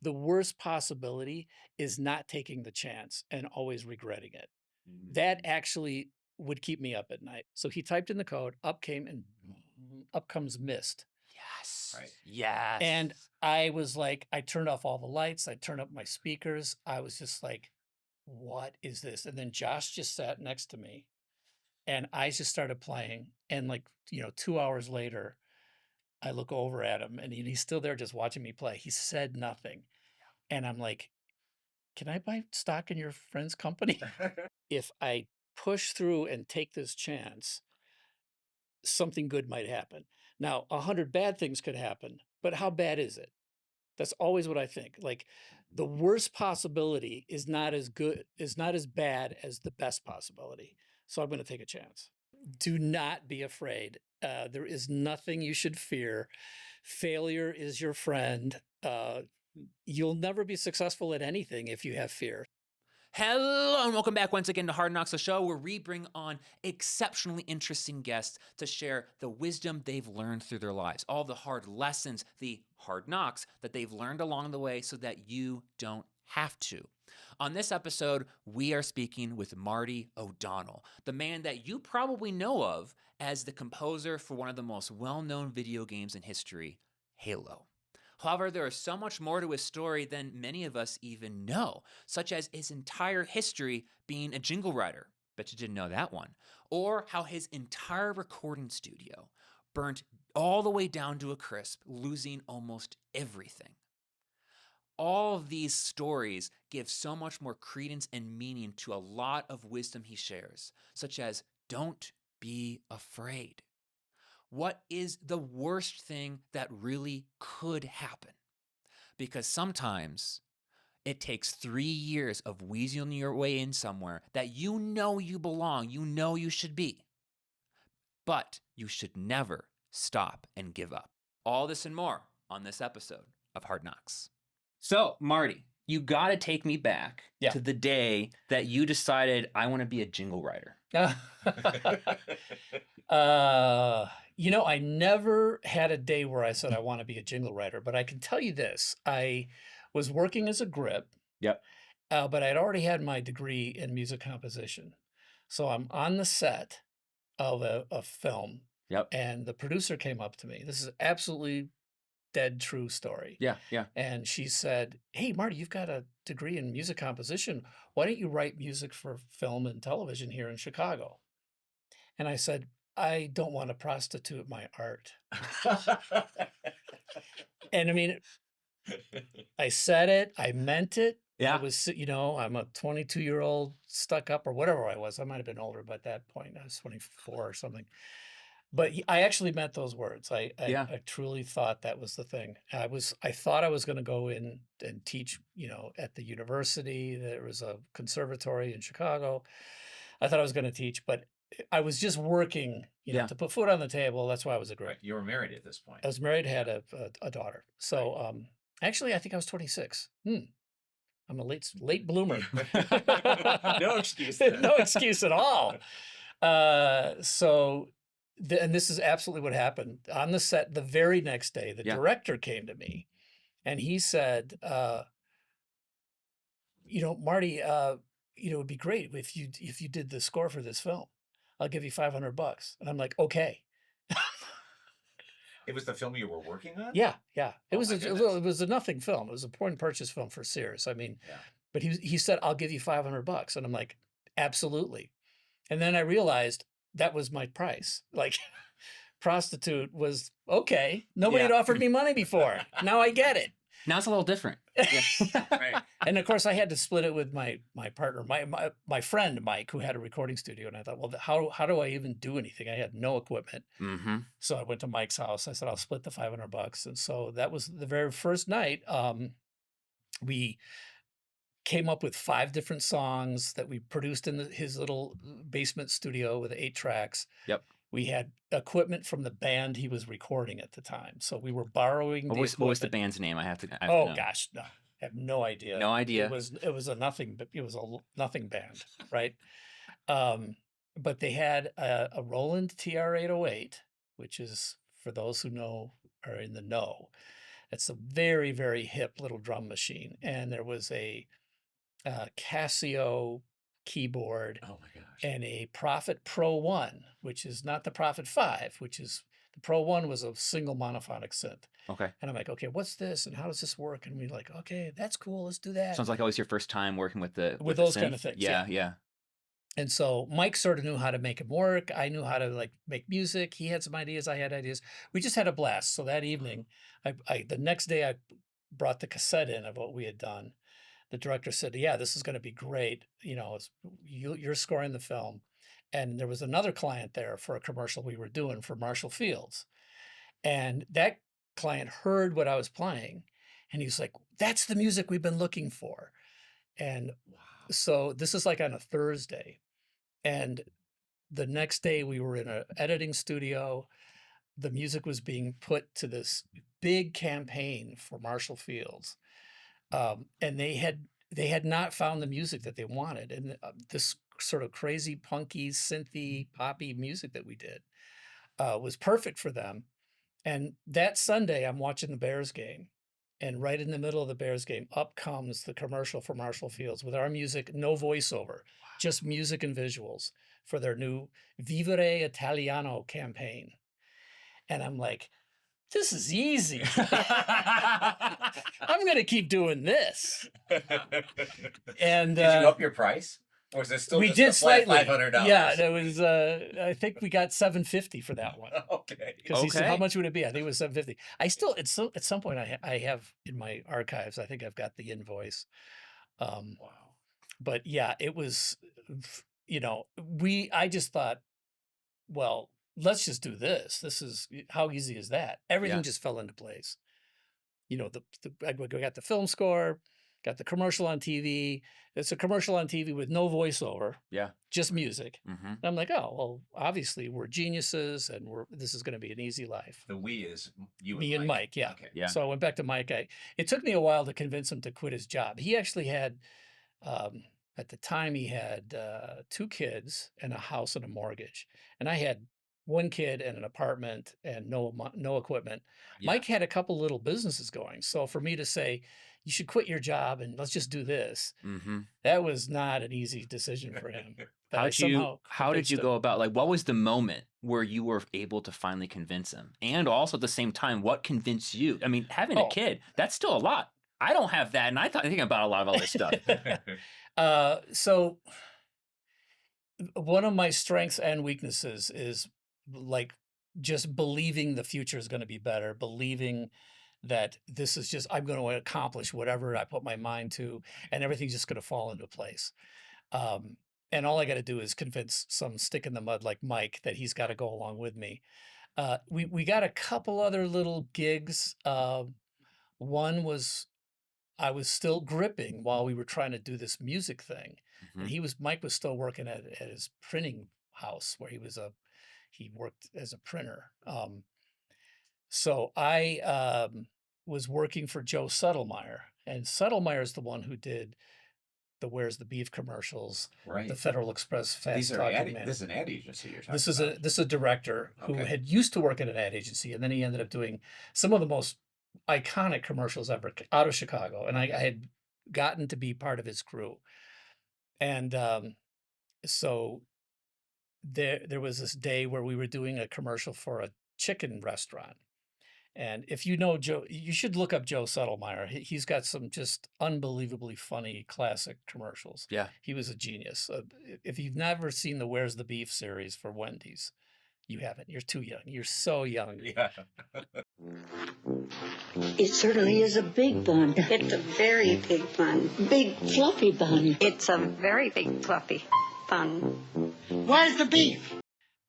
the worst possibility is not taking the chance and always regretting it. That actually would keep me up at night. So he typed in the code, up comes Myst. Yes. Right. Yes. And I was like, I turned off all the lights. I turned up my speakers. I was just like, what is this? And then Josh just sat next to me and I just started playing. And like, 2 hours later, I look over at him and he's still there just watching me play. He said nothing. And I'm like, can I buy stock in your friend's company? If I push through and take this chance, something good might happen. Now, 100 bad things could happen, but how bad is it? That's always what I think. Like the worst possibility is not as bad as the best possibility. So I'm going to take a chance. Do not be afraid. There is nothing you should fear. Failure is your friend. You'll never be successful at anything if you have fear. Hello and welcome back once again to Hard Knocks, the show where we bring on exceptionally interesting guests to share the wisdom they've learned through their lives, all the hard lessons, the hard knocks that they've learned along the way so that you don't have to. On this episode, we are speaking with Marty O'Donnell, the man that you probably know of as the composer for one of the most well-known video games in history, Halo. However, there is so much more to his story than many of us even know, such as his entire history being a jingle writer. Bet you didn't know that one. Or how his entire recording studio burnt all the way down to a crisp, losing almost everything. All of these stories give so much more credence and meaning to a lot of wisdom he shares, such as don't be afraid. What is the worst thing that really could happen? Because sometimes it takes 3 years of weaseling your way in somewhere that you know you belong, you know you should be. But you should never stop and give up. All this and more on this episode of Hard Knocks. So, Marty, you got to take me back to the day that you decided I want to be a jingle writer. I never had a day where I said I want to be a jingle writer, but I can tell you this. I was working as a grip. Yep. But I'd already had my degree in music composition. So I'm on the set of a film. Yep. And the producer came up to me. This is absolutely dead true story. Yeah. And she said, "Hey, Marty, you've got a degree in music composition. Why don't you write music for film and television here in Chicago?" And I said, "I don't want to prostitute my art." And I mean, I said it, I meant it. Yeah. I was, I'm a 22-year-old stuck up or whatever I was. I might have been older, but at that point I was 24 or something. But I actually meant those words. I truly thought that was the thing. I thought I was going to go in and teach, at the university. There was a conservatory in Chicago. I thought I was going to teach, but I was just working, to put food on the table. That's why I was a grip. Right. You were married at this point. I was married, had a daughter. So actually, I think I was 26. I'm a late bloomer. No excuse. No excuse at all. And this is absolutely what happened. On the set, the very next day, the director came to me and he said, Marty, it would be great if you did the score for this film. I'll give you $500. And I'm like, okay. It was the film you were working on? Yeah. It was a nothing film. It was a point purchase film for Sears. I mean, but he said, I'll give you $500. And I'm like, absolutely. And then I realized that was my price. Like prostitute was okay. Nobody had offered me money before. Now I get it. Now it's a little different. Right. And of course I had to split it with my partner, my friend, Mike, who had a recording studio. And I thought, well, how do I even do anything? I had no equipment. Mm-hmm. So I went to Mike's house. I said, I'll split the $500. And so that was the very first night. We came up with 5 different songs that we produced in his little basement studio with 8 tracks. Yep. We had equipment from the band he was recording at the time. So we were borrowing What was the band's name? I have to know. Gosh, no. I have no idea. No idea. It was a nothing band, right? But they had a Roland TR-808, which is, for those who are in the know, It's a very, very hip little drum machine. And there was a Casio keyboard Oh my gosh. and a Prophet Pro 1, which is not the Prophet 5, which is the Pro 1 was a single monophonic synth. Okay. And I'm like, okay, what's this? And how does this work? And we're like, okay, that's cool. Let's do that. Sounds like always your first time working with the With the those kind synth. of things, Yeah, yeah. And so Mike sort of knew how to make them work. I knew how to like make music. He had some ideas. I had ideas. We just had a blast. So that evening, the next day I brought the cassette in of what we had done. The director said, "Yeah, this is going to be great. You know, you're scoring the film." And there was another client there for a commercial we were doing for Marshall Fields, and that client heard what I was playing, and he was like, "That's the music we've been looking for." And Wow. so this is like on a Thursday. And the next day we were in an editing studio. The music was being put to this big campaign for Marshall Fields. And they had not found the music that they wanted. And this sort of crazy, punky, synthy, poppy music that we did was perfect for them. And that Sunday, I'm watching the Bears game. And right in the middle of the Bears game, up comes the commercial for Marshall Fields with our music, no voiceover, just music and visuals for their new Vivere Italiano campaign. And I'm like, this is easy. I'm going to keep doing this. And did you up your price? Or is it still we just did a flat slightly. $500? Yeah, there was. I think we got $750 for that one. Okay. Because he said, "How Okay. much would it be?" I think it was $750. I still, at some point, I have in my archives. I think I've got the invoice. Wow. But yeah, it was. You know, I just thought, well, let's just do this. This is how easy is that? Everything Yeah. just fell into place. You know, I got the film score, got the commercial on TV. It's a commercial on TV with no voiceover, Yeah. just music. Mm-hmm. And I'm like, oh, well, obviously we're geniuses and this is going to be an easy life. The we is you and Me and Mike, yeah. Okay. Yeah. So I went back to Mike. It took me a while to convince him to quit his job. He actually had, at the time, he had 2 kids and a house and a mortgage. And I had 1 kid and an apartment and no equipment. Yeah. Mike had a couple little businesses going. So for me to say, you should quit your job and let's just do this, Mm-hmm. that was not an easy decision for him. But How did you convinced go him. about, like, what was the moment where you were able to finally convince him? And also at the same time, what convinced you? I mean, having a Oh. kid, that's still a lot. I don't have that, and I think about a lot of other stuff. So one of my strengths and weaknesses is like just believing the future is going to be better, believing that this is just, I'm going to accomplish whatever I put my mind to, and everything's just going to fall into place. And all I got to do is convince some stick in the mud like Mike that he's got to go along with me. We got a couple other little gigs. One was I was still gripping while we were trying to do this music thing. Mhm. And Mike was still working at his printing house where he worked as a printer. So I was working for Joe Settlemeyer, and Settlemeyer is the one who did the Where's the Beef commercials, Right. the Federal Express fast These are talking man. this is an ad agency you're talking This is about. a director who Okay. had used to work at an ad agency, and then he ended up doing some of the most iconic commercials ever out of Chicago. And I had gotten to be part of his crew. And so there was this day where we were doing a commercial for a chicken restaurant. And if you know Joe, you should look up Joe Settlemeyer. He's got some just unbelievably funny classic commercials. Yeah. He was a genius. If you've never seen the Where's the Beef series for Wendy's, you haven't. You're too young. You're so young. Yeah. It certainly is a big bun. It's a very big bun. Big fluffy bun. It's a very big fluffy bun. Where's the beef?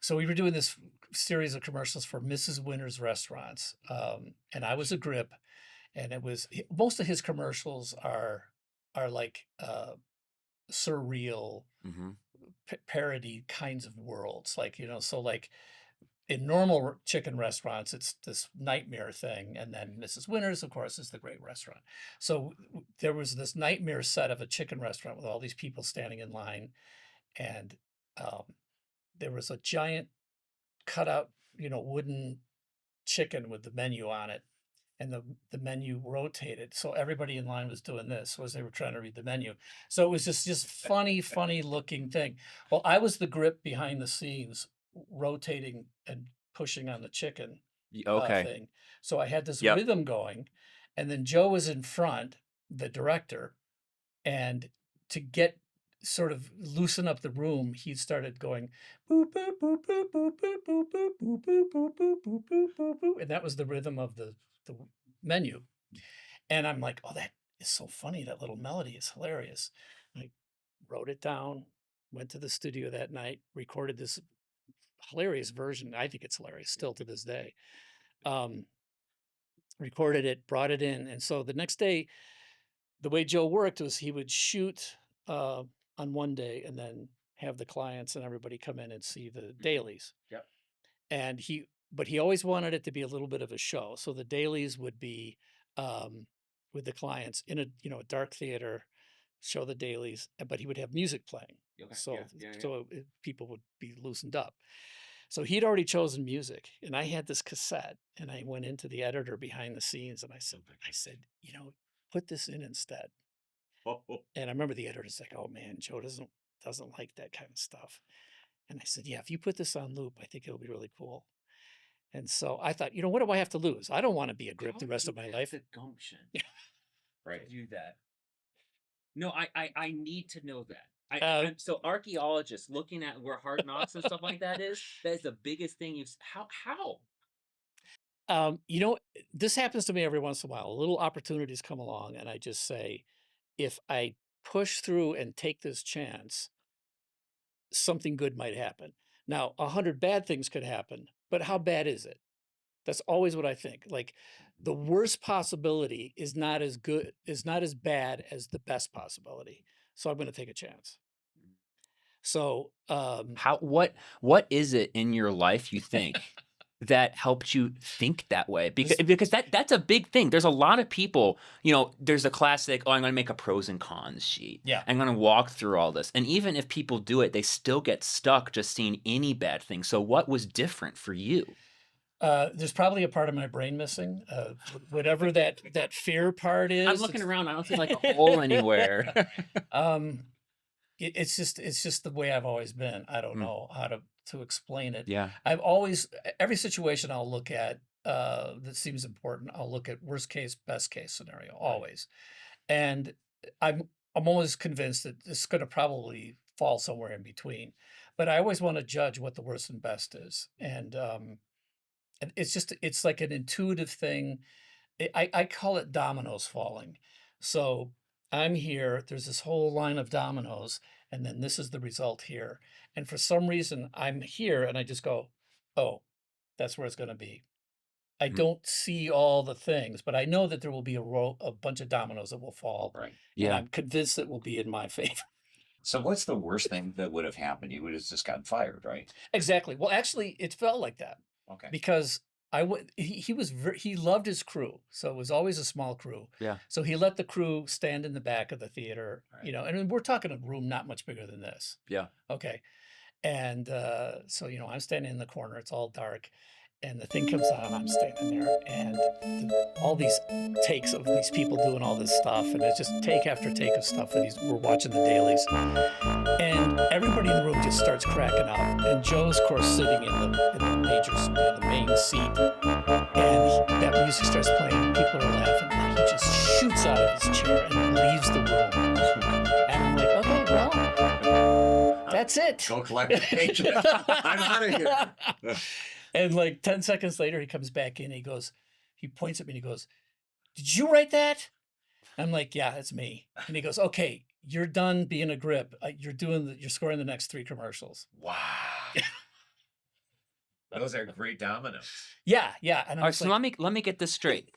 So we were doing this series of commercials for Mrs. Winter's restaurants, and I was a grip, and it was most of his commercials are like surreal Mm-hmm. parody kinds of worlds, like so like in normal chicken restaurants it's this nightmare thing, and then Mrs. Winter's of course is the great restaurant. So there was this nightmare set of a chicken restaurant with all these people standing in line, and there was a giant cutout, wooden chicken with the menu on it. and the menu rotated. So everybody in line was doing this as they were trying to read the menu. So it was just funny looking thing. Well, I was the grip behind the scenes, rotating and pushing on the chicken Okay. thing. So I had this Yep. rhythm going, and then Joe was in front, the director, and to get sort of loosen up the room, he started going boop boop boop boop boop boop boop boop boop boop boop boop boop boop boop boop, and that was the rhythm of the menu. And I'm like, oh, that is so funny. That little melody is hilarious. I wrote it down, went to the studio that night, recorded this hilarious version. I think it's hilarious still to this day. Recorded it, brought it in, and so the next day, the way Joe worked was he would shoot on one day and then have the clients and everybody come in and see the dailies. Yep. And but he always wanted it to be a little bit of a show. So the dailies would be with the clients in a dark theater, show the dailies, but he would have music playing. Okay. So Yeah. people would be loosened up. So he'd already chosen music, and I had this cassette, and I went into the editor behind the scenes, and I said, put this in instead. And I remember the editor's like, "Oh man, Joe doesn't like that kind of stuff." And I said, "Yeah, if you put this on loop, I think it'll be really cool." And so I thought, what do I have to lose? I don't want to be a grip the rest of my life. The gumption. Right. To do that. No, I need to know that. So archaeologists looking at where Hard Knocks and stuff like that is the biggest thing you've how? This happens to me every once in a while. Little opportunities come along, and I just say, if I push through and take this chance, something good might happen. Now, 100 bad things could happen, but how bad is it? That's always what I think. Like, the worst possibility is not as bad as the best possibility. So I'm going to take a chance. So, what is it in your life you think that helped you think that way? Because that's a big thing. There's a lot of people, there's a classic, I'm going to make a pros and cons sheet. Yeah. I'm going to walk through all this. And even if people do it, they still get stuck just seeing any bad thing. So what was different for you? There's probably a part of my brain missing, whatever that fear part is. I'm looking around. I don't see like a hole anywhere. It's just the way I've always been. I don't know how to explain it. Yeah. Every situation I'll look at that seems important, I'll look at worst case, best case scenario, always. And I'm always convinced that it's going to probably fall somewhere in between. But I always want to judge what the worst and best is. And it's like an intuitive thing. I call it dominoes falling. So I'm here, there's this whole line of dominoes, and then this is the result here. And for some reason, I'm here and I just go, oh, that's where it's going to be. I don't see all the things, but I know that there will be a bunch of dominoes that will fall. Right. Yeah. And I'm convinced it will be in my favor. So what's the worst thing that would have happened? You would have just gotten fired, right? Exactly. Well, actually, it felt like that. Okay. Because he loved his crew, so it was always a small crew. Yeah. So he let the crew stand in the back of the theater, Right. and we're talking a room not much bigger than this. Yeah. Okay. And so I'm standing in the corner. It's all dark, and the thing comes on. I'm standing there, and all these takes of these people doing all this stuff, and it's just take after take of stuff that we're watching the dailies, and everybody in the room just starts cracking up. And Joe's, of course, sitting in the main seat, and that music starts playing. And people are laughing, and he just shoots out of his chair and leaves the room. And I'm like, okay, well, that's it. Go collect the paycheck. I'm out of here. And like 10 seconds later, he comes back in. He points at me and he goes, "Did you write that?" I'm like, "Yeah, it's me." And he goes, "Okay, you're done being a grip. You're scoring the next 3 commercials." Wow. Those are great dominoes. Yeah. And All right, so let me get this straight.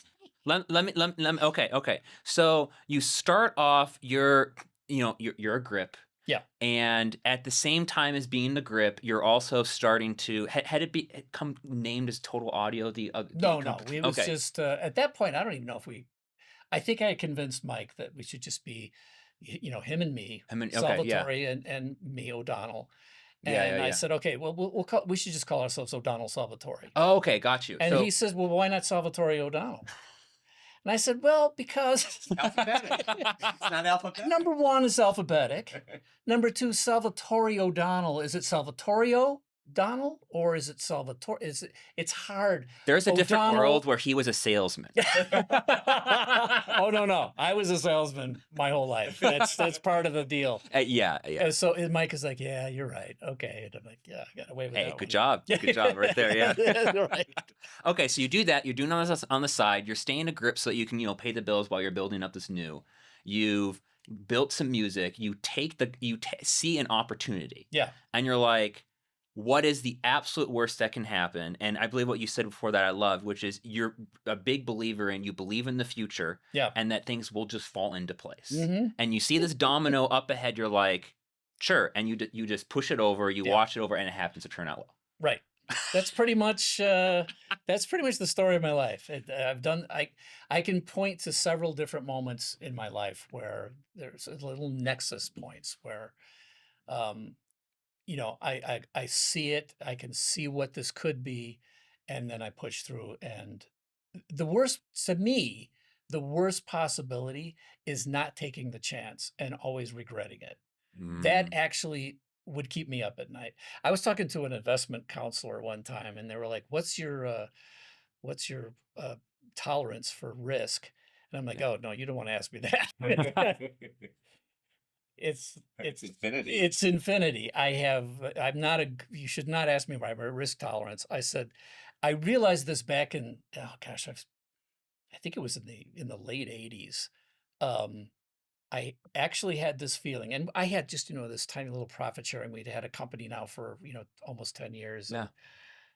Let me okay. So you start off you're a grip. Yeah. And at the same time as being the grip, you're also starting to had it come named as Total Audio No. It was just at that point, I don't even know I think I convinced Mike that we should just be, him and me, Salvatore and me, O'Donnell. And I said, okay, well, we should just call ourselves O'Donnell Salvatore. Oh, okay, got you. And he says, well, why not Salvatore O'Donnell? And I said, well, because Alphabetic. It's not alphabetic. number one is alphabetic. Number two, Salvatore O'Donnell. Is it Salvatore O'Donnell or is it Salvatore? It's hard. There's a different O'Donnell- world where he was a salesman. Oh no, I was a salesman my whole life. That's part of the deal. Yeah. And so Mike is like, yeah, you're right. Okay. And I'm like, yeah, I got away with Hey, that good one. job. Good job right there. Yeah. Right. Okay, so you do that. You're doing on the side. You're staying a grip so that you can, pay the bills while you're building up this new. You've built some music. You see an opportunity. Yeah. And you're like, what is the absolute worst that can happen? And I believe what you said before that I loved, which is you're a big believer in, you believe in the future. Yeah. And that things will just fall into place. Mm-hmm. And you see this domino up ahead. You're like, sure. And you just push it over. You watch it over, and it happens to turn out well. Right. That's pretty much the story of my life. I can point to several different moments in my life where there's little nexus points where, I see it. I can see what this could be, and then I push through. And the worst possibility is not taking the chance and always regretting it. That actually would keep me up at night. I was talking to an investment counselor one time, and they were like, "What's your tolerance for risk?" And I'm like, "Oh no, you don't want to ask me that." It's infinity. It's infinity. I'm not you should not ask me my risk tolerance. I said, I realized this back in, oh gosh, I think it was in the late 80s. I actually had this feeling, and I had just, this tiny little profit sharing. We'd had a company now for, almost 10 years. Yeah.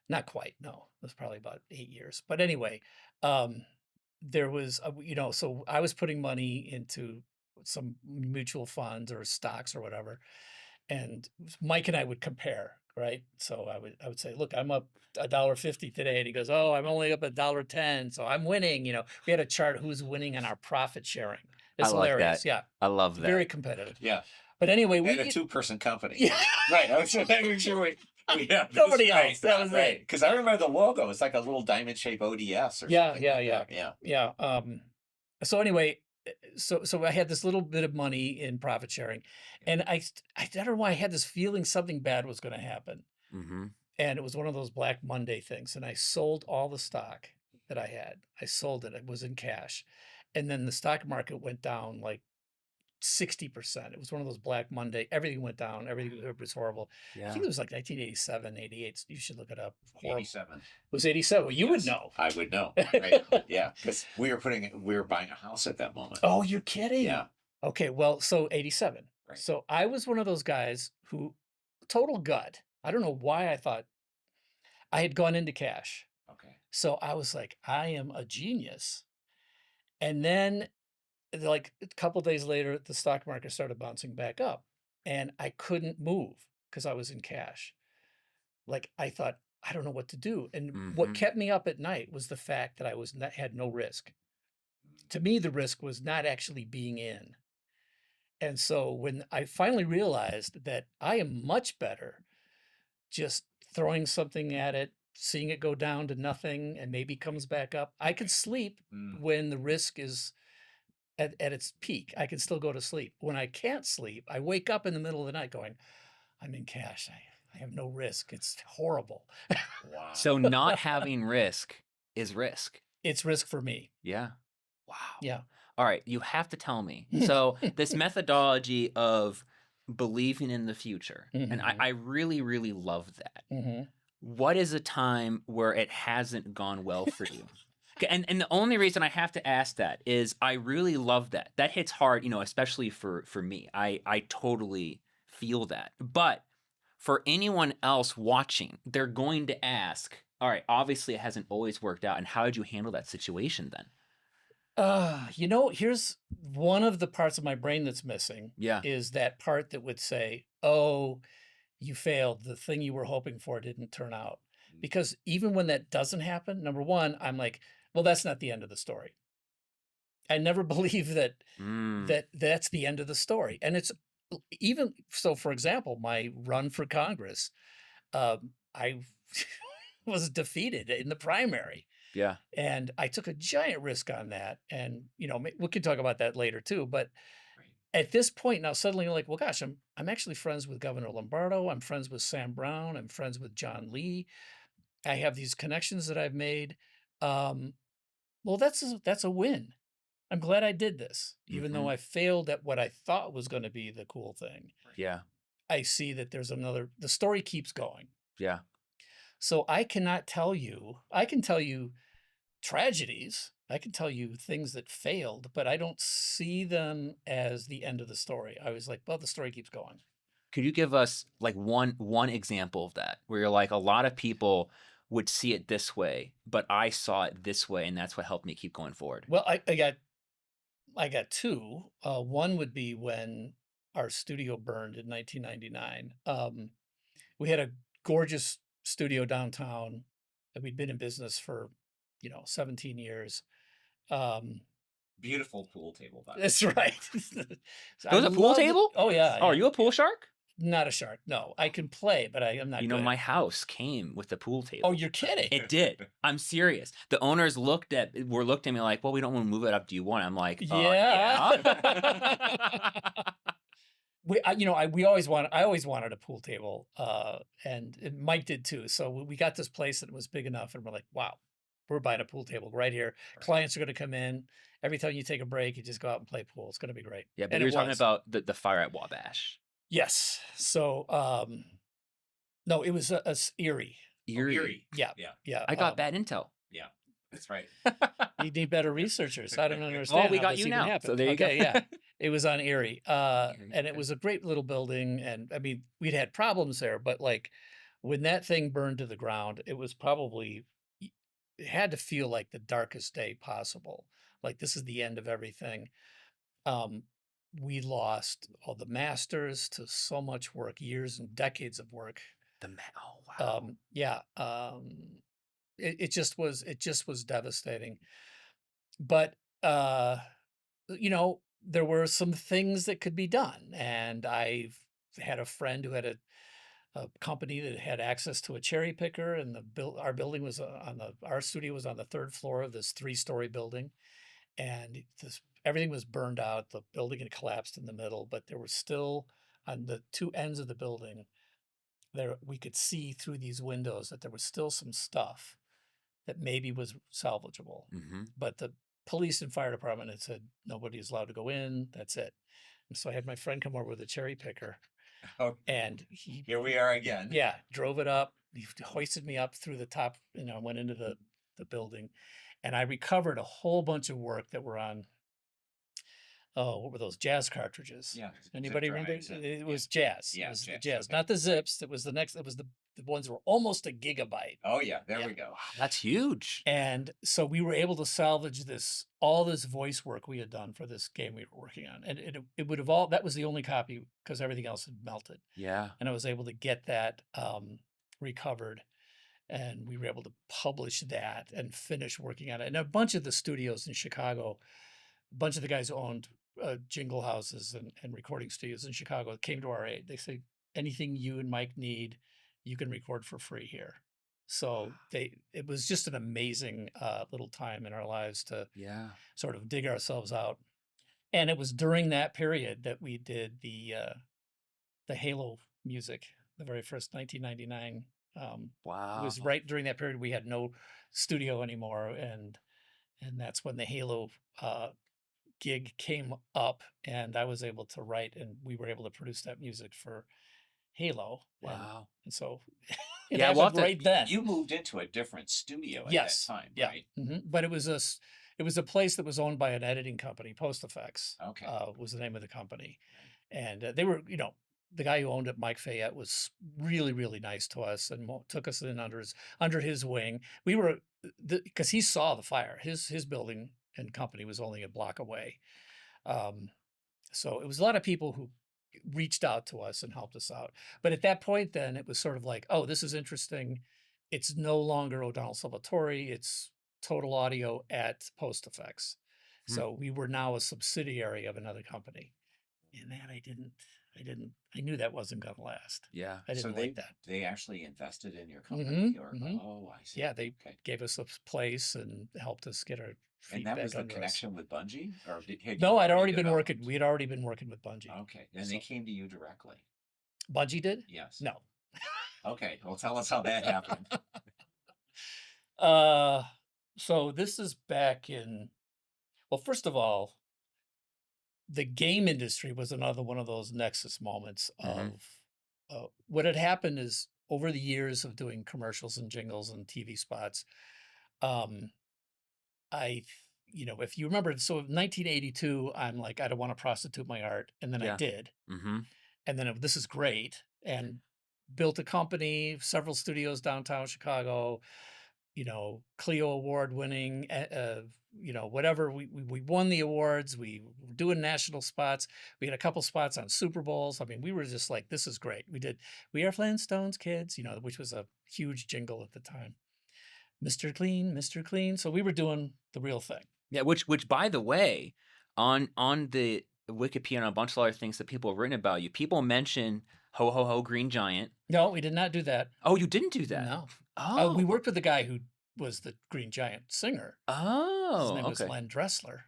Not quite. No, it was probably about 8 years. But anyway, there was, so I was putting money into some mutual funds or stocks or whatever. And Mike and I would compare, right? So I would say, look, I'm up $1.50 today. And he goes, oh, I'm only up $1.10. So I'm winning. We had a chart who's winning on our profit sharing. It's I like hilarious. that. Yeah. I love that. Very competitive. Yeah. But anyway, We had a 2-person company. Yeah. Right. I was making sure we have Nobody else. That was right. it. Because I remember the logo. It's like a little diamond-shaped ODS or Yeah, something. yeah, like yeah. that. Yeah. Yeah. So anyway, so I had this little bit of money in profit sharing, and I don't know why I had this feeling something bad was going to happen. Mm-hmm. And it was one of those Black Monday things. And I sold all the stock that I had. I sold it. It was in cash. And then the stock market went down like 60%. It was one of those Black Monday. Everything went down. Everything was horrible. Yeah. I think it was like 1987, 88. You should look it up. Horrible. 87. It was 87. Well, you would Yes, know. I would know. Right. Yeah. Because we were buying a house at that moment. Oh, you're kidding. Yeah. Okay. Well, so 87. Right. So I was one of those guys who, total gut. I don't know why I thought I had gone into cash. Okay. So I was like, I am a genius. And then, like a couple days later, the stock market started bouncing back up, and I couldn't move because I was in cash. Like I thought, I don't know what to do. And what kept me up at night was the fact that I had no risk. To me, the risk was not actually being in. And so when I finally realized that I am much better just throwing something at it, seeing it go down to nothing, and maybe comes back up, I could sleep when the risk is at its peak. I can still go to sleep. When I can't sleep, I wake up in the middle of the night going, I'm in cash. I have no risk. It's horrible. Wow. So not having risk is risk. It's risk for me. Yeah. Wow. Yeah. All right. You have to tell me. So this methodology of believing in the future, and I really, really love that. Mm-hmm. What is a time where it hasn't gone well for you? And the only reason I have to ask that is I really love that. That hits hard, especially for me. I totally feel that. But for anyone else watching, they're going to ask, all right, obviously it hasn't always worked out. And how did you handle that situation then? Here's one of the parts of my brain that's missing. Yeah. Is that part that would say, oh, you failed. The thing you were hoping for didn't turn out. Because even when that doesn't happen, number one, I'm like, well, that's not the end of the story. I never believe that that's the end of the story. And it's even so, for example, my run for Congress, I was defeated in the primary. Yeah. And I took a giant risk on that. And, we can talk about that later too. But at this point now, suddenly you're like, well, gosh, I'm actually friends with Governor Lombardo. I'm friends with Sam Brown. I'm friends with John Lee. I have these connections that I've made. Well, that's a win. I'm glad I did this, even though I failed at what I thought was going to be the cool thing. Yeah. I see that the story keeps going. Yeah. So I cannot tell you, I can tell you tragedies. I can tell you things that failed, but I don't see them as the end of the story. I was like, well, the story keeps going. Could you give us like one example of that where you're like, a lot of people would see it this way, but I saw it this way, and that's what helped me keep going forward? Well, I got two. One would be when our studio burned in 1999. We had a gorgeous studio downtown that we'd been in business for, 17 years. Beautiful pool table, by the way. That's right. So There was I a pool loved it. table? Oh yeah. Oh, are yeah. you a pool shark? Not a shark. No, I can play, but I'm not. You know, good. my house came with the pool table. Oh, you're kidding. It did. I'm serious. The owners looked at me like, well, we don't want to move it up. Do you want it? I'm like, Yeah. yeah. I always wanted a pool table, and Mike did too. So we got this place that was big enough, and we're like, wow, we're buying a pool table right here. Clients are going to come in. Every time you take a break, you just go out and play pool. It's going to be great. Yeah, but And you're it talking was. about the fire at Wabash. Yes. So, no, it was Erie. Erie. Yeah. Yeah. Yeah. I got bad intel. Yeah. That's right. You need better researchers. I don't understand. we how got this you even now. happened. So there you go. Okay, yeah. It was on Erie. Erie, And it okay. was a great little building. And I mean, we'd had problems there, but like when that thing burned to the ground, it was probably, it had to feel like the darkest day possible. Like this is the end of everything. We lost all the masters to so much work, years and decades of work. Oh, wow. Yeah. It just was devastating. But there were some things that could be done, and I've had a friend who had a company that had access to a cherry picker, and our building was our studio was on the third floor of this 3-story building, and everything was burned out. The building had collapsed in the middle, but there was still on the two ends of the building there we could see through these windows that there was still some stuff that maybe was salvageable. But the police and fire department had said nobody is allowed to go in. That's it. And so I had my friend come over with a cherry picker, and Here we are again. Yeah, drove it up. He hoisted me up through the top. Went into the building, and I recovered a whole bunch of work that were on. Oh, what were those jazz cartridges? Yeah. Anybody zip remember? drives and- It was jazz. Yeah, It was the jazz, jazz, okay. not the zips. It was the next. It was the ones that were almost a gigabyte. Oh yeah, there Yeah. we go. That's huge. And so we were able to salvage all this voice work we had done for this game we were working on. And it would have that was the only copy because everything else had melted. Yeah. And I was able to get that recovered, and we were able to publish that and finish working on it. And a bunch of the studios in Chicago, a bunch of the guys who owned jingle houses and recording studios in Chicago came to our aid. They say, anything you and Mike need, you can record for free here. So it was just an amazing little time in our lives to sort of dig ourselves out. And it was during that period that we did the Halo music, the very first 1999. Wow. It was right during that period we had no studio anymore, and that's when the Halo gig came up, and I was able to write, and we were able to produce that music for Halo. Wow. And so Yeah, it happened we'll have to- right then. You moved into a different studio at Yes. that time, Yeah. right? But it was a place that was owned by an editing company, Post Effects. Okay. Was the name of the company, and they were, the guy who owned it, Mike Fayette, was really, really nice to us and took us in under his wing. We were because he saw the fire. His building and company was only a block away, so it was a lot of people who reached out to us and helped us out. But at that point, then it was sort of like, oh, this is interesting. It's no longer O'Donnell Salvatori. It's Total Audio at Post Effects. So we were now a subsidiary of another company. and that I knew that wasn't going to last. Yeah. I So didn't like that. they actually invested in your company, or mhm. oh, I see. Yeah, they Okay. gave us a place and helped us get our And feet that back was the under us. connection with Bungie, or had you No, I'd already already been developed? working. We'd already been working with Bungie. Okay, and So they came to you directly. Bungie did? Yes. No. Okay, well, tell us how that happened. Uh, so this is back in, well, first of all, the game industry was another one of those nexus moments Mhm. of what had happened is over the years of doing commercials and jingles and TV spots, um, if you remember, so in 1982, I'm like, I don't want to prostitute my art. And then I Yeah. did. Mm-hmm. And then this is great. And built a company, several studios downtown Chicago, Clio award winning, whatever. We won the awards. We were doing national spots. We had a couple spots on Super Bowls. I mean, we were just like, this is great. We did We Are Flintstones Kids, which was a huge jingle at the time. Mr. Clean, Mr. Clean. So we were doing the real thing. Yeah, which by the way, on the Wikipedia and a bunch of other things that people have written about you, people mention Ho Ho Ho Green Giant. No, we did not do that. Oh, you didn't do that? No. Oh. We worked with the guy who was the Green Giant singer. His Oh, name was okay. Len Dressler.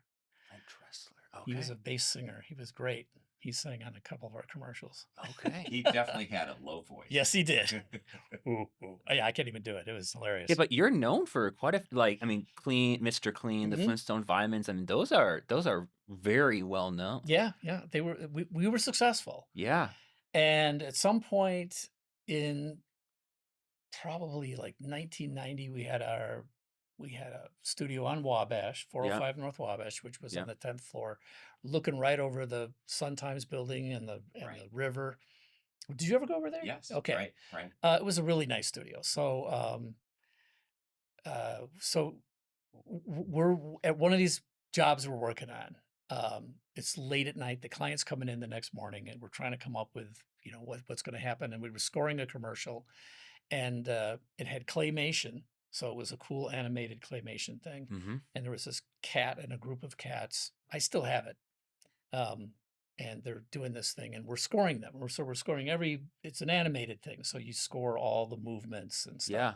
Len Dressler. He was Okay. a bass singer. He was great. He sang on a couple of our commercials. Okay. He definitely had a low voice. Yes, he did. Ooh. Yeah, I can't even do it. It was hilarious. Yeah, but you're known for quite a Clean, Mr. Clean, the Mhm. Flintstone Vitamins. I mean, those are very well known. Yeah, they were. We were successful. Yeah. And at some point in probably like 1990, we had a studio on Wabash, 405 North Wabash, which was Yeah. on the 10th floor, looking right over the Sun Times building and the Right. river. Did you ever go over there? Yes. Okay. Right. It was a really nice studio. So, we're at one of these jobs we're working on. It's late at night. The client's coming in the next morning, and we're trying to come up with what's going to happen. And we were scoring a commercial, and it had claymation, so it was a cool animated claymation thing. Mm-hmm. And there was this cat and a group of cats. I still have it. And they're doing this thing, and we're scoring them. We're scoring it's an animated thing, so you score all the movements and stuff. Yeah.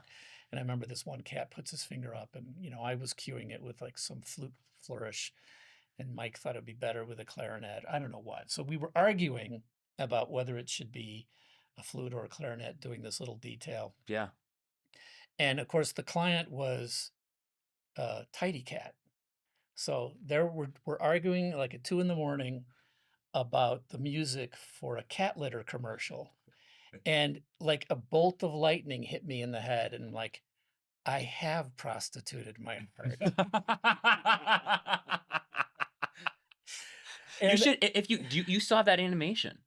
And I remember this one cat puts his finger up, and I was cueing it with like some flute flourish, and Mike thought it'd be better with a clarinet. I don't know what. So we were arguing about whether it should be a flute or a clarinet doing this little detail. Yeah. And of course, the client was Tidy Cat. So we're arguing like at 2 a.m. about the music for a cat litter commercial. And like a bolt of lightning hit me in the head, and like, I have prostituted my heart. You And should, if you saw that animation.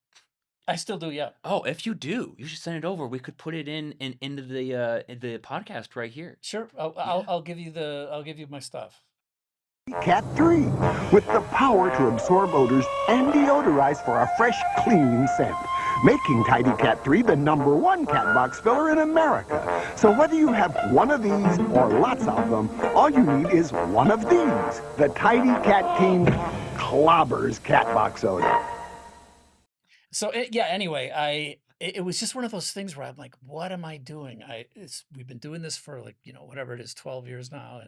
I still do, yeah. Oh, if you do, you should send it over. We could put it into the podcast right here. Sure. I'll give you my stuff. Cat 3, with the power to absorb odors and deodorize for a fresh, clean scent, making Tidy Cat 3 the #1 cat box filler in America. So whether you have one of these or lots of them, all you need is one of these. The Tidy Cat team clobbers cat box odor. So anyway, it was just one of those things where I'm like, what am I doing? We've been doing this for like, whatever it is, 12 years now,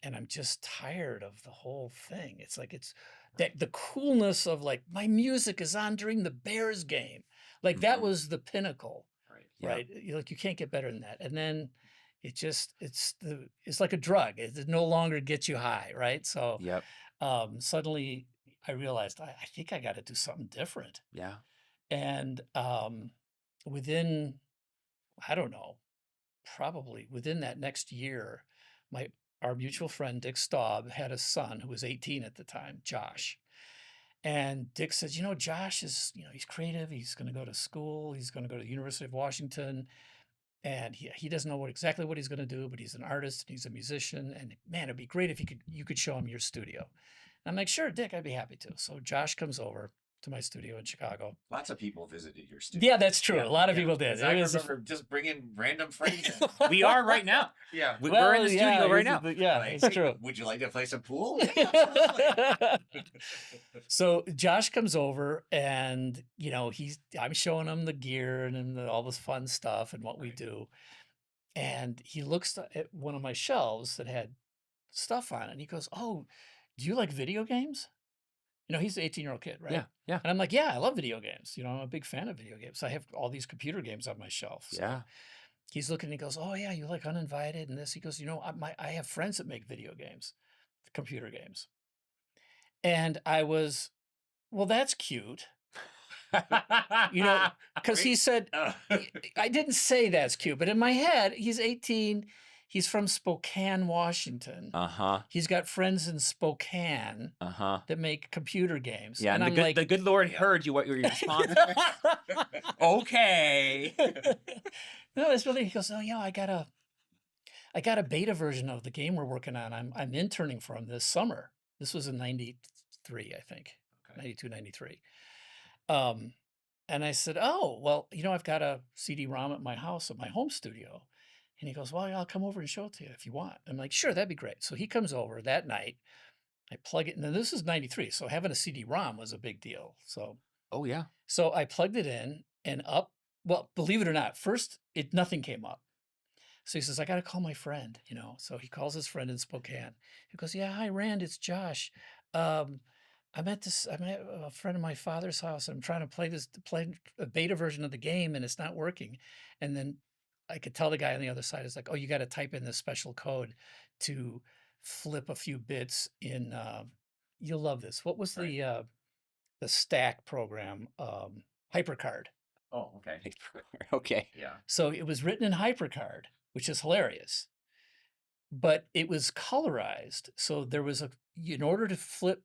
and I'm just tired of the whole thing. It's like it's that the coolness of like my music is on during the Bears game. Like that Mhm. was the pinnacle, Right. Yeah. right? Like you can't get better than that. And then it's like a drug. It no longer gets you high, right? So Yep. suddenly I realized I think I got to do something different. Yeah. And within, I don't know, probably within that next year, our mutual friend Dick Staub had a son who was 18 at the time, Josh. And Dick says, Josh is, he's creative. He's going to go to school. He's going to go to the University of Washington. And he doesn't know exactly what he's going to do, but he's an artist and he's a musician. And man, it'd be great if you could show him your studio. And I'm like, sure, Dick, I'd be happy to. So Josh comes over to my studio in Chicago. Lots of people visited your studio. Yeah, that's true. A lot of people did. 'Cause I remember just bringing random friends in. We are right now. Yeah. We're in the studio right now. Yeah, Like, it's "Hey, true. Would you like to play some pool? Yeah, absolutely. So Josh comes over and, I'm showing him the gear and all this fun stuff and what we do. And he looks at one of my shelves that had stuff on it. And he goes, "Oh, do you like video games?" He's an 18-year-old kid, right? Yeah, yeah. And I'm like, "Yeah, I love video games. I'm a big fan of video games. I have all these computer games on my shelf." So Yeah. he's looking and he goes, "Oh, yeah, you like Uninvited and this?" He goes, I have friends that make video games, computer games." And I was, well, that's cute. Because he said, I didn't say that's cute, but in my head, he's 18. He's from Spokane, Washington. Uh-huh. He's got friends in Spokane Uh-huh. that make computer games. Yeah, and I'm the good Lord heard you, what your response was. Okay. No, it's really, he goes, "Oh, yeah, I got a beta version of the game we're working on. I'm interning for him this summer." This was in 93, I think. Okay. 92, 93. And I said, "Oh, well, I've got a CD-ROM at my house, at my home studio." And he goes, "Well, I'll come over and show it to you if you want." I'm like, "Sure, that'd be great." So he comes over that night. I plug it. Now, this is 93, so having a CD-ROM was a big deal. Oh, yeah. So I plugged it in and up. Well, believe it or not, first, nothing came up. So he says, "I got to call my friend, So he calls his friend in Spokane. He goes, "Yeah, hi, Rand, it's Josh. I'm at a friend of my father's house. And I'm trying to play a beta version of the game, and it's not working." And then I could tell the guy on the other side is like, "Oh, you got to type in this special code to flip a few bits in." You'll love this. What was the stack program? HyperCard. Oh, okay. Okay. Yeah. So it was written in HyperCard, which is hilarious, but it was colorized. So there was in order to flip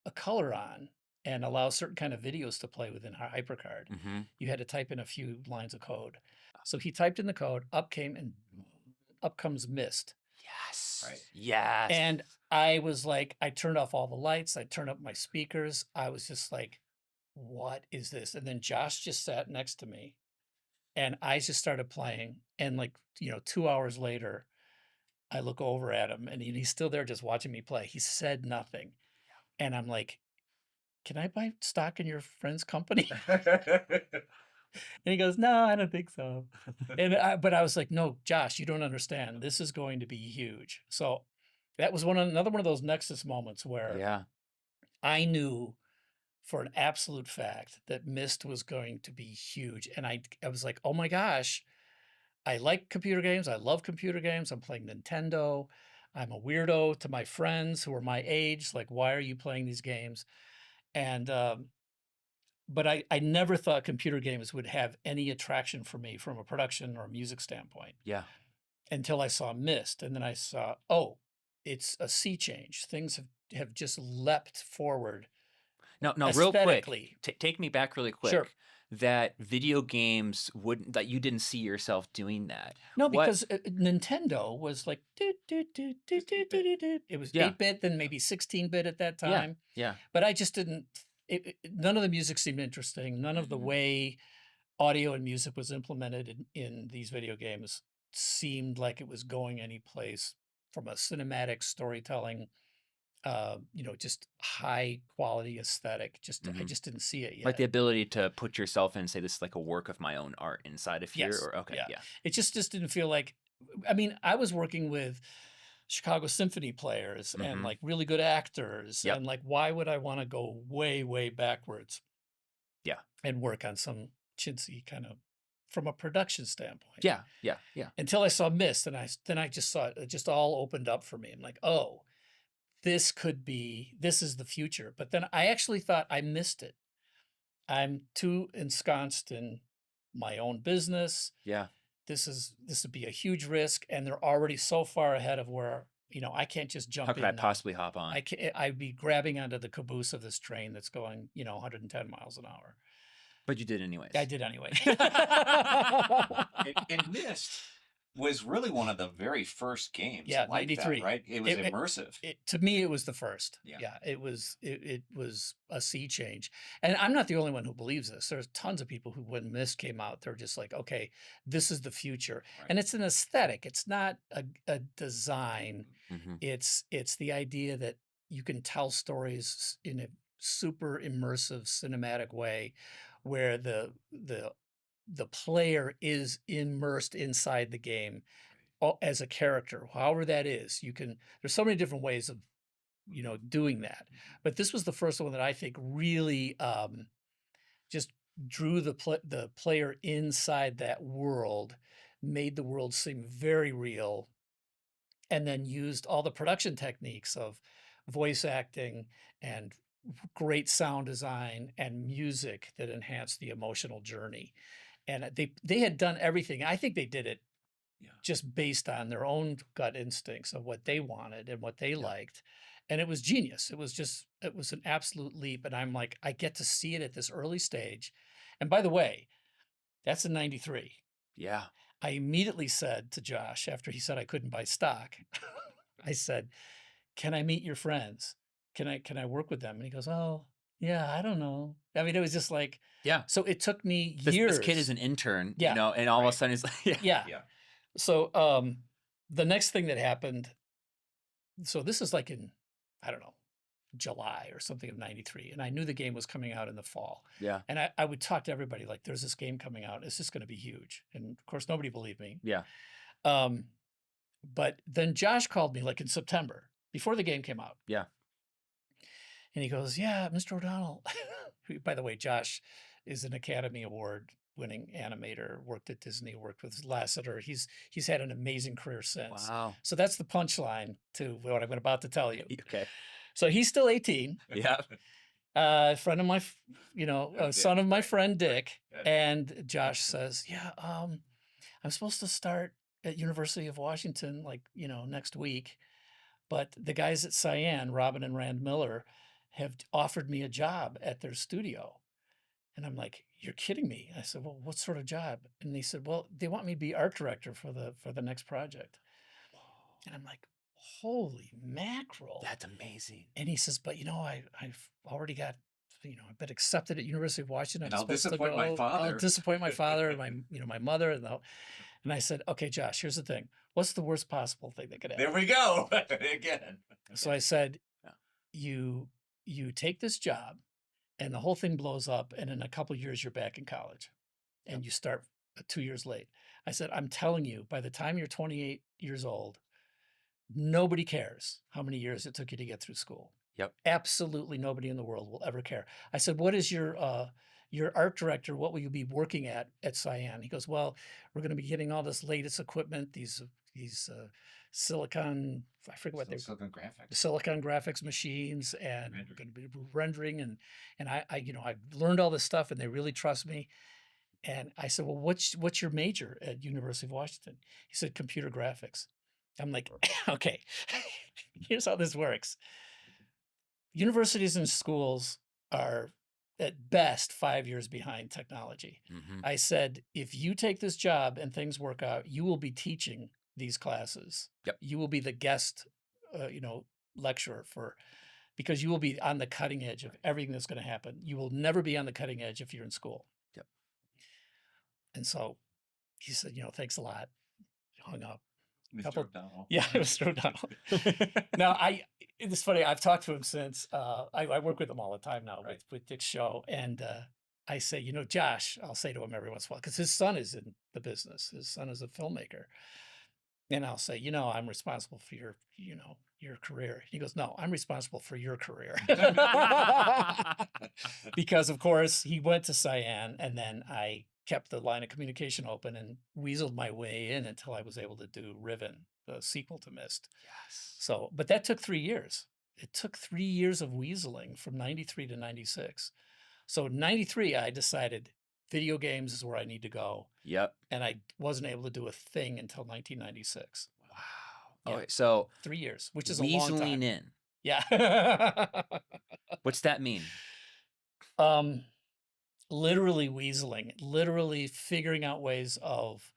a color on and allow certain kind of videos to play within HyperCard, Mm-hmm. you had to type in a few lines of code. So he typed in the code, up comes Myst. Yes. Right. Yes. And I was like, I turned off all the lights. I turned up my speakers. I was just like, what is this? And then Josh just sat next to me and I just started playing. And 2 hours later, I look over at him and he's still there just watching me play. He said nothing. And I'm like, "Can I buy stock in your friend's company?" And he goes, "No, I don't think so." But I was like, "No, Josh, you don't understand. This is going to be huge." So that was another one of those Nexus moments where Yeah. I knew for an absolute fact that Myst was going to be huge. And I was like, "Oh my gosh, I like computer games. I love computer games. I'm playing Nintendo. I'm a weirdo to my friends who are my age. Like, why are you playing these games?" And but I never thought computer games would have any attraction for me from a production or a music standpoint Yeah. until I saw Myst. And then I saw, oh, it's a sea change. Things have just leapt forward. No, real quick. Aesthetically. Take me back really quick. Sure. That video games that you didn't see yourself doing that. No, because Nintendo was like, do, do, do, do, do, do, do, do. It was 8-bit, then maybe 16-bit at that time. Yeah. But I just didn't, none of the music seemed interesting. None of the way audio and music was implemented in these video games seemed like it was going any place from a cinematic storytelling, just high quality aesthetic. I just didn't see it yet. Like the ability to put yourself in and say, this is like a work of my own art inside of here. Yes. Or okay, yeah. It just didn't feel like, I was working with Chicago Symphony players and like really good actors. Yep. And like, why would I want to go way, way backwards? Yeah. And work on some chintzy kind of, from a production standpoint. Yeah. Until I saw Myst, and then I just saw it just all opened up for me. I'm like, oh, this is the future. But then I actually thought I missed it. I'm too ensconced in my own business. Yeah. This would be a huge risk, and they're already so far ahead of where, I can't just jump in. How could I possibly hop on? I'd be grabbing onto the caboose of this train that's going, 110 miles an hour. But you did anyways. I did anyway. In Myst, was really one of the very first games. Yeah, like 93. that, right? It was It- immersive. To me, it was the first. Yeah. It was a sea change. And I'm not the only one who believes this. There's tons of people who, when Myst came out, they're just like, okay, this is the future. Right. And it's an aesthetic. It's not a design. Mm-hmm. It's the idea that you can tell stories in a super immersive cinematic way where the player is immersed inside the game as a character, however that is. There's so many different ways of doing that, but this was the first one that I think really just drew the player inside that world, made the world seem very real, and then used all the production techniques of voice acting and great sound design and music that enhanced the emotional journey. And they had done everything. I think they did it just based on their own gut instincts of what they wanted and what they liked. And it was genius. It was an absolute leap. And I'm like, I get to see it at this early stage. And by the way, that's in 93. Yeah. I immediately said to Josh, after he said I couldn't buy stock, I said, can I meet your friends? Can I work with them? And he goes, oh, yeah, I don't know. I mean, it was just like, Yeah. so it took me This years. kid is an intern, Yeah. and all of a sudden he's like, Yeah. Yeah. So the next thing that happened, so this is like in, I don't know, July or something of 93. And I knew the game was coming out in the fall. Yeah. And I would talk to everybody like, there's this game coming out. It's just going to be huge. And of course, nobody believed me. Yeah. But then Josh called me like in September before the game came out. Yeah. And he goes, yeah, Mr. O'Donnell. By the way, Josh is an Academy Award winning animator, worked at Disney, worked with Lasseter. He's had an amazing career since. Wow. So that's the punchline to what I'm about to tell you. Okay. So he's still 18. Yeah. Friend of my, son of my friend Dick. And Josh says, yeah, I'm supposed to start at University of Washington, next week. But the guys at Cyan, Robin and Rand Miller, have offered me a job at their studio. And I'm like, you're kidding me. I said, well, what sort of job? And they said, well, they want me to be art director for the next project. And I'm like, holy mackerel. That's amazing. And he says, but I've already got, I've been accepted at University of Washington. And I'll disappoint my father. I'll disappoint my father and my mother. And I said, okay, Josh, here's the thing. What's the worst possible thing that could happen? There we go. Again. So I said, you take this job and the whole thing blows up. And in a couple of years, you're back in college and you start 2 years late. I said, I'm telling you, by the time you're 28 years old, nobody cares how many years it took you to get through school. Yep. Absolutely nobody in the world will ever care. I said, what is your art director? What will you be working at Cyan? He goes, well, we're going to be getting all this latest equipment, these silicon, I forget what they're Silicon graphics. Silicon graphics machines, and we're going to be rendering. And I've learned all this stuff and they really trust me. And I said, well, what's your major at University of Washington? He said, computer graphics. I'm like, okay, here's how this works. Universities and schools are at best 5 years behind technology. Mm-hmm. I said, if you take this job and things work out, you will be teaching these classes. Yep. You will be the guest, lecturer because you will be on the cutting edge of everything that's going to happen. You will never be on the cutting edge if you're in school. Yep. And so he said, thanks a lot. Hung up. Mr. O'Donnell. Yeah, Mr. O'Donnell. Now, it's funny. I've talked to him since. I work with him all the time now with Dick's show. And I say, Josh, I'll say to him every once in a while, because his son is in the business. His son is a filmmaker. And I'll say, I'm responsible for your career. He goes, no, I'm responsible for your career. Because, of course, he went to Cyan, and then I kept the line of communication open and weaseled my way in until I was able to do Riven, the sequel to Myst. Yes. So, but that took 3 years. It took 3 years of weaseling from 93 to 96. So 93, I decided video games is where I need to go. Yep. And I wasn't able to do a thing until 1996. Wow. Yeah. Okay, so 3 years, which is a long time. weaseling in. Yeah. What's that mean? Literally weaseling, literally figuring out ways of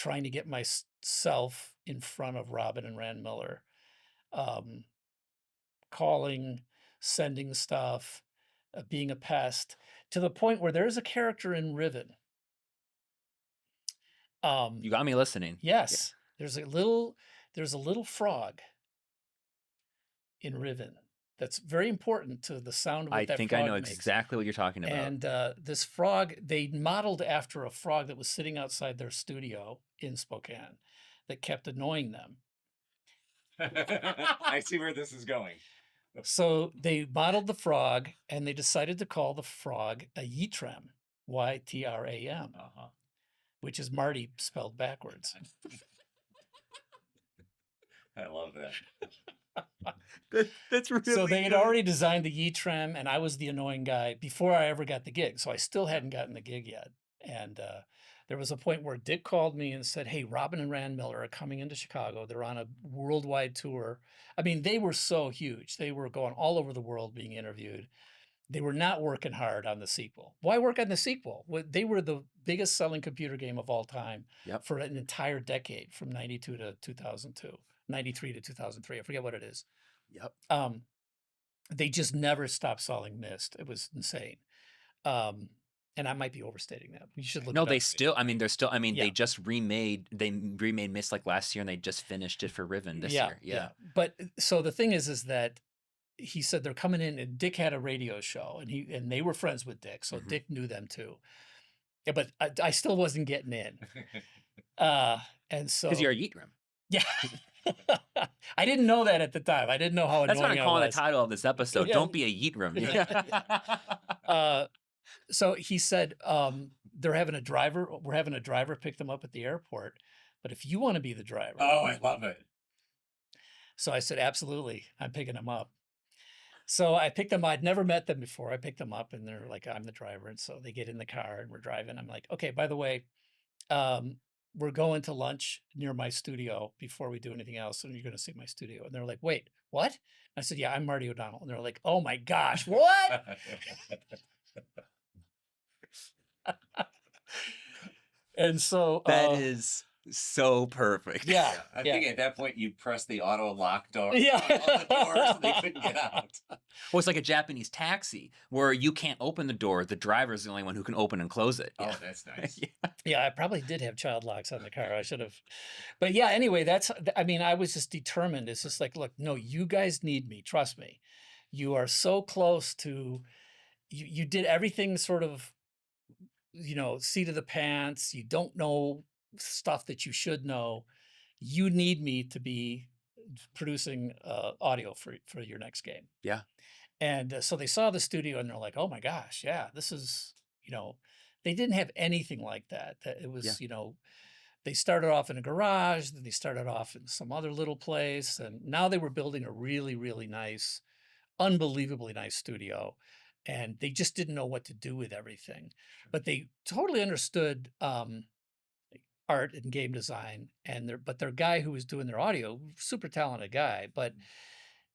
trying to get myself in front of Robin and Rand Miller, calling, sending stuff, being a pest, to the point where there's a character in Riven. You got me listening. Yes, there's a little frog in Riven that's very important to the sound of what I that think frog I know makes. exactly what you're talking about. And this frog, they modeled after a frog that was sitting outside their studio in Spokane that kept annoying them. I see where this is going. So they modeled the frog, and they decided to call the frog a Ytram, Ytram, which is Marty spelled backwards. I love that. That's really So they had already designed the Ytram, and I was the annoying guy before I ever got the gig. So I still hadn't gotten the gig yet. And there was a point where Dick called me and said, hey, Robin and Rand Miller are coming into Chicago. They're on a worldwide tour. I mean, they were so huge. They were going all over the world being interviewed. They were not working hard on the sequel. Why work on the sequel? They were the biggest selling computer game of all time for an entire decade, from 92 to 2002, 93 to 2003. I forget what it is. They just never stopped selling Myst. It was insane. And I might be overstating that. You should look. No, it they up. still. I mean, they're still. I mean, they just remade. They remade Myst like last year, and they just finished it for Riven this year. Yeah. But so the thing is that he said they're coming in, and Dick had a radio show, and they were friends with Dick, so Dick knew them too. Yeah, but I still wasn't getting in. And so Because you're a Ytram. Yeah. I didn't know that at the time. I didn't know how annoying That's what I'm calling I the was. title of this episode. Yeah. Don't be a Ytram. So he said, they're having a driver. We're having a driver pick them up at the airport. But if you want to be the driver. Oh, I love it. So I said, absolutely. I'm picking them up. So I picked them. I'd never met them before. I picked them up, and they're like, I'm the driver. And so they get in the car, and we're driving. I'm like, okay, by the way, we're going to lunch near my studio before we do anything else, and you're going to see my studio. And they're like, wait, what? I said, yeah, I'm Marty O'Donnell. And they're like, oh my gosh, what? And so That is so perfect. yeah, I think at that point you press the auto lock door Yeah. on the door so they couldn't get out. Well, it's like a Japanese taxi where you can't open the door. The driver's the only one who can open and close it. Oh, that's nice. yeah, I probably did have child locks on the car. I should have. But yeah, anyway, I mean, I was just determined. It's just like, look, no, you guys need me. Trust me. You are so close to, you did everything sort of, seat of the pants. You don't know stuff that you should know. You need me to be producing audio for your next game. Yeah. And so they saw the studio, and they're like, oh my gosh, yeah, this is, they didn't have anything like that. It was, they started off in a garage, then they started off in some other little place, and now they were building a really, really nice, unbelievably nice studio. And they just didn't know what to do with everything. But they totally understood art and game design, but their guy who was doing their audio, super talented guy, but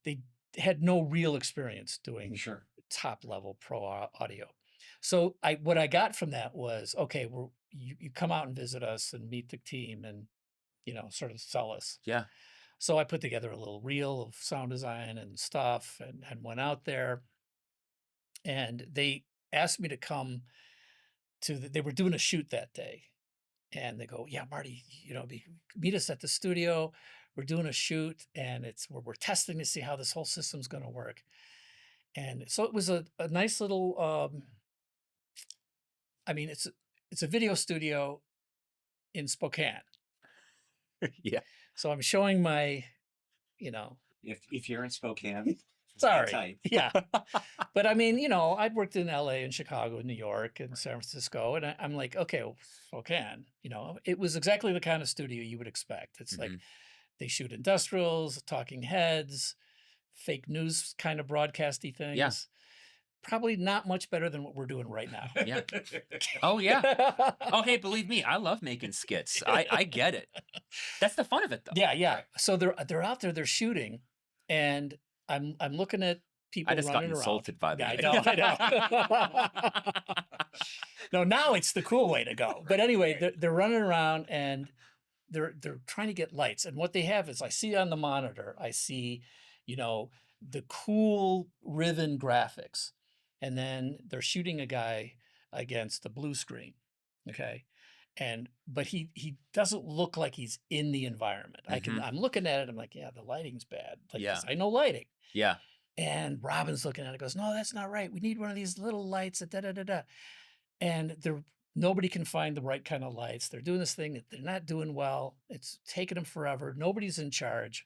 they had no real experience doing top level pro audio. So what I got from that was, okay, you come out and visit us and meet the team and sort of sell us. Yeah. So I put together a little reel of sound design and stuff, and went out there, and they asked me to come they were doing a shoot that day. And they go, yeah, Marty, meet us at the studio. We're doing a shoot, and we're testing to see how this whole system's going to work. And so it was a nice little, it's a video studio in Spokane. Yeah. So I'm showing my, If you're in Spokane, sorry. tight. Yeah. But I mean, I'd worked in LA and Chicago and New York and San Francisco. And I'm like, okay, well, Spokane, it was exactly the kind of studio you would expect. It's like they shoot industrials, talking heads, fake news kind of broadcasty things. Yeah. Probably not much better than what we're doing right now. Yeah. Oh, yeah. Oh, hey, believe me, I love making skits. I get it. That's the fun of it, though. Yeah, yeah. So they're out there, they're shooting, and I'm looking at people I just got running around. insulted by that. Yeah, I know. No, now it's the cool way to go. But anyway, they're running around, and they're trying to get lights, and what they have is I see on the monitor, I see, you know, the cool Riven graphics, and then they're shooting a guy against the blue screen, okay, but he doesn't look like he's in the environment. I'm looking at it, I'm like, yeah, the lighting's bad, like 'cause I know lighting. Yeah. And Robin's looking at it, goes, no, that's not right. We need one of these little lights, da da da da. And nobody can find the right kind of lights. They're doing this thing that they're not doing well. It's taking them forever. Nobody's in charge.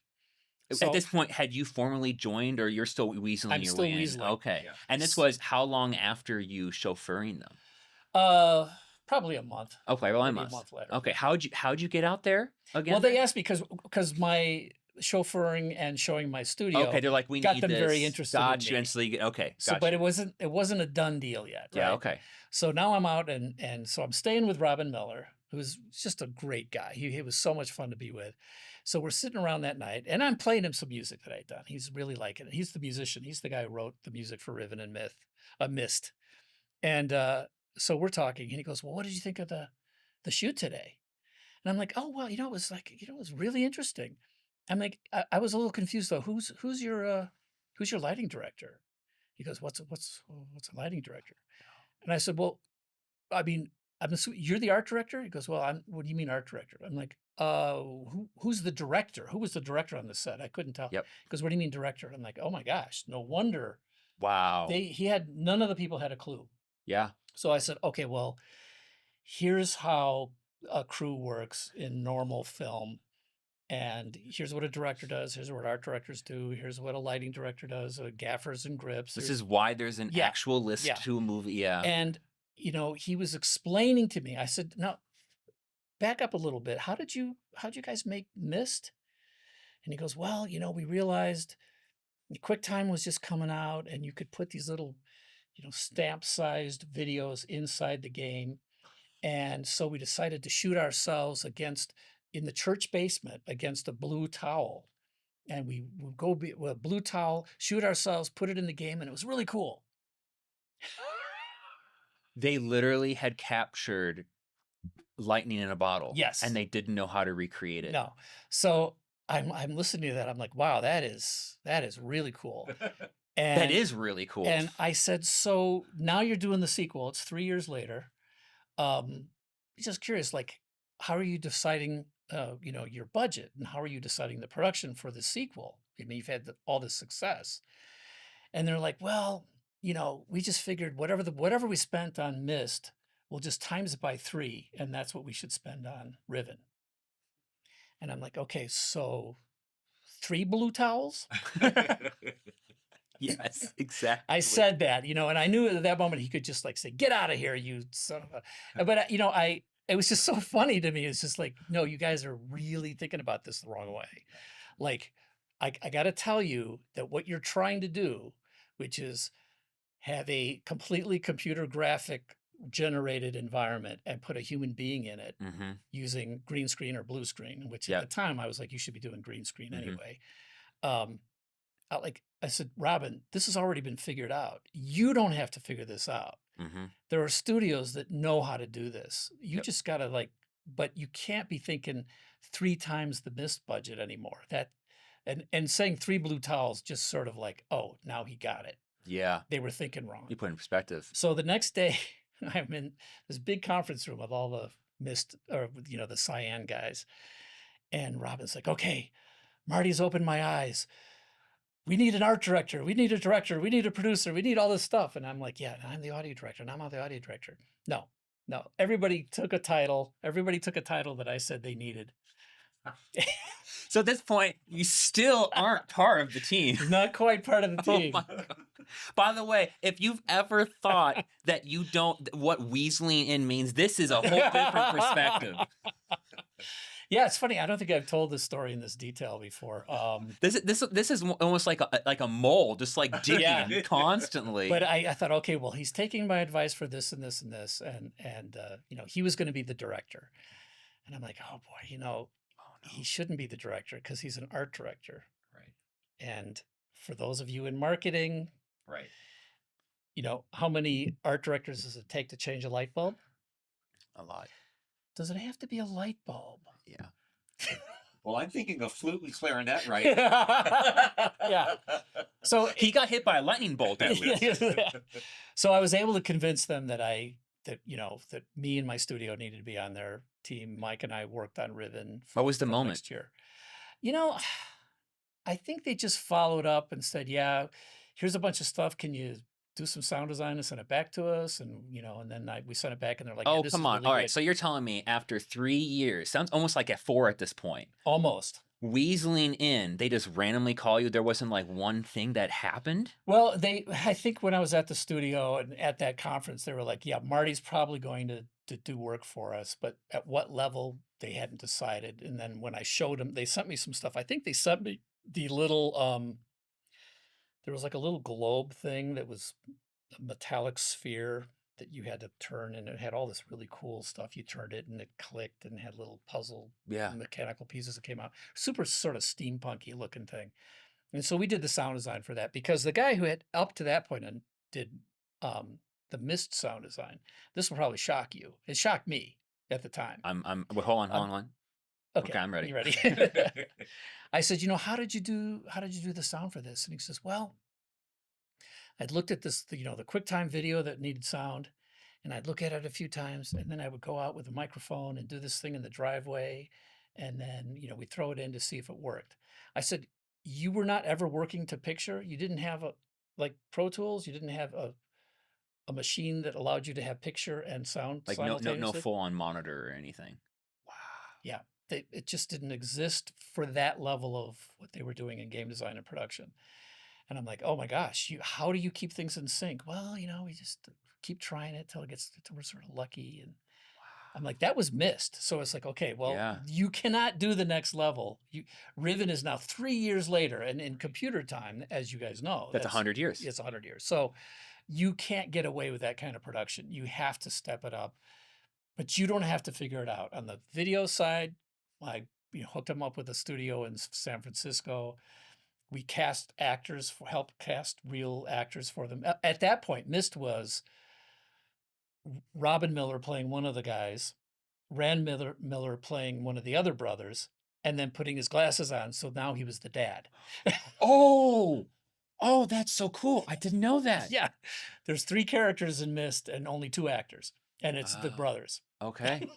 At this point, had you formally joined, or you're still weaseling I'm your still way in? weaseling. Okay. Yeah. And this was how long after you chauffeuring them? Probably a month. Okay, well, Maybe a a month. month later. Okay, how'd you get out there again? Well, they asked me because my chauffeuring and showing my studio. Okay, they're like, we got need them this. very interested in Got you. me. And so you get, okay, So, got but you. it wasn't a done deal yet. Yeah, right? okay. So now I'm out, and so I'm staying with Robin Miller, who's just a great guy. He was so much fun to be with. So we're sitting around that night, and I'm playing him some music that I'd done. He's really liking it. He's the musician. He's the guy who wrote the music for Riven and Myst. And so we're talking, and he goes, well, what did you think of the shoot today? And I'm like, oh, well, it was really interesting. I'm like, I was a little confused though. Who's your lighting director? He goes, what's a lighting director? And I said, well, I mean, you're the art director? He goes, well, what do you mean art director? I'm like, who's the director? Who was the director on the set? I couldn't tell. Yep. He goes, what do you mean director? And I'm like, oh my gosh, no wonder. Wow. None of the people had a clue. Yeah. So I said, okay, well, here's how a crew works in normal film. And here's what a director does. Here's what art directors do. Here's what a lighting director does. Gaffers and grips. This is why there's an actual list to a movie. Yeah. And, he was explaining to me, I said, now back up a little bit. How'd you guys make Myst? And he goes, well, we realized QuickTime was just coming out, and you could put these little, stamp-sized videos inside the game. And so we decided to shoot ourselves in the church basement against a blue towel. And we would go with a blue towel, shoot ourselves, put it in the game, and it was really cool. They literally had captured lightning in a bottle. Yes. And they didn't know how to recreate it. No. So I'm listening to that. I'm like, wow, that is really cool. And that is really cool. And I said, so now you're doing the sequel. It's 3 years later. Just curious, like, how are you deciding, your budget, and how are you deciding the production for the sequel? I mean, you've had all this success. And they're like, well, we just figured whatever we spent on Myst, we'll just times it by 3, and that's what we should spend on Riven. And I'm like, okay, so 3 blue towels? Yes, exactly. I said that, and I knew at that moment he could just like say, get out of here, you son of a, but it was just so funny to me. It's just like, no, you guys are really thinking about this the wrong way. Like, I got to tell you that what you're trying to do, which is have a completely computer graphic generated environment and put a human being in it using green screen or blue screen, which at the time I was like, you should be doing green screen anyway. I said, Robin, this has already been figured out. You don't have to figure this out. There are studios that know how to do this. You just got to but you can't be thinking 3 times the Myst budget anymore. And saying 3 blue towels just sort of like, oh, now he got it. Yeah. They were thinking wrong. You put it in perspective. So the next day, I'm in this big conference room with all the Myst, or the Cyan guys. And Robin's like, okay, Marty's opened my eyes. We need an art director. We need a director. We need a producer. We need all this stuff. And I'm like, yeah, I'm the audio director. And I'm not the audio director. No. Everybody took a title. Everybody took a title that I said they needed. So at this point, you still aren't part of the team. Not quite part of the team. Oh my God. By the way, if you've ever thought that you don't, what weaseling in means, this is a whole different perspective. Yeah, it's funny. I don't think I've told this story in this detail before. This is almost like a mole, just like digging constantly. But I thought, okay, well, he's taking my advice for this and this and this, and he was going to be the director, and I'm like, oh boy, no. He shouldn't be the director because he's an art director, Right. And for those of you in marketing, Right. How many art directors does it take to change a light bulb? A lot. Does it have to be a light bulb? Yeah. Well, I'm thinking of flute and clarinet, right? Yeah. So He got hit by a lightning bolt at least. So I was able to convince them that that me and my studio needed to be on their team. Mike and I worked on Riven. What was the for moment? next year? You know, I think they just followed up and said, "Yeah, here's a bunch of stuff. Can you do some sound design and send it back to us?" And and then we sent it back, and they're like, Oh, "Yeah, this come is on. really All right. good." So you're telling me after 3 years, sounds almost like at 4 at this point, Almost. Weaseling in, they just randomly call you. There wasn't like one thing that happened. Well, I think when I was at the studio and at that conference, they were like, "Yeah, Marty's probably going to do work for us, but at what level they hadn't decided." And then when I showed them, they sent me some stuff. I think they sent me the little there was like a little globe thing that was a metallic sphere that you had to turn, and it had all this really cool stuff. You turned it and it clicked and had little puzzle Yeah. mechanical pieces that came out. Super sort of steampunky looking thing. And so we did the sound design for that because the guy who had up to that point and did the Myst sound design, this will probably shock you. It shocked me at the time. Well, hold on. Okay, I'm ready. You ready? I said, how did you do the sound for this? And he says, well, I'd looked at this, the QuickTime video that needed sound, and I'd look at it a few times, and then I would go out with a microphone and do this thing in the driveway, and then we'd throw it in to see if it worked. I said, you were not ever working to picture? You didn't have like Pro Tools? You didn't have a machine that allowed you to have picture and sound Like simultaneously? no full on monitor or anything. Wow. Yeah. It just didn't exist for that level of what they were doing in game design and production. And I'm like, oh my gosh, how do you keep things in sync? Well, we just keep trying it till we're sort of lucky. And I'm like, that was Myst. So it's like, okay, well, Yeah. you cannot do the next level. Riven is now 3 years later. And in computer time, as you guys know, That's 100 years. It's 100 years. So you can't get away with that kind of production. You have to step it up, but you don't have to figure it out. On the video side, I hooked them up with a studio in San Francisco. We cast actors, helped cast real actors for them. At that point, Myst was Robin Miller playing one of the guys, Rand Miller playing one of the other brothers, and then putting his glasses on. So now he was the dad. Oh, that's so cool. I didn't know that. Yeah. There's 3 characters in Myst and only 2 actors, and it's the brothers. Okay.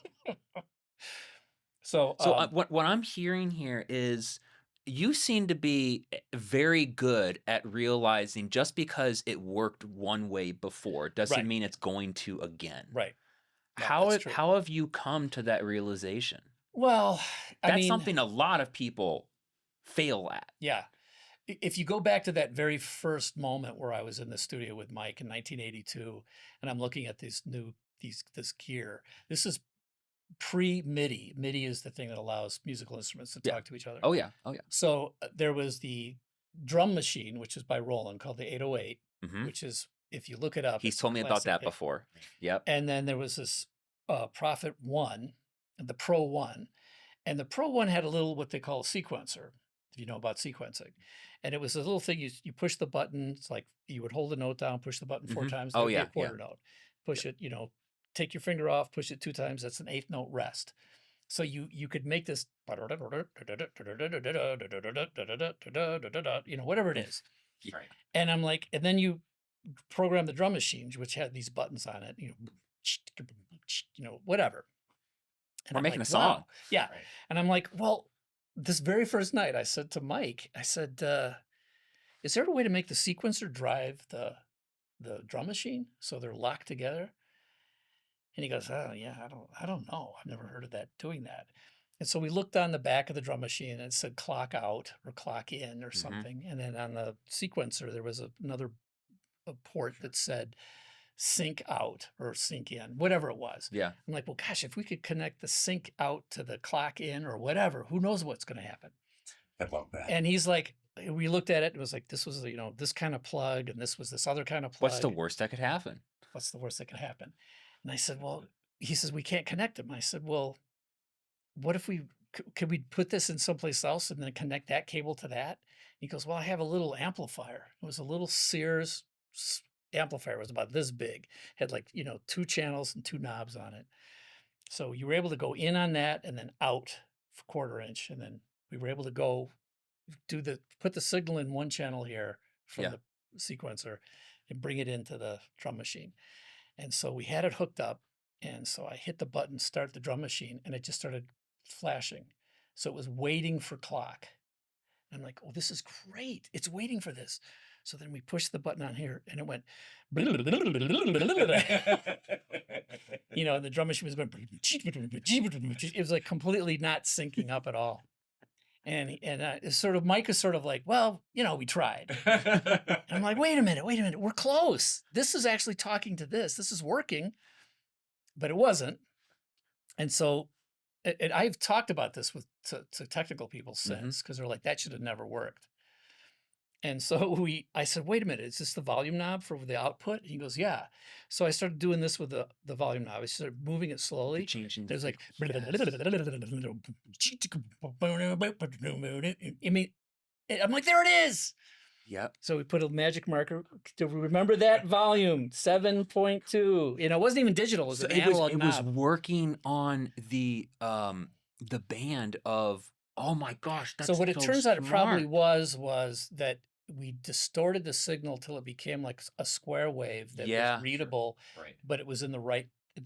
So what I'm hearing here is you seem to be very good at realizing just because it worked one way before doesn't Right. mean it's going to again. right. No, How that's true. have you come to that realization? Well, That's something a lot of people fail at. Yeah. If you go back to that very first moment where I was in the studio with Mike in 1982, and I'm looking at this gear, this is pre-MIDI. MIDI is the thing that allows musical instruments to Yeah. talk to each other. Oh yeah. So there was the drum machine, which is by Roland, called the 808, Mhm. which is, if you look it up, He's it's a told me about classic that pick. before. Yep. And then there was this Prophet 1, the Pro 1. And the Pro 1 had a little, what they call a sequencer, if you know about sequencing. And it was a little thing, you push the button, it's like you would hold a note down, push the button 4 Mhm. times, Oh, that would be yeah, a quarter note. Push it, take your finger off, push it 2 times, that's an 8th note rest. So you could make this, whatever it is. Right. And I'm like, and then you program the drum machines, which had these buttons on it, whatever. And We're I'm making like, a song. wow. Yeah. Right. And I'm like, well, this very first night I said to Mike, I said, is there a way to make the sequencer drive the drum machine so they're locked together? And he goes, oh yeah, I don't know. I've never heard of doing that. And so we looked on the back of the drum machine and it said clock out or clock in or Mhm. something. And then on the sequencer, there was another port that said sync out or sync in, whatever it was. Yeah. I'm like, well, gosh, if we could connect the sync out to the clock in or whatever, who knows what's going to happen? I love that. And he's like, we looked at it and it was like, this was, this kind of plug and this was this other kind of plug. What's the worst that could happen? What's the worst that could happen? And I said, well, he says, we can't connect them. I said, well, what if could we put this in someplace else and then connect that cable to that? He goes, well, I have a little amplifier. It was a little Sears amplifier. It was about this big, had 2 channels and 2 knobs on it. So you were able to go in on that and then out quarter-inch, and then we were able to go put the signal in one channel here from the sequencer and bring it into the drum machine. And so we had it hooked up, and so I hit the button, start the drum machine, and it just started flashing. So it was waiting for clock. And I'm like, oh, this is great. It's waiting for this. So then we pushed the button on here, and it went, you know, and the drum machine was going, it was like completely not syncing up at all. And it's sort of, Mike is sort of like, well, you know, we tried. And I'm like, wait a minute, we're close. This is actually talking to this. This is working, but it wasn't. And so, and I've talked about this to technical people since, because they're like, that should have never worked. And so I said, wait a minute, is this the volume knob for the output? And he goes, yeah. So I started doing this with the volume knob. I started moving it slowly. There's like, I mean, I'm like, there it is. Yep. So we put a magic marker to remember that volume, 7.2. You know, it wasn't even digital. It was an analog knob. It was working on the band of, oh my gosh, that's so what it turns out it probably smart. was that we distorted the signal till it became like a square wave that was readable, Right. but it was in the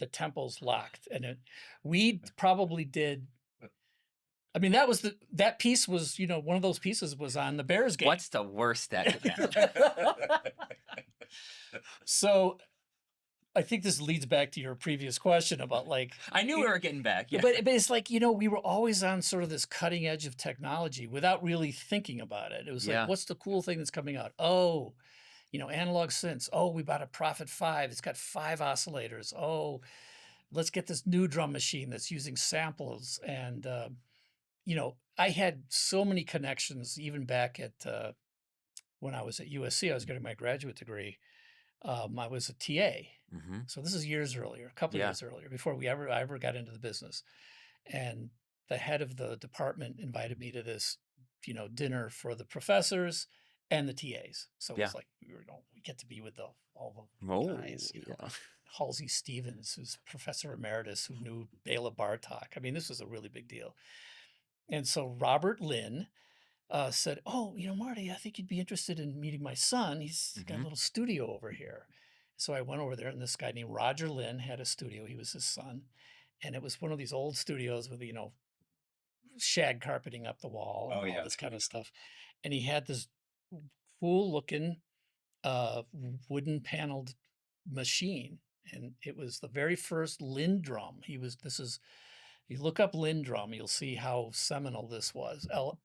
tempos locked. And we probably did, I mean, that piece was, you know, one of those pieces was on the Bears game. What's the worst that could happen? So I think this leads back to your previous question about like, I knew we were getting back. Yeah. but it's like, you know, we were always on sort of this cutting edge of technology without really thinking about it. It was like, what's the cool thing that's coming out? Oh, you know, analog synths. Oh, we bought a Prophet 5. It's got 5 oscillators. Oh, let's get this new drum machine that's using samples. And, you know, I had so many connections even back at when I was at USC. I was getting my graduate degree. I was a TA. So this is years earlier, a couple of years earlier, before I ever got into the business. And the head of the department invited me to this, you know, dinner for the professors and the TAs. So it was like, we get to be with all the guys, you know. Halsey Stevens, who's professor emeritus, who knew Bela Bartok. I mean, this was a really big deal. And so Robert Lynn said, oh, you know, Marty, I think you'd be interested in meeting my son. He's got a little studio over here. So I went over there, and this guy named Roger Lynn had a studio. He was his son. And it was one of these old studios with, you know, shag carpeting up the wall and all this kind of stuff. And he had this cool looking wooden paneled machine. And it was the very first Lindrum. You look up Lindrum, you'll see how seminal this was. Linn.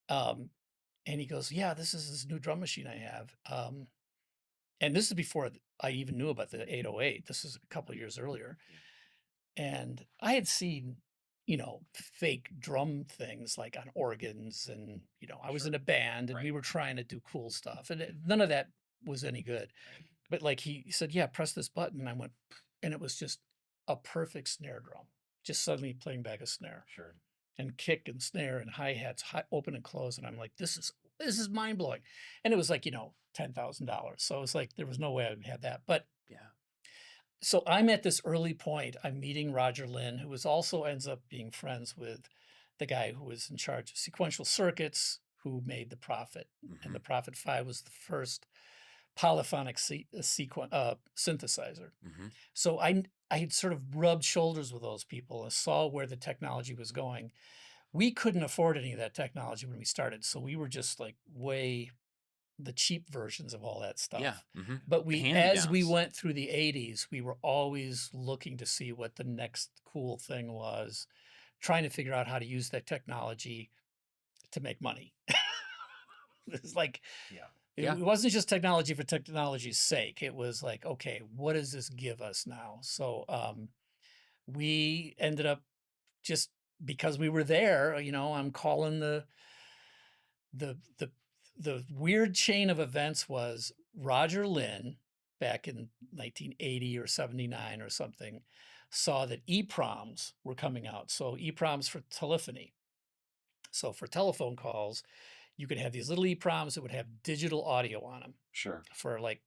And he goes, yeah, this is this new drum machine I have. And this is before I even knew about the 808. This is a couple of years earlier. And I had seen, you know, fake drum things like on organs. And, you know, I was in a band and we were trying to do cool stuff. And none of that was any good. But like he said, yeah, press this button. And I went, and it was just a perfect snare drum, just suddenly playing back a snare. Sure. And kick and snare and hi-hats open and close. And I'm like, this is mind blowing. And it was like, you know, $10,000. So it's like, there was no way I would have that. But so I'm at this early point. I'm meeting Roger Lynn, who also ends up being friends with the guy who was in charge of sequential circuits, who made the Prophet. And the Prophet 5 was the first polyphonic synthesizer. So I had sort of rubbed shoulders with those people and saw where the technology was going. We couldn't afford any of that technology when we started. So we were just like the cheap versions of all that stuff. But as we went through the 80s, we were always looking to see what the next cool thing was, trying to figure out how to use that technology to make money. It's like, it wasn't just technology for technology's sake. It was like, okay, what does this give us now? So we ended up, just because we were there, you know, I'm calling the weird chain of events was Roger Lynn back in 1980 or 79 or something saw that EPROMs were coming out. So EPROMs for telephony. So for telephone calls, you could have these little EPROMs that would have digital audio on them. Sure. For like,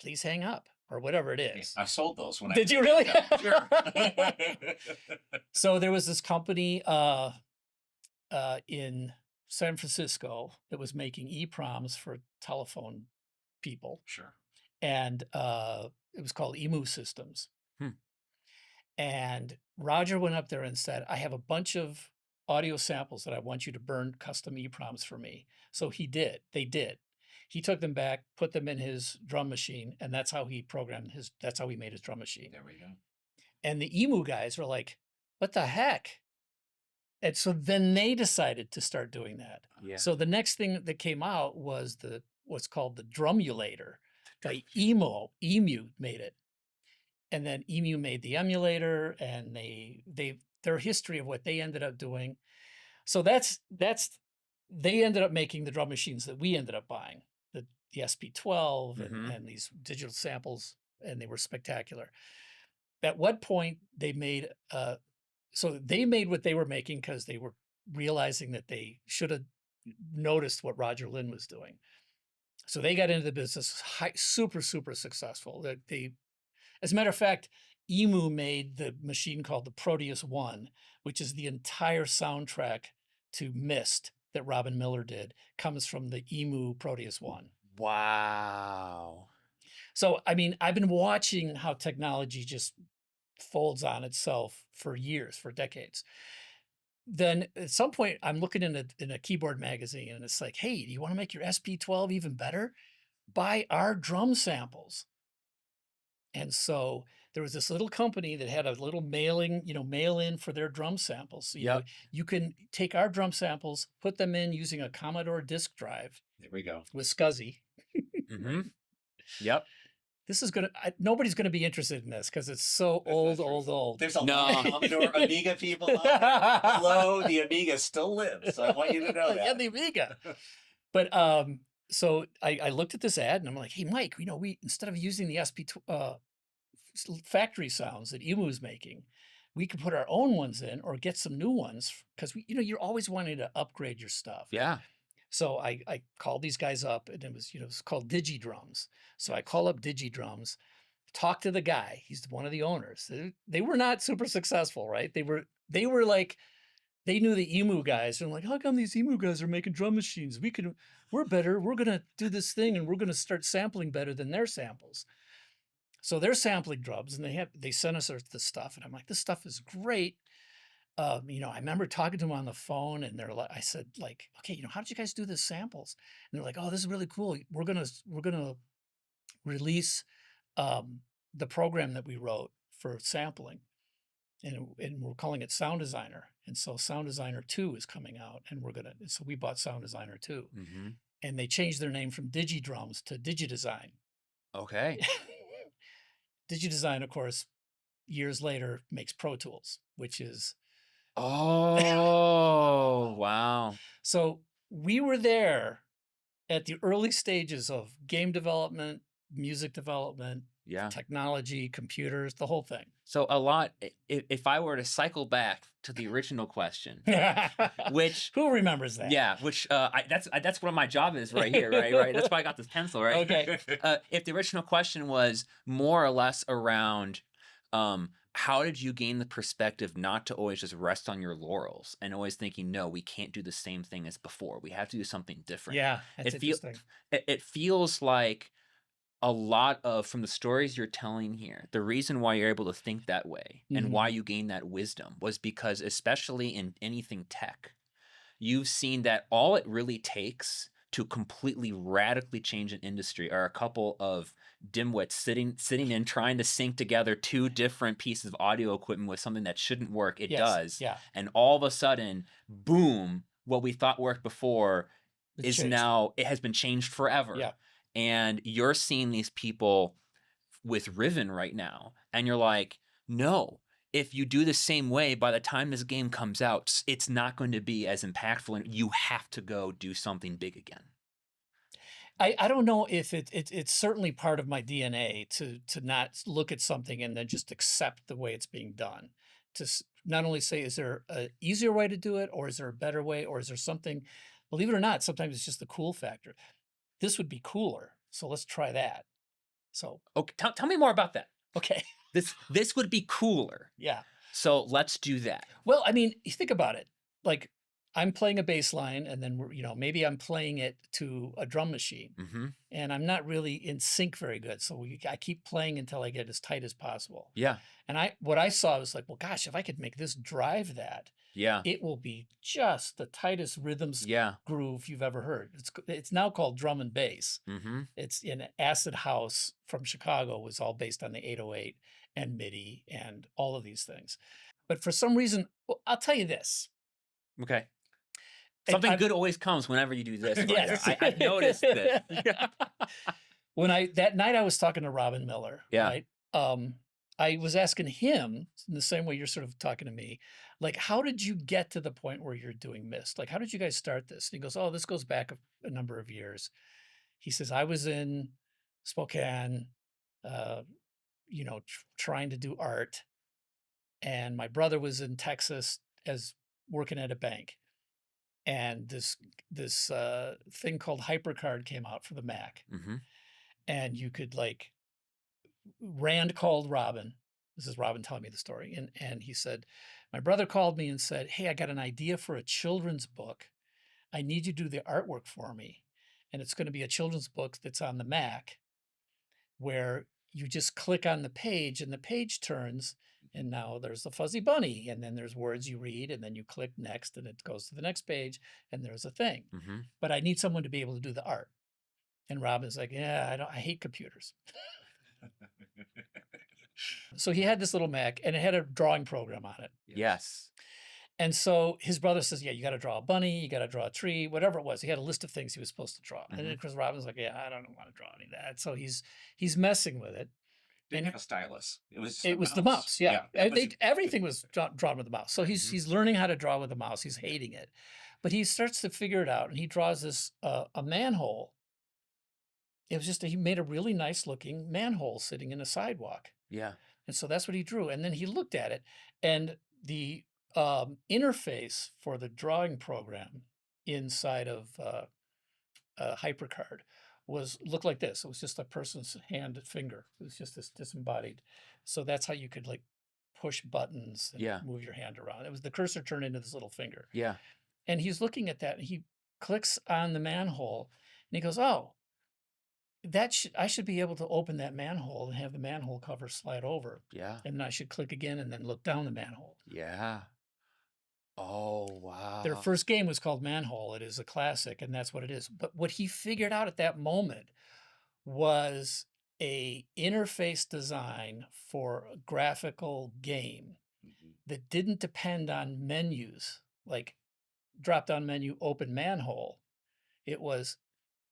please hang up. or whatever it is. I sold those when Did you really? Yeah, sure. So there was this company in San Francisco that was making EPROMs for telephone people, Sure. and it was called EMU Systems. Hmm. And Roger went up there and said, I have a bunch of audio samples that I want you to burn custom EPROMs for me. So he did. They did. He took them back, put them in his drum machine, and that's how he programmed that's how he made his drum machine. There we go. And the EMU guys were like, what the heck? And so then they decided to start doing that. Yeah. So the next thing that came out was what's called the drumulator. By EMU made it. And then EMU made the emulator, and their history of what they ended up doing. So they ended up making the drum machines that we ended up buying, the SP12 and these digital samples, and they were spectacular. At what point they made so they made what they were making because they were realizing that they should have noticed what Roger Lynn was doing. So they got into the business, super, super successful. As a matter of fact, EMU made the machine called the Proteus One, which is the entire soundtrack to Myst that Robin Miller did, comes from the EMU Proteus One. Wow. So, I mean, I've been watching how technology just folds on itself for years, for decades. Then at some point, I'm looking in a keyboard magazine, and it's like, hey, do you want to make your SP12 even better? Buy our drum samples. And so there was this little company that had a little mail in for their drum samples. So you can take our drum samples, put them in using a Commodore disk drive. There we go. With SCSI. Yep. This is nobody's gonna be interested in this because it's so old. There's a lot of Commodore Amiga people out there. Hello, the Amiga still lives. I want you to know that. Yeah, the Amiga. But so I looked at this ad and I'm like, hey, Mike, we instead of using the SP factory sounds that EMU is making, we could put our own ones in or get some new ones because you're always wanting to upgrade your stuff. Yeah. So I called these guys up, and it was called DigiDrums. So I call up DigiDrums, talk to the guy. He's one of the owners. They were not super successful, right? They were like, they knew the EMU guys. And I'm like, how come these EMU guys are making drum machines? We're better. We're gonna do this thing, and we're gonna start sampling better than their samples. So they're sampling drums, and they sent us the stuff, and I'm like, this stuff is great. I remember talking to them on the phone, and I said, like, okay, how did you guys do the samples? And they're like, oh, this is really cool. We're gonna release the program that we wrote for sampling, and we're calling it Sound Designer. And so Sound Designer 2 is coming out, and so we bought Sound Designer 2, and they changed their name from DigiDrums to DigiDesign. Okay. DigiDesign, of course, years later makes Pro Tools, which is. Oh, wow. So we were there at the early stages of game development, music development, technology, computers, the whole thing. So if I were to cycle back to the original question, which who remembers that? Yeah, which that's what my job is right here, right? That's why I got this pencil, right? Okay. If the original question was more or less around how did you gain the perspective not to always just rest on your laurels and always thinking, no, we can't do the same thing as before. We have to do something different. Yeah, that's interesting. It feels like a lot of, from the stories you're telling here, the reason why you're able to think that way and why you gain that wisdom was because, especially in anything tech, you've seen that all it really takes to completely radically change an industry are a couple of dimwits sitting in trying to sync together two different pieces of audio equipment with something that shouldn't work. It does. Yeah. And all of a sudden, boom, what we thought worked before it has been changed forever. Yeah. And you're seeing these people with Riven right now, and you're like, no, if you do the same way, by the time this game comes out, it's not going to be as impactful, and you have to go do something big again. I don't know if it's certainly part of my DNA to not look at something and then just accept the way it's being done. To not only say, is there an easier way to do it, or is there a better way, or is there something, believe it or not, sometimes it's just the cool factor. This would be cooler, so let's try that. So, Okay, tell me more about that. okay. This would be cooler. Yeah. So let's do that. Well, I mean, you think about it. Like I'm playing a bass line and then maybe I'm playing it to a drum machine Mm-hmm. and I'm not really in sync very good. So I keep playing until I get as tight as possible. Yeah. And what I saw was like, well, gosh, if I could make this drive that, Yeah. it will be just the tightest rhythms Yeah. groove you've ever heard. It's now called drum and bass. Mm-hmm. It's in Acid House from Chicago, was all based on the 808 and MIDI and all of these things. But for some reason, well, I'll tell you this. Okay. Something good always comes whenever you do this. Yes. I've noticed this. That night I was talking to Robin Miller, Yeah. right? I was asking him in the same way you're sort of talking to me, like, how did you get to the point where you're doing Myst? Like, how did you guys start this? And he goes, oh, this goes back a number of years. He says, I was in Spokane, trying to do art. And my brother was in Texas as working at a bank. And this thing called HyperCard came out for the Mac. Mm-hmm. And you could Rand called Robin. This is Robin telling me the story. And he said, my brother called me and said, hey, I got an idea for a children's book. I need you to do the artwork for me. And it's going to be a children's book that's on the Mac where you just click on the page and the page turns. And now there's the fuzzy bunny, and then there's words you read, and then you click next, and it goes to the next page, and there's a thing. Mm-hmm. But I need someone to be able to do the art. And Robin's like, yeah, I hate computers. So he had this little Mac, and it had a drawing program on it. Yes. And so his brother says, yeah, you got to draw a bunny, you got to draw a tree, whatever it was. He had a list of things he was supposed to draw. Mm-hmm. And then, of course, Robin's like, yeah, I don't want to draw any of that. So he's messing with it. Didn't have a stylus. It was the mouse. Yeah. Everything was was drawn with the mouse. So he's learning how to draw with the mouse. He's hating it, but he starts to figure it out, and he draws this a manhole. It was he made a really nice looking manhole sitting in a sidewalk. Yeah. And so that's what he drew. And then he looked at it, and the interface for the drawing program inside of HyperCard looked like this. It was just a person's hand finger. It was just this disembodied. So that's how you could push buttons and move your hand around. It was the cursor turned into this little finger. Yeah. And he's looking at that, and he clicks on the manhole, and he goes, oh, I should be able to open that manhole and have the manhole cover slide over. Yeah. And I should click again and then look down the manhole. Yeah. Oh, wow. Their first game was called Manhole. It is a classic, and that's what it is. But what he figured out at that moment was a interface design for a graphical game that didn't depend on menus, like drop-down menu, open manhole. It was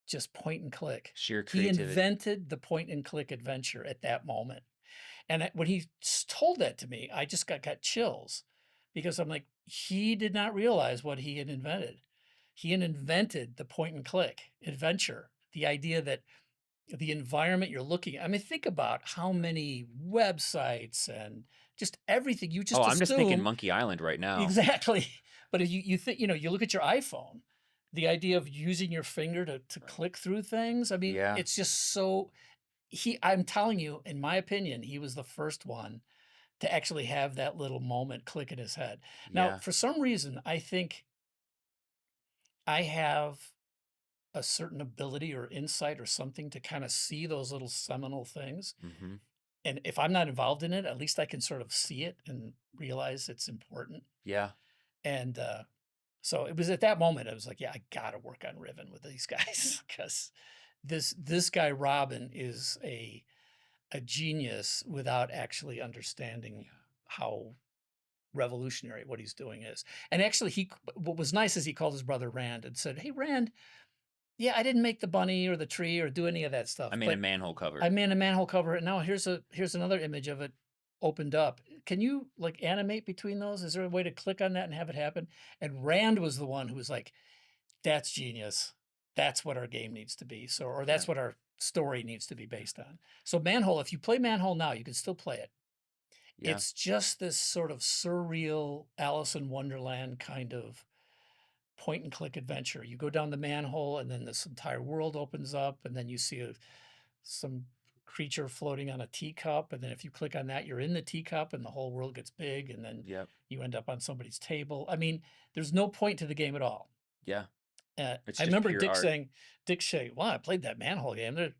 just point and click. Sheer creativity. He invented the point and click adventure at that moment. And when he told that to me, I just got chills, because I'm like, he did not realize what he had invented. He had invented the point and click adventure, the idea that the environment you're looking at. I mean, think about how many websites and just everything you just I'm just thinking assume- Monkey Island right now. Exactly. But if you think, you look at your iPhone, the idea of using your finger to click through things, I mean, it's just so, I'm telling you, in my opinion, he was the first one to actually have that little moment click in his head. Now, for some reason, I think I have a certain ability or insight or something to kind of see those little seminal things. Mm-hmm. And if I'm not involved in it, at least I can sort of see it and realize it's important. Yeah. And so it was at that moment, I was like, yeah, I got to work on Riven with these guys, because this guy, Robin, is a genius without actually understanding how revolutionary what he's doing is. And actually, what was nice is he called his brother Rand and said, hey, Rand, yeah, I didn't make the bunny or the tree or do any of that stuff. I made a manhole cover. I made a manhole cover. And now here's another image of it opened up. Can you animate between those? Is there a way to click on that and have it happen? And Rand was the one who was like, that's genius. That's what our game needs to be. Or that's what our story needs to be based on. So Manhole, if you play Manhole now, you can still play it. Yeah. It's just this sort of surreal Alice in Wonderland kind of point and click adventure. You go down the manhole, and then this entire world opens up, and then you see some creature floating on a teacup, and then if you click on that, you're in the teacup, and the whole world gets big, and then Yep. you end up on somebody's table. I mean, there's no point to the game at all. Yeah. It's I just remember pure Dick art. saying, "Well, I played that manhole game.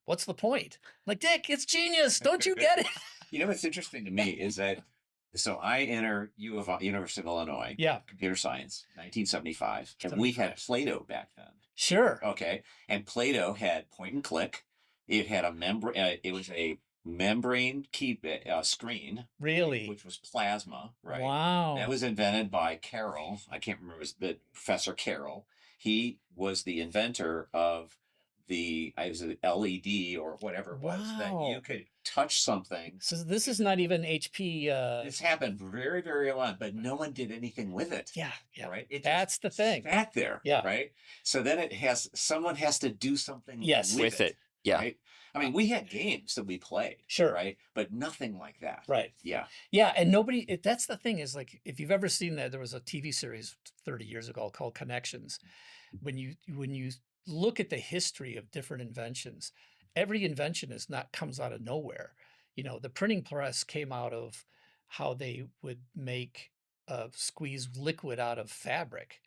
What's the point?" I'm like, Dick, it's genius. Don't you get it? You know what's interesting to me is that, so I enter University of Illinois, Yeah, computer science, 1975, and we had 75. Plato back then. Sure. Okay, and Plato had point and click. It had a membrane. It was a membrane screen, Really? which was plasma. Right. Wow. That was invented by Carroll. I can't remember but Professor Carroll. He was the inventor of the LED or whatever it was that Wow. you could touch something. So this is not even HP. This happened very, very early, but no one did anything with it. Yeah. Right. It That's the just thing. sat there. Yeah. Right. So then someone has to do something. Yes. With it. Yeah. Right. I mean, we had games that we played. Sure. Right. But nothing like that. Right. Yeah. Yeah, and that's the thing is, like, if you've ever seen that, there was a TV series 30 years ago called Connections. When you look at the history of different inventions, every invention comes out of nowhere. You know, the printing press came out of how they would squeeze liquid out of fabric.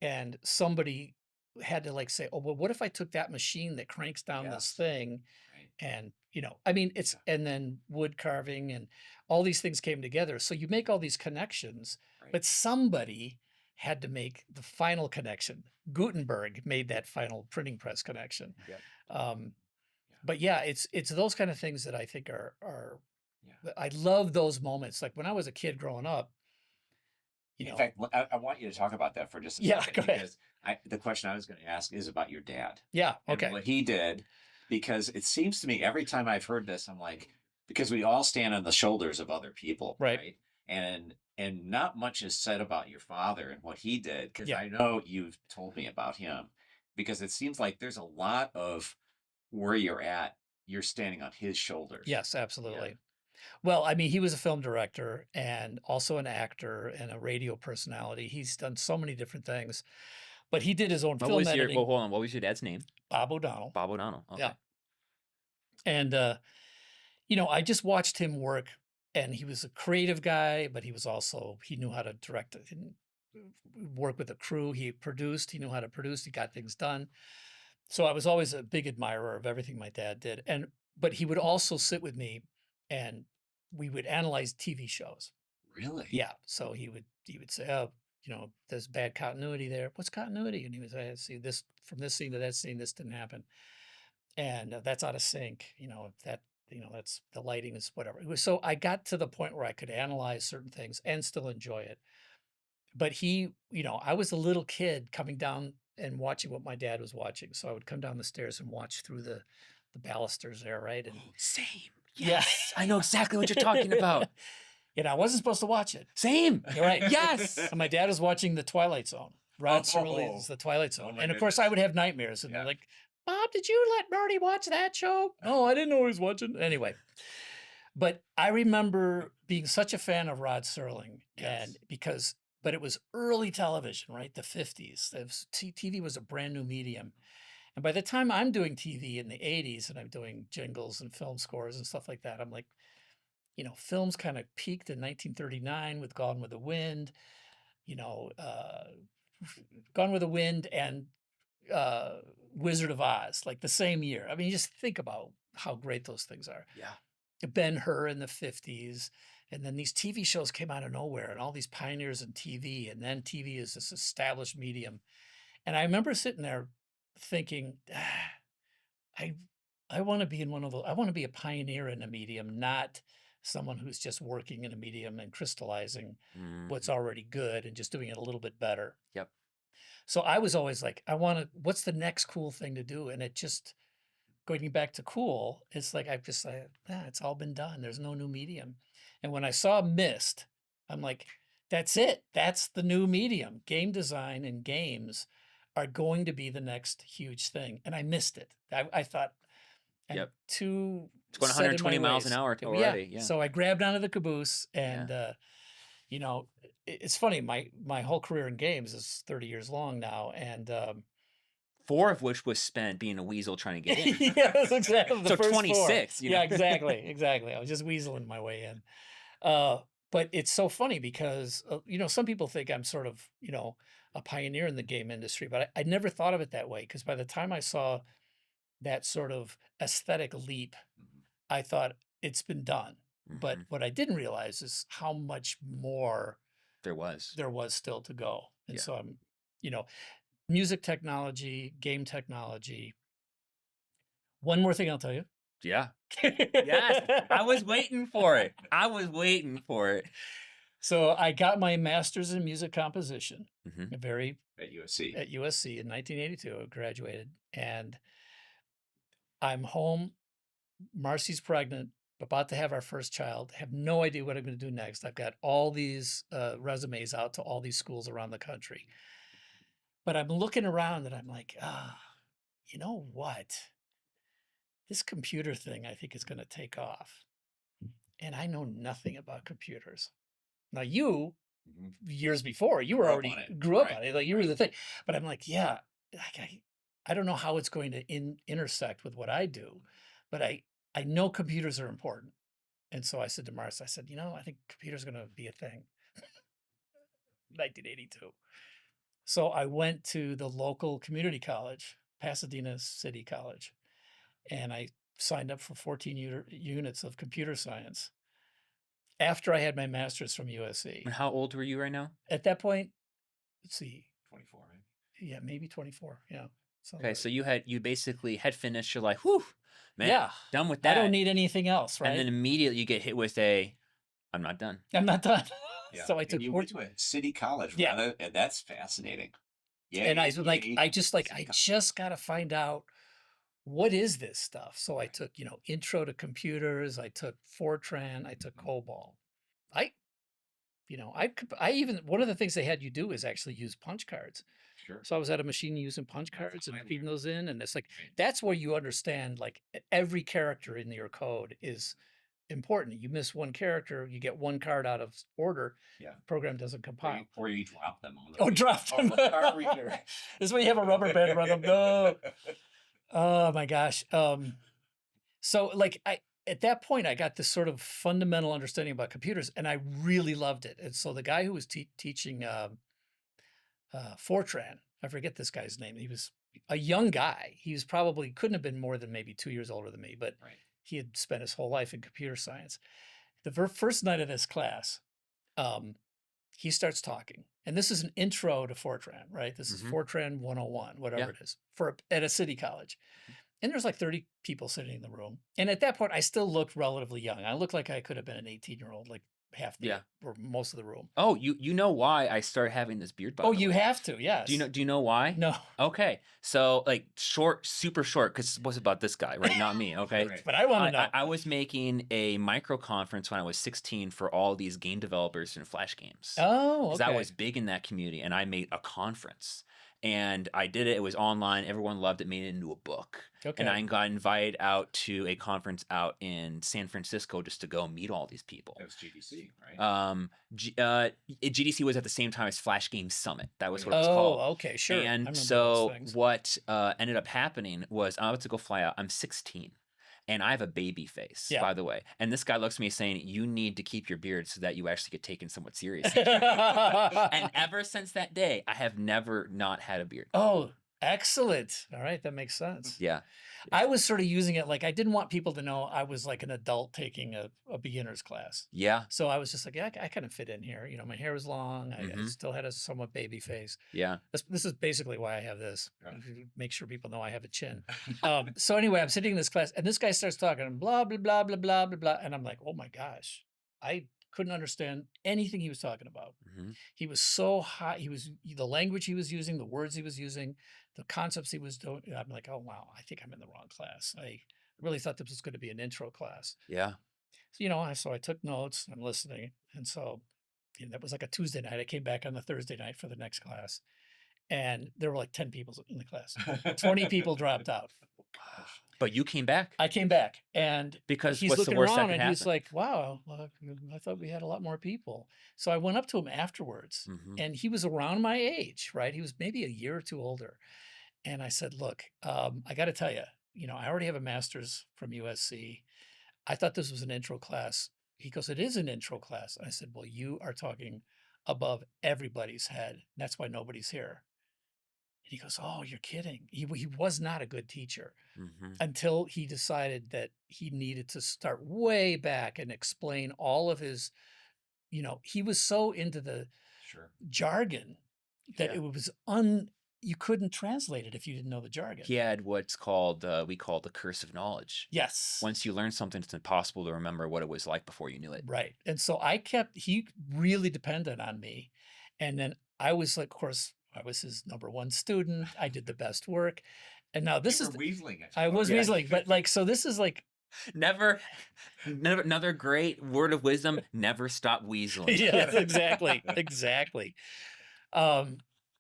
And somebody had to say, oh, well, what if I took that machine that cranks down this thing? Right. And, I mean, and then wood carving and all these things came together. So you make all these connections, Right. but somebody had to make the final connection. Gutenberg made that final printing press connection. Yep. But yeah, it's those kind of things that I think are Yeah. I love those moments. Like when I was a kid growing up, In fact, I want you to talk about that for just a Yeah, second. go ahead. Because the question I was going to ask is about your dad. yeah, And okay. what he did, because it seems to me every time I've heard this, I'm like, because we all stand on the shoulders of other people. Right. And not much is said about your father and what he did, because Yeah. I know you've told me about him, because it seems like there's a lot of where you're at, you're standing on his shoulders. Yes, absolutely. Well, I mean, he was a film director and also an actor and a radio personality. He's done so many different things, but he did his own film editing. Hold on. What was your dad's name? Bob O'Donnell. Bob O'Donnell. Okay. Yeah. And, I just watched him work, and he was a creative guy, but he knew how to direct it and work with a crew. He knew how to produce, he got things done. So I was always a big admirer of everything my dad did. But he would also sit with me and we would analyze TV shows. Really? Yeah. So he would say, oh, there's bad continuity there. What's continuity? And he would say, see, this from this scene to that scene, this didn't happen. And that's out of sync. That's the lighting is whatever. So I got to the point where I could analyze certain things and still enjoy it. But I was a little kid coming down and watching what my dad was watching. So I would come down the stairs and watch through the balusters there, right? And Same. Yeah. Yes. I know exactly what you're talking about. I wasn't supposed to watch it. Same. You're right. Yes. And my dad was watching The Twilight Zone. Rod Oh. Serling's The Twilight Zone. Oh, my And of course I would have nightmares. And they're like, Bob, did you let Marty watch that show? Oh, I didn't know he was watching. Anyway. But I remember being such a fan of Rod Serling. Yes. But it was early television, right? The 50s. TV was a brand new medium. And by the time I'm doing TV in the 80s and I'm doing jingles and film scores and stuff like that, I'm like, films kind of peaked in 1939 with Gone with the Wind, Gone with the Wind and Wizard of Oz, like the same year. I mean, you just think about how great those things are. Yeah. Ben-Hur in the 50s. And then these TV shows came out of nowhere and all these pioneers in TV. And then TV is this established medium. And I remember sitting there thinking, I want to be in one of those. I want to be a pioneer in a medium, not someone who's just working in a medium and crystallizing what's already good and just doing it a little bit better. Yep. So I was always like, what's the next cool thing to do? And it just, going back to cool, it's like, it's all been done. There's no new medium. And when I saw Myst, I'm like, that's it. That's the new medium. Game design and games are going to be the next huge thing. And I missed it. I thought, Yep. It's going 120 miles an hour already. Yeah. So I grabbed onto the caboose and, it's funny. My whole career in games is 30 years long now. And 4 of which was spent being a weasel trying to get in. Yeah, that's exactly the So first 26, 4. you know? Yeah, exactly. I was just weaseling my way in. But it's so funny because, some people think I'm sort of, a pioneer in the game industry, but I never thought of it that way because by the time I saw that sort of aesthetic leap, I thought it's been done. But Mhm. what I didn't realize is how much more There was. there was still to go. And Yeah. so I'm, music technology, game technology. One more thing I'll tell you. Yeah. Yes. I was waiting for it. So I got my master's in music composition, Mhm. At USC. at USC in 1982. I graduated, and I'm home. Marcy's pregnant, about to have our first child. Have no idea what I'm going to do next. I've got all these resumes out to all these schools around the country, but I'm looking around and I'm like, you know what? This computer thing I think is going to take off, and I know nothing about computers. Now you, Mhm. years before, you were Grew up already on it. grew up Right, on it, like you were right. the thing. But I'm like, yeah, like I don't know how it's going to intersect with what I do, but I know computers are important. And so I said to Mars, I said, I think computers are going to be a thing. 1982. So I went to the local community college, Pasadena City College, and I signed up for 14 units of computer science after I had my master's from USC. And how old were you right now? At that point, let's see, 24, right? yeah, maybe 24. Yeah. So Okay, so you basically had finished. You're like, whew, man, yeah, done with I that. don't need anything else, right? And then immediately you get hit with I'm not done. I'm not done. Yeah. So I And took you went to a city college, Yeah. rather, and that's fascinating. Yeah. and I was like, yay, I just like, city I college. just got to find out what is this stuff. So I took, intro to computers. I took Fortran. I took COBOL. I even, one of the things they had you do is actually use punch cards. Sure. So I was at a machine using punch That's cards and highly feeding those in. And it's like, Right. that's where you understand like every character in your code is important. You miss one character, you get one card out of order. Yeah. Program doesn't compile. Or you drop them on the Drop on them. the card reader. This is when you have a rubber band run them. No. Oh my gosh. So like at that point I got this sort of fundamental understanding about computers and I really loved it. And so the guy who was teaching Fortran, I forget this guy's name. He was a young guy. He was probably couldn't have been more than maybe 2 years older than me, but Right. he had spent his whole life in computer science. The first night of this class, he starts talking, and this is an intro to Fortran, right? This is Mhm. Fortran 101, whatever Yeah. it is, at a city college. And there's like 30 people sitting in the room. And at that point, I still looked relatively young. I looked like I could have been an 18-year-old, like half the Yeah. or most of the room. Oh, you know why I started having this beard? By Oh, the you way. have to, yes. Do you know why? No, Okay, so like short, super short, because it was about this guy, right? Not me. Okay. Right. but I want to know. I was making a micro conference when I was 16 for all these game developers and Flash games. Oh, Because okay. I was big in that community, and I made a conference, and I did it. It was online. Everyone loved it. Made it into a book. Okay. And I got invited out to a conference out in San Francisco just to go meet all these people. That was GDC, right? GDC was at the same time as Flash Game Summit. That was what it was Oh, called. okay, sure. I remember And those so things. what ended up happening was I'm about to go fly out. I'm 16. And I have a baby face, Yeah. by the way. And this guy looks at me saying, you need to keep your beard so that you actually get taken somewhat seriously. And ever since that day, I have never not had a beard. Oh, excellent. All right, that makes sense. Yeah. I was sort of using it like I didn't want people to know I was like an adult taking a beginner's class. Yeah. So I was just like, yeah, I kind of fit in here. My hair was long. I Mhm. still had a somewhat baby face. Yeah. This is basically why I have this. Yeah. Make sure people know I have a chin. So anyway, I'm sitting in this class and this guy starts talking and blah, blah, blah, blah, blah, blah, blah. And I'm like, oh my gosh, I couldn't understand anything he was talking about. Mhm. He was so high. The language he was using, the words he was using, the concepts he was doing. I'm like, oh, wow, I think I'm in the wrong class. I really thought this was going to be an intro class. Yeah. So, so I took notes, I'm listening. And so that was like a Tuesday night. I came back on the Thursday night for the next class. And there were like 10 people in the class. 20 people dropped out. But you came back I came back and because he's what's the looking worst that around could and he's happen? like, wow, look, I thought we had a lot more people. So I went up to him afterwards Mhm. and he was around my age, right? He was maybe a year or two older. And I said, look, I got to tell you, I already have a master's from USC. I thought this was an intro class. He goes, it is an intro class. I said, well, you are talking above everybody's head. That's why nobody's here. And he goes, oh, you're kidding. He was not a good teacher until he decided that he needed to start way back and explain all of his, he was so into the Sure. jargon that Yeah. it was you couldn't translate it if you didn't know the jargon. He had what's called, we call the curse of knowledge. Yes. Once you learn something, it's impossible to remember what it was like before you knew it. Right. And so he really depended on me. And then I was like, of course, I was his number one student. I did the best work. And now this You is, were Weaseling. I was Weaseling, but like, so this is like, Never, another great word of wisdom, never stop weaseling. yes, exactly.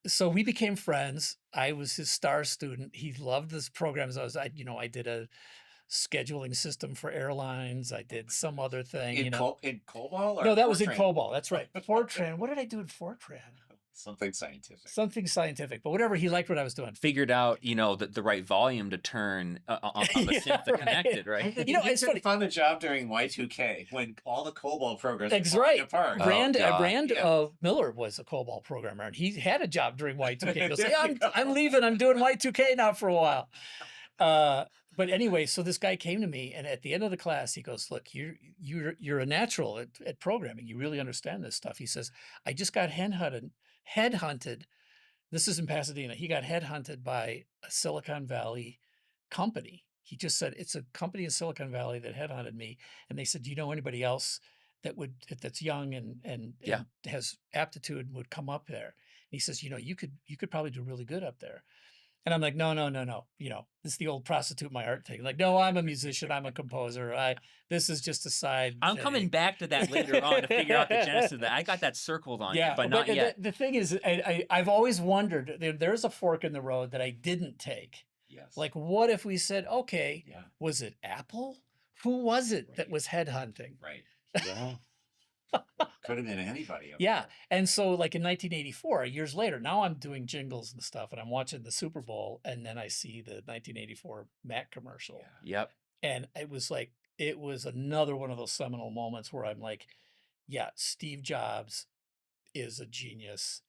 So we became friends. I was his star student. He loved this programs. I did a scheduling system for airlines. I did some other thing. In COBOL? Or No, that was in Fortran? COBOL. That's right. Fortran. What did I do in Fortran? Something scientific. Something scientific, but whatever. He liked what I was doing. Figured out, the right volume to turn on the Yeah, synth that connected, right? It's funny. Found a job during Y2K when all the COBOL programs That's were falling right. apart. Brand Yeah. Miller was a COBOL programmer, and he had a job during Y2K. He goes, There "Hey, you go. I'm leaving. I'm doing Y2K now for a while." But anyway, so this guy came to me, and at the end of the class, he goes, "Look, you're a natural at programming. You really understand this stuff." He says, "I just got headhunted. This is in Pasadena. He got headhunted by a Silicon Valley company. He just said it's a company in Silicon Valley that headhunted me, and they said, do you know anybody else that's young and has aptitude would come up there?" And he says, you could probably do really good up there. And I'm like, no. This is the old prostitute my art thing. Like, no, I'm a musician. I'm a composer. This is just a side I'm thing. coming back to that later on to figure out the genesis of that. I got that circled on you, but not yet. The thing is, I've always wondered, there's a fork in the road that I didn't take. Yes. Like, what if we said, okay, Yeah. was it Apple? Who was it that was headhunting? Right. Yeah. Could have been anybody. Yeah. And so like in 1984, years later, now I'm doing jingles and stuff, and I'm watching the Super Bowl, and then I see the 1984 Mac commercial. Yeah. Yep. And it was another one of those seminal moments where I'm like, yeah, Steve Jobs is a genius,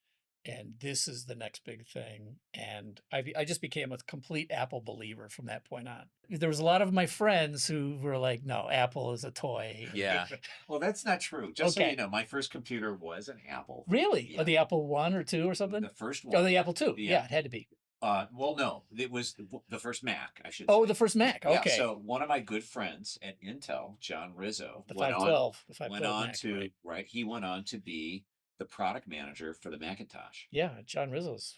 and this is the next big thing. And I just became a complete Apple believer from that point on. There was a lot of my friends who were like, no, Apple is a toy. Yeah. Well, that's not true. Just so Okay. you know, my first computer was an Apple. Really? Yeah. Or the Apple 1 or 2 or something? The first one. Oh, the Apple II. Yeah. Yeah, it had to be. Well, no, it was the first Mac, I should Oh, say. the first Mac. Yeah, Okay. so one of my good friends at Intel, John Rizzo, The went 512. The on 512 Mac, to, right. right, he went on to be the product manager for the Macintosh. Yeah, John Rizzo's.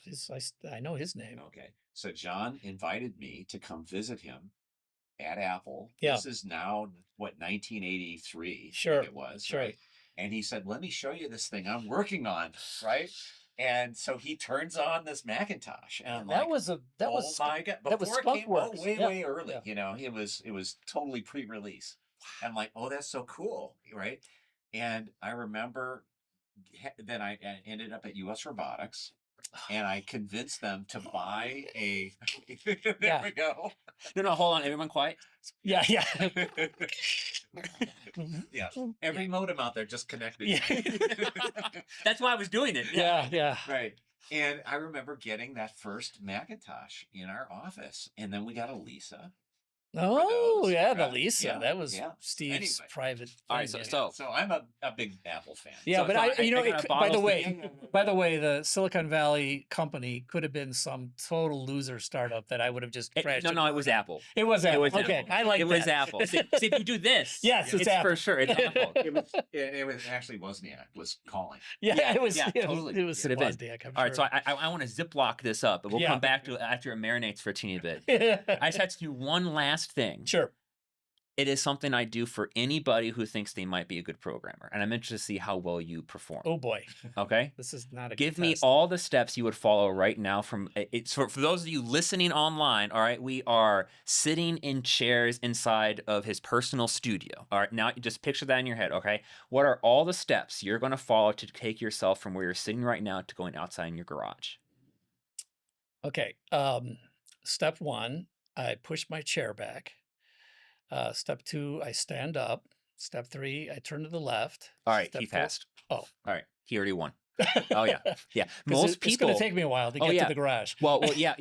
I know his name. Okay. So John invited me to come visit him at Apple. Yeah. This is now, 1983? Sure, I think it was. sure. Right? And he said, let me show you this thing I'm working on. Right. And so he turns on this Macintosh. And I'm That like, was my God. that was Before it Skunk came Works. Yeah, way early. yeah. It was totally pre-release. I'm like, oh, that's so cool. Right. And I remember then I ended up at US Robotics, and I convinced them to buy a. There Yeah. we go. No, hold on. Everyone quiet. Yeah. Yeah. Every modem out there just connected. Yeah. That's why I was doing it. Yeah. Right. And I remember getting that first Macintosh in our office, and then we got a Lisa. Oh, those, yeah, the right? Lisa. Yeah, That was yeah. Steve's Anyway. private. All right, thing, so So I'm a big Apple fan. yeah, so but I got by the bottles way, the Silicon Valley company could have been some total loser startup that I would have just crashed. No, it was Apple. It was Apple. was Okay, Apple. I like It was that. Apple. See, if you do this, Yes, it's it's Apple. for sure. It's Apple. It was actually wasn't it was calling. Yeah, it was. yeah, It totally. was Could have been. Wozniak, I'm All right, so sure. I want to ziplock this up, but we'll Yeah. come back to it after it marinates for a teeny bit. I just had to do one last thing. Sure. It is something I do for anybody who thinks they might be a good programmer, and I'm interested to see how well you perform. Oh boy, Okay? this is not a Give good me test. all the steps you would follow right now from it. So for those of you listening online, all right, we are sitting in chairs inside of his personal studio. All right, now just picture that in your head, okay? What are all the steps you're going to follow to take yourself from where you're sitting right now to going outside in your garage? Okay. Step 1, I push my chair back. Step 2, I stand up. Step 3, I turn to the left. All right, Step he 4 passed. Oh. All right, he already won. Oh yeah, yeah. 'Cause Most it's people. gonna take me a while to Oh, get yeah. to the garage. Well, yeah.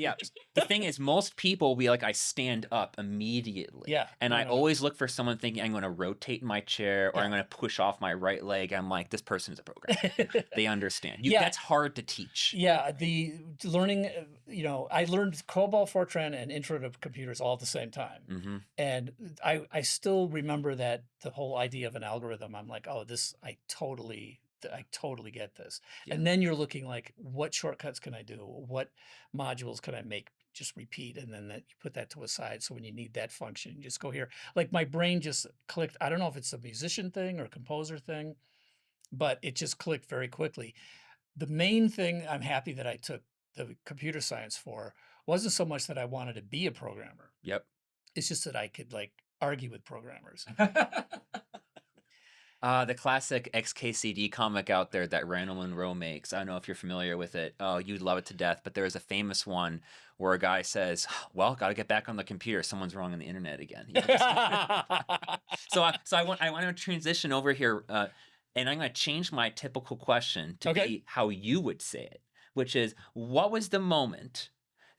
The thing is, most people will be like, I stand up immediately. Yeah. And No, I no, no. always look for someone thinking I'm going to rotate my chair or I'm Yeah. going to push off my right leg. I'm like, this person is a programmer. They understand. Yeah. That's hard to teach. Yeah, the learning, I learned COBOL, Fortran, and Intro to Computers all at the same time. Mm-hmm. And I still remember that the whole idea of an algorithm, I'm like, oh, I totally get this. Yeah. And then you're looking like, what shortcuts can I do? What modules can I make just repeat? And then you put that to a side. So when you need that function, you just go here. Like my brain just clicked. I don't know if it's a musician thing or a composer thing, but it just clicked very quickly. The main thing I'm happy that I took the computer science for wasn't so much that I wanted to be a programmer. Yep. It's just that I could like argue with programmers. The classic XKCD comic out there that Randall Munroe makes. I don't know if you're familiar with it. Oh, you'd love it to death. But there is a famous one where a guy says, well, got to get back on the computer. Someone's wrong on the internet again. So I want to transition over here, and I'm going to change my typical question to be how you would say it, which is, what was the moment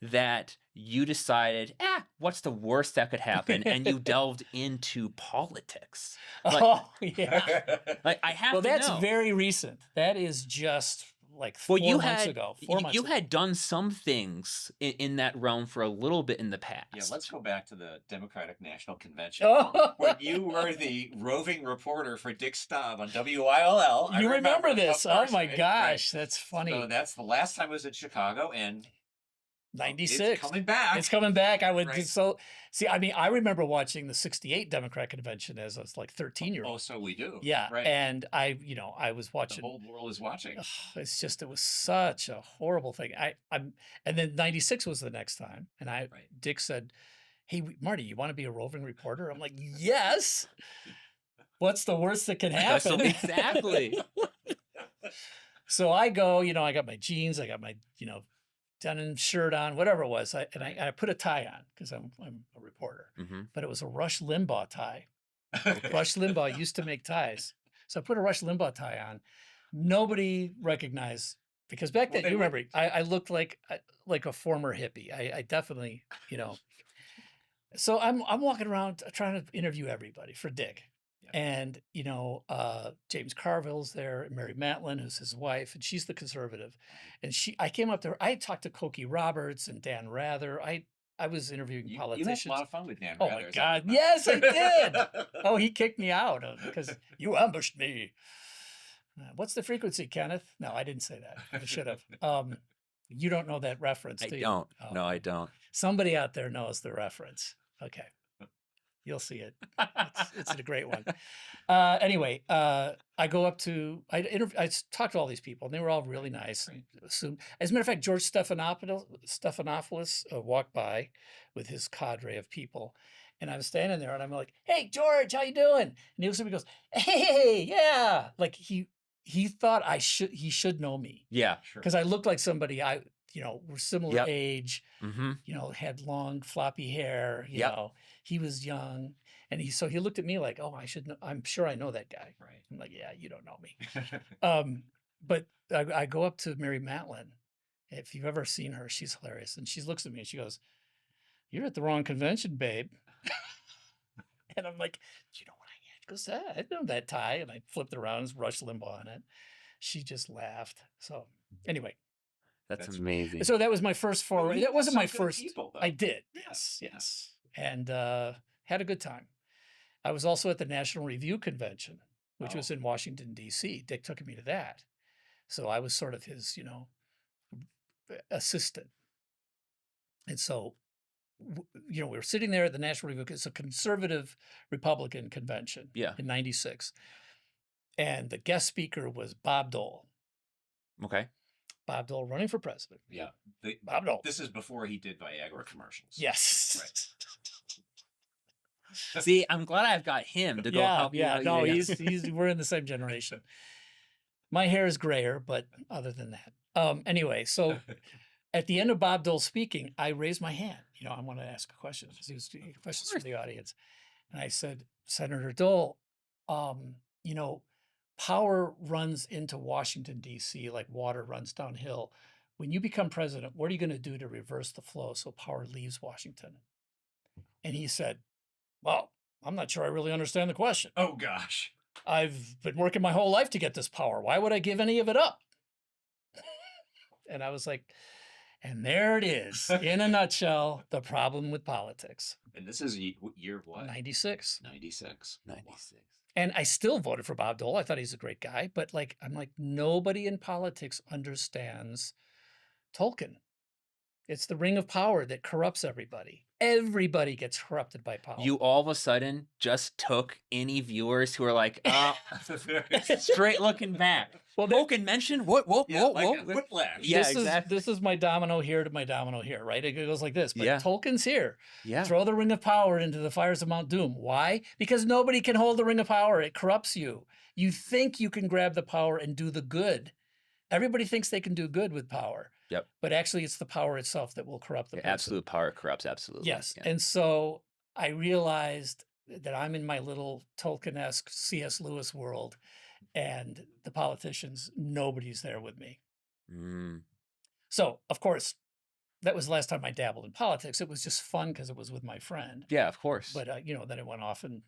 that you decided, what's the worst that could happen? And you delved into politics. Like, oh, yeah. like I have Well, to that's know. very recent. That is just like 4 months ago. 4 months You ago. had done some things in that realm for a little bit in the past. Yeah, let's go back to the Democratic National Convention. Oh. When you were the roving reporter for Dick Staub on WILL. You remember this? Of course, Oh my right? gosh, that's funny. So that's the last time I was in Chicago, and 96. it's coming back. It's coming back. I would Right. I remember watching the 68 Democrat convention as I was like 13-year-old. Oh, so we do. Yeah. Right. And I was The watching. whole world is watching. It was such a horrible thing. And then 96 was the next time. And Dick said, hey, Marty, you want to be a roving reporter? I'm like, yes. What's the worst that can happen? Exactly. So I go, I got my jeans, I got my, denim shirt on, whatever it was. I put a tie on because I'm a reporter, but it was a Rush Limbaugh tie. Rush Limbaugh used to make ties. So I put a Rush Limbaugh tie on. Nobody recognized, because back then, you remember, I looked like a former hippie. I definitely, So I'm walking around trying to interview everybody for Dick. And, James Carville's there, and Mary Matlin, who's his wife, and she's the conservative. And I came up there, I had talked to Cokie Roberts and Dan Rather. I was interviewing politicians. You had a lot of fun with Dan Oh Rather. my God. Yes, I did. Oh, he kicked me out because you ambushed me. What's the frequency, Kenneth? No, I didn't say that. I should have. You don't know that reference, do you? I don't. Oh. No, I don't. Somebody out there knows the reference. Okay. You'll see it. It's a great one. Anyway, I go up to, I talked to all these people, and they were all really nice. As a matter of fact, George Stephanopoulos walked by with his cadre of people. And I was standing there, and I'm like, hey, George, how you doing? And he looks at me and goes, hey, yeah. Like he thought he should know me. Yeah, Sure. Because I looked like somebody we're similar age, Mm-hmm. had long floppy hair, he was young. And he looked at me like, oh, I should know. I'm sure I know that guy. Right. I'm like, yeah, you don't know me. But I go up to Mary Matlin. If you've ever seen her, she's hilarious. And she looks at me and she goes, you're at the wrong convention, babe. And I'm like, do you know what I had? She goes, I know that tie. And I flipped it around, Rush Limbaugh on it. She just laughed. So anyway. That's amazing. So that was my first foray. That wasn't my first. People, though. I did. Yes. And had a good time. I was also at the National Review Convention, which was in Washington, D.C. Dick took me to that. So I was sort of his, assistant. And so, we were sitting there at the National Review. It's a conservative Republican convention in 96. And the guest speaker was Bob Dole. Okay. Bob Dole running for president. Yeah. Bob Dole. This is before he did Viagra commercials. Yes. Right. See, I'm glad I've got him to go help you out. No, we're in the same generation. My hair is grayer, but other than that. Anyway, so at the end of Bob Dole speaking, I raised my hand. I want to ask a question. He was questions from the audience. And I said, Senator Dole, you know, power runs into Washington, D.C. like water runs downhill. When you become president, what are you going to do to reverse the flow so power leaves Washington? And he said, well, I'm not sure I really understand the question. Oh, gosh. I've been working my whole life to get this power. Why would I give any of it up? And I was like, and there it is, in a nutshell, the problem with politics. And this is year what? 96. 96. 96. And I still voted for Bob Dole. I thought he's a great guy. But I'm like, nobody in politics understands Tolkien. It's the ring of power that corrupts everybody. Everybody gets corrupted by power. You all of a sudden just took any viewers who are like, straight looking back. Well, Tolkien mentioned what? Like whiplash. Yeah, this exactly. This is my domino here to my domino here, right? It goes like this. But Yeah. Tolkien's here. Yeah. Throw the ring of power into the fires of Mount Doom. Why? Because nobody can hold the ring of power. It corrupts you. You think you can grab the power and do the good. Everybody thinks they can do good with power. Yep. But actually, it's the power itself that will corrupt the person. Absolute power corrupts, absolutely. Yes. Yeah. And so I realized that I'm in my little Tolkien-esque C.S. Lewis world, and the politicians, nobody's there with me. Mm. So, of course, that was the last time I dabbled in politics. It was just fun because it was with my friend. Yeah, of course. But, then I went off and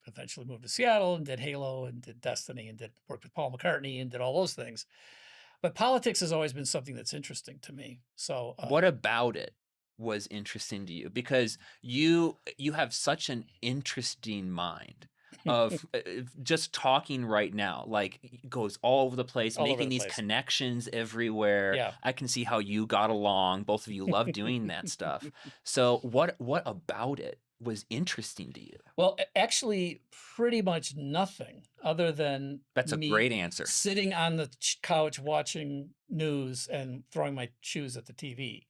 eventually moved to Seattle and did Halo and did Destiny and worked with Paul McCartney and did all those things. But politics has always been something that's interesting to me. So what about it was interesting to you? Because you have such an interesting mind of just talking right now, like it goes all over the place, All over making the these place. connections everywhere. Yeah. I can see how you got along. Both of you love doing that stuff. So what about it was interesting to you? Well, actually, pretty much nothing other than That's a me great answer. sitting on the couch watching news and throwing my shoes at the TV.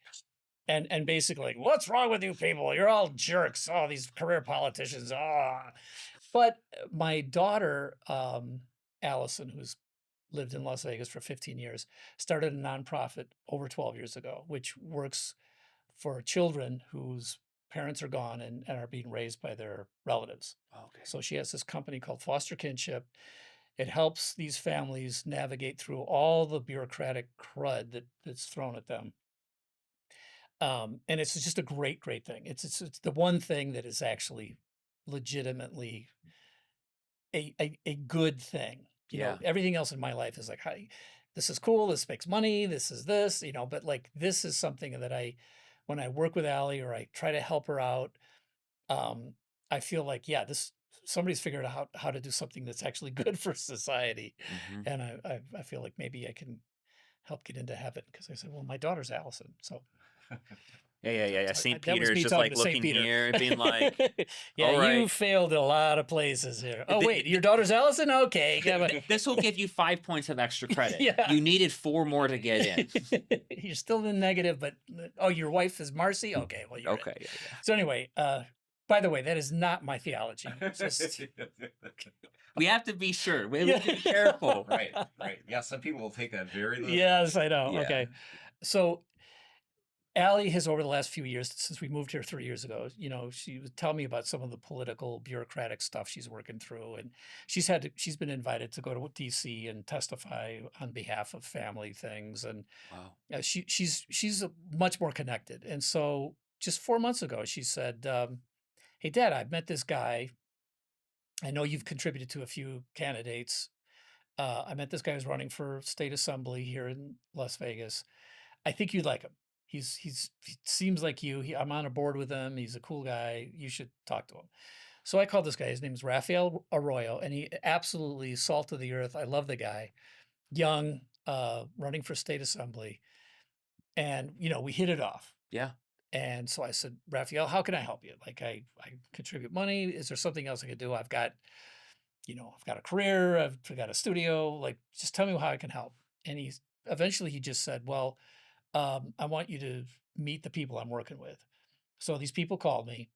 And basically, what's wrong with you people? You're all jerks. Oh, these career politicians. Ah. But my daughter, Allison, who's lived in Las Vegas for 15 years, started a nonprofit over 12 years ago, which works for children whose parents are gone and are being raised by their relatives. Okay. So she has this company called Foster Kinship. It helps these families navigate through all the bureaucratic crud that's thrown at them. And it's just a great, great thing. It's the one thing that is actually legitimately a good thing. Yeah. Everything else in my life is like, hi, this is cool. This makes money. This is this, but like, this is something that when I work with Allie or I try to help her out, I feel like, yeah, somebody's figured out how to do something that's actually good for society. Mhm. And I feel like maybe I can help get into heaven because I said, well, my daughter's Allison. So Yeah. So St. that was Peter's me just talking like to St. looking Peter. here and being like, yeah, all right. you failed a lot of places here. Oh, The- wait, your daughter's Allison? Okay. this will give you 5 points of extra credit. Yeah. You needed 4 more to get in. You're still in the negative, but your wife is Marcy? Okay, well, you're in. Okay. Yeah. So anyway, by the way, that is not my theology. Just, We have to be sure. We Yeah. have to be careful. Right. Yeah, some people will take that very literally. yes, I know. Yeah. Okay. So Allie has, over the last few years, since we moved here 3 years ago, she would tell me about some of the political bureaucratic stuff she's working through. And she's been invited to go to DC and testify on behalf of family things. And Wow. she's much more connected. And so just 4 months ago, she said, hey, Dad, I've met this guy. I know you've contributed to a few candidates. I met this guy who's running for state assembly here in Las Vegas. I think you'd like him. He seems like you. I'm on a board with him. He's a cool guy. You should talk to him. So I called this guy. His name is Rafael Arroyo, and he absolutely salt of the earth. I love the guy. Young, running for state assembly. And, we hit it off. Yeah. And so I said, Raphael, how can I help you? Like, I contribute money. Is there something else I could do? I've got a career. I've got a studio. Like, just tell me how I can help. And eventually he just said, well, I want you to meet the people I'm working with. So these people called me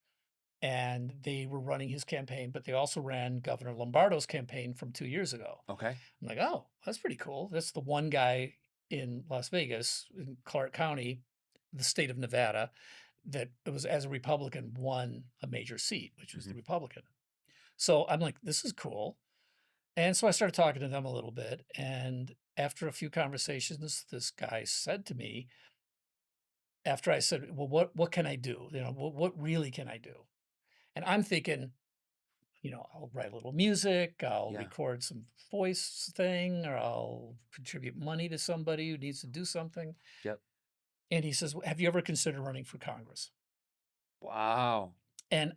and they were running his campaign, but they also ran Governor Lombardo's campaign from 2 years ago. Okay. I'm like, oh, that's pretty cool. That's the one guy in Las Vegas, in Clark County, the state of Nevada, that it was as a Republican won a major seat, which was the Republican. So I'm like, this is cool. And so I started talking to them a little bit. And after a few conversations, this guy said to me, after I said, well, what can I do? You know, what really can I do? And I'm thinking, you know, I'll write a little music, I'll Yeah. record some voice thing, or I'll contribute money to somebody who needs to do something. Yep. And he says, have you ever considered running for Congress? Wow. And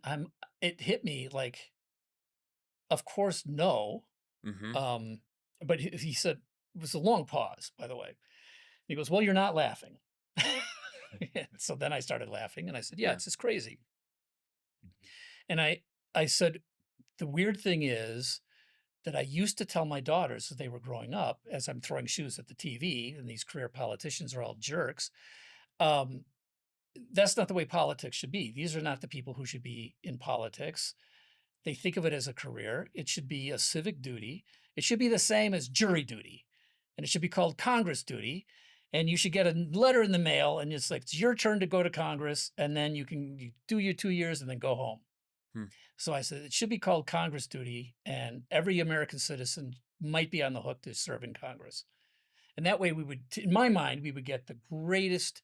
it hit me like, of course, no. Mm-hmm. But he said, it was a long pause, by the way. He goes, well, you're not laughing. So then I started laughing and I said, yeah, Yeah. it's just crazy. And I said, the weird thing is that I used to tell my daughters as they were growing up, as I'm throwing shoes at the TV and these career politicians are all jerks. That's not the way politics should be. These are not the people who should be in politics. They think of it as a career. It should be a civic duty. It should be the same as jury duty. And it should be called Congress duty. And you should get a letter in the mail and it's like, it's your turn to go to Congress. And then you do your 2 years and then go home. So I said, it should be called Congress duty. And every American citizen might be on the hook to serve in Congress. And that way we would, in my mind, we would get the greatest,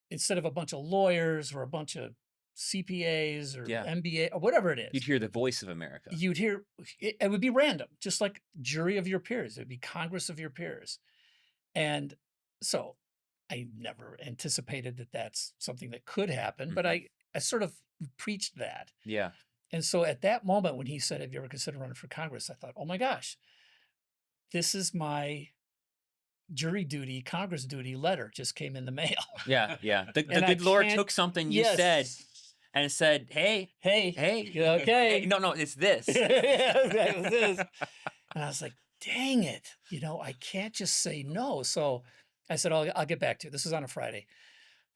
instead of a bunch of lawyers or a bunch of CPAs or Yeah. MBA or whatever it is. You'd hear the voice of America. You'd hear, it would be random, just like jury of your peers. It would be Congress of your peers. And so I never anticipated that that's something that could happen, but I sort of preached that. Yeah. And so at that moment when he said, have you ever considered running for Congress? I thought, oh my gosh, this is my jury duty, Congress duty letter just came in the mail. Yeah. Yeah. The And I good Lord can't- took something you Yes. said and said, hey, Hey, you okay? hey, no, it's this. Yeah, that was this. And I was like, dang it. You know, I can't just say no. So I said, I'll get back to you. This is on a Friday.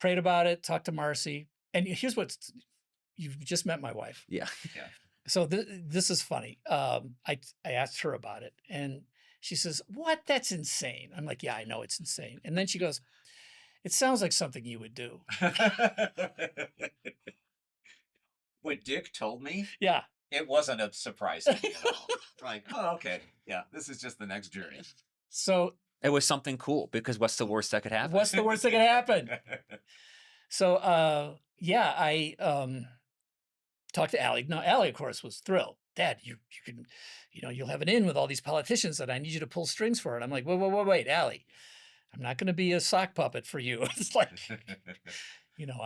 Prayed about it, talked to Marcy. And here's what's, you've just met my wife. Yeah. So this is funny. I asked her about it and she says, what? That's insane. I'm like, yeah, I know it's insane. And then she goes, it sounds like something you would do. When Dick told me, Yeah. it wasn't a surprise to me at all. Like, oh, okay. Yeah, this is just the next journey. So It was something cool because what's the worst that could happen? what's the worst that could happen? So, yeah, I talked to Allie. Now, Allie, of course, was thrilled. Dad, you can, you know, you'll have an in with all these politicians that I need you to pull strings for. And I'm like, wait, Allie, I'm not going to be a sock puppet for you. It's like, you know,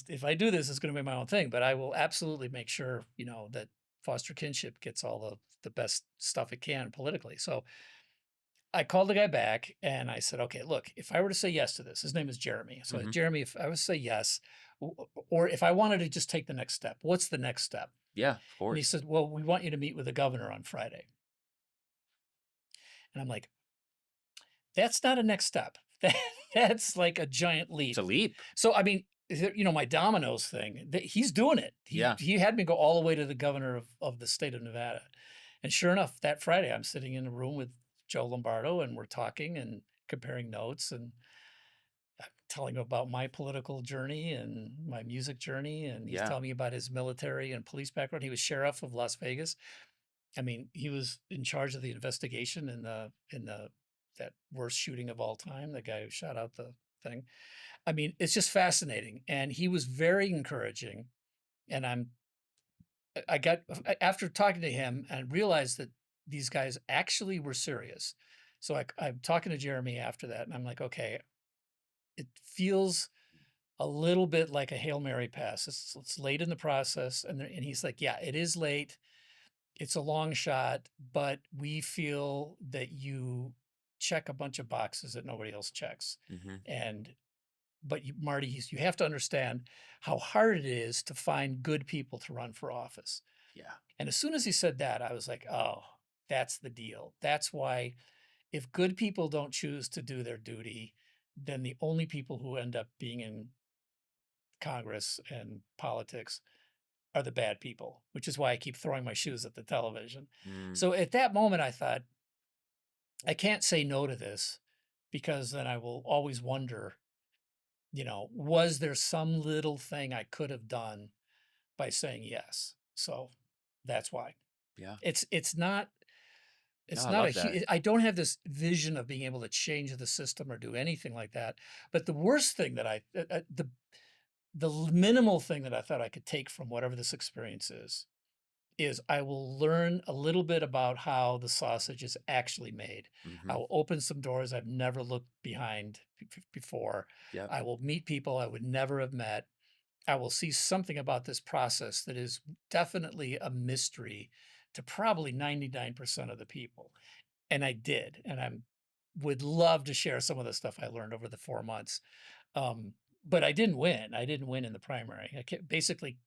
if I do this, it's going to be my own thing. But I will absolutely make sure, you know, that Foster Kinship gets all the best stuff it can politically. So I called the guy back and I said, okay, look, if I were to say yes to this, his name is Jeremy. So Jeremy, if I would say yes, or if I wanted to just take the next step, what's the next step? Yeah, of And he course. said, well, we want you to meet with the governor on Friday. And I'm like, that's not a next step. That's like a giant leap. It's a leap. So, I mean, you know, my dominoes thing, he's doing it. He had me go all the way to the governor of the state of Nevada. And sure enough, that Friday, I'm sitting in a room with Joe Lombardo and we're talking and comparing notes and telling him about my political journey and my music journey. And he's telling me about his military and police background. He was sheriff of Las Vegas. I mean, he was in charge of the investigation in that worst shooting of all time, the guy who shot out the thing. I mean, it's just fascinating. And he was very encouraging. And I got, after talking to him and realized that these guys actually were serious. So I'm talking to Jeremy after that and I'm like, okay, it feels a little bit like a Hail Mary pass. It's late in the process. And he's like, yeah, it is late. It's a long shot, but we feel that you check a bunch of boxes that nobody else checks. But Marty, you have to understand how hard it is to find good people to run for office. Yeah. And as soon as he said that, I was like, oh, that's the deal. That's why if good people don't choose to do their duty, then the only people who end up being in Congress and politics are the bad people, which is why I keep throwing my shoes at the television. So at that moment, I thought, I can't say no to this because then I will always wonder, was there some little thing I could have done by saying yes? So that's why. Yeah. It's not No, it's I not love that. I don't have this vision of being able to change the system or do anything like that. But the worst thing that the minimal thing that I thought I could take from whatever this experience is I will learn a little bit about how the sausage is actually made. I Mhm. will open some doors I've never looked behind before. Yep. I will meet people I would never have met. I will see something about this process that is definitely a mystery to probably 99% of the people. And I did. And I would love to share some of the stuff I learned over the 4 months. Um, but I didn't win. I didn't win in the primary. Basically,